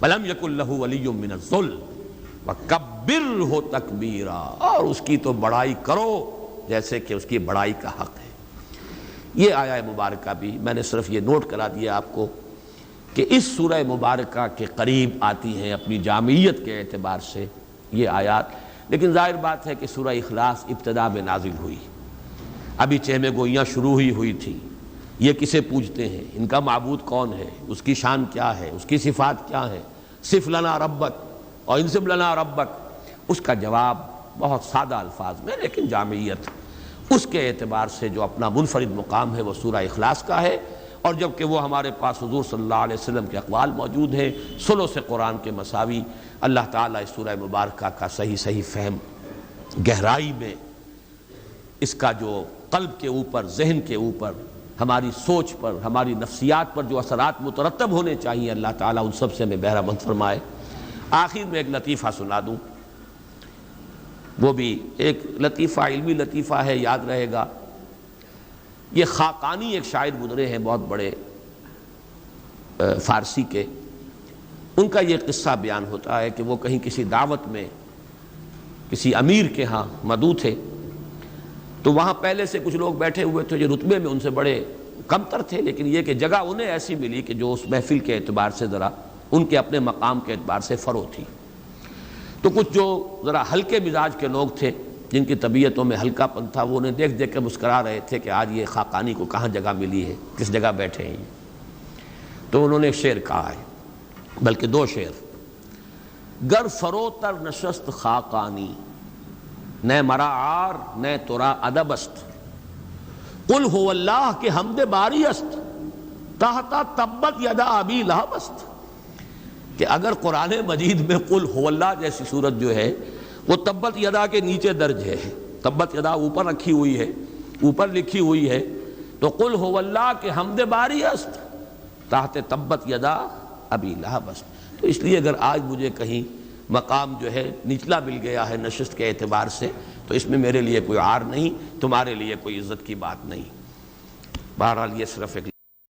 وَلَمْ يَكُنْ لَهُ وَلِيٌّ مِّنَ الذُّلِّ وَكَبِّرْهُ تَكْبِيرًا، اور اس کی تو بڑائی کرو جیسے کہ اس کی بڑائی کا حق ہے۔ یہ آیہ مبارکہ بھی میں نے صرف یہ نوٹ کرا دیا آپ کو کہ اس سورہ مبارکہ کے قریب آتی ہیں اپنی جامعیت کے اعتبار سے یہ آیات، لیکن ظاہر بات ہے کہ سورہ اخلاص ابتدا میں نازل ہوئی، ابھی چہمے گوئیاں شروع ہی ہوئی تھی، یہ کسے پوجتے ہیں، ان کا معبود کون ہے، اس کی شان کیا ہے، اس کی صفات کیا ہے، صف لنا ربک اور انصب لنا ربک، اس کا جواب بہت سادہ الفاظ میں لیکن جامعیت اس کے اعتبار سے جو اپنا منفرد مقام ہے وہ سورہ اخلاص کا ہے، اور جبکہ وہ ہمارے پاس حضور صلی اللہ علیہ وسلم کے اقوال موجود ہیں ثلث قرآن کے مساوی، اللہ تعالیٰ اس سورہ مبارکہ کا صحیح فہم گہرائی میں اس کا جو قلب کے اوپر، ذہن کے اوپر، ہماری سوچ پر، ہماری نفسیات پر جو اثرات مترتب ہونے چاہیے، اللہ تعالیٰ ان سب سے ہمیں بہرہ مند فرمائے۔ آخر میں ایک لطیفہ سنا دوں، وہ بھی ایک لطیفہ، علمی لطیفہ ہے، یاد رہے گا۔ یہ خاقانی ایک شاعر گزرے ہیں بہت بڑے فارسی کے، ان کا یہ قصہ بیان ہوتا ہے کہ وہ کہیں کسی دعوت میں کسی امیر کے ہاں مدعو تھے، تو وہاں پہلے سے کچھ لوگ بیٹھے ہوئے تھے جو رتبے میں ان سے بڑے کمتر تھے، لیکن یہ کہ جگہ انہیں ایسی ملی کہ جو اس محفل کے اعتبار سے ذرا ان کے اپنے مقام کے اعتبار سے فروغ تھی۔ تو کچھ جو ذرا ہلکے مزاج کے لوگ تھے، جن کی طبیعتوں میں ہلکا پن تھا، وہ انہیں دیکھ دیکھ کے مسکرا رہے تھے کہ آج یہ خاقانی کو کہاں جگہ ملی ہے، کس جگہ بیٹھے ہیں۔ تو انہوں نے ایک شعر کہا ہے، بلکہ 2 شعر۔ گر فروتر نشست خاقانی، نہ مرا عار نہ ترا ادب است، قل هو اللہ کے حمد باری است، تحتا تبت یدا ابی لہب است، کہ اگر قرآن مجید میں قل هو اللہ جیسی صورت جو ہے وہ تبت یدا کے نیچے درج ہے، تبت یدا اوپر رکھی ہوئی ہے، اوپر لکھی ہوئی ہے تو قل هو اللہ کے حمد باری است تحت تبت یدا ابی لہب است. تو اس لیے اگر آج مجھے کہیں مقام جو ہے نچلا مل گیا ہے نشست کے اعتبار سے تو اس میں میرے لیے کوئی عار نہیں، تمہارے لیے کوئی عزت کی بات نہیں. بہرحال یہ صرف ایک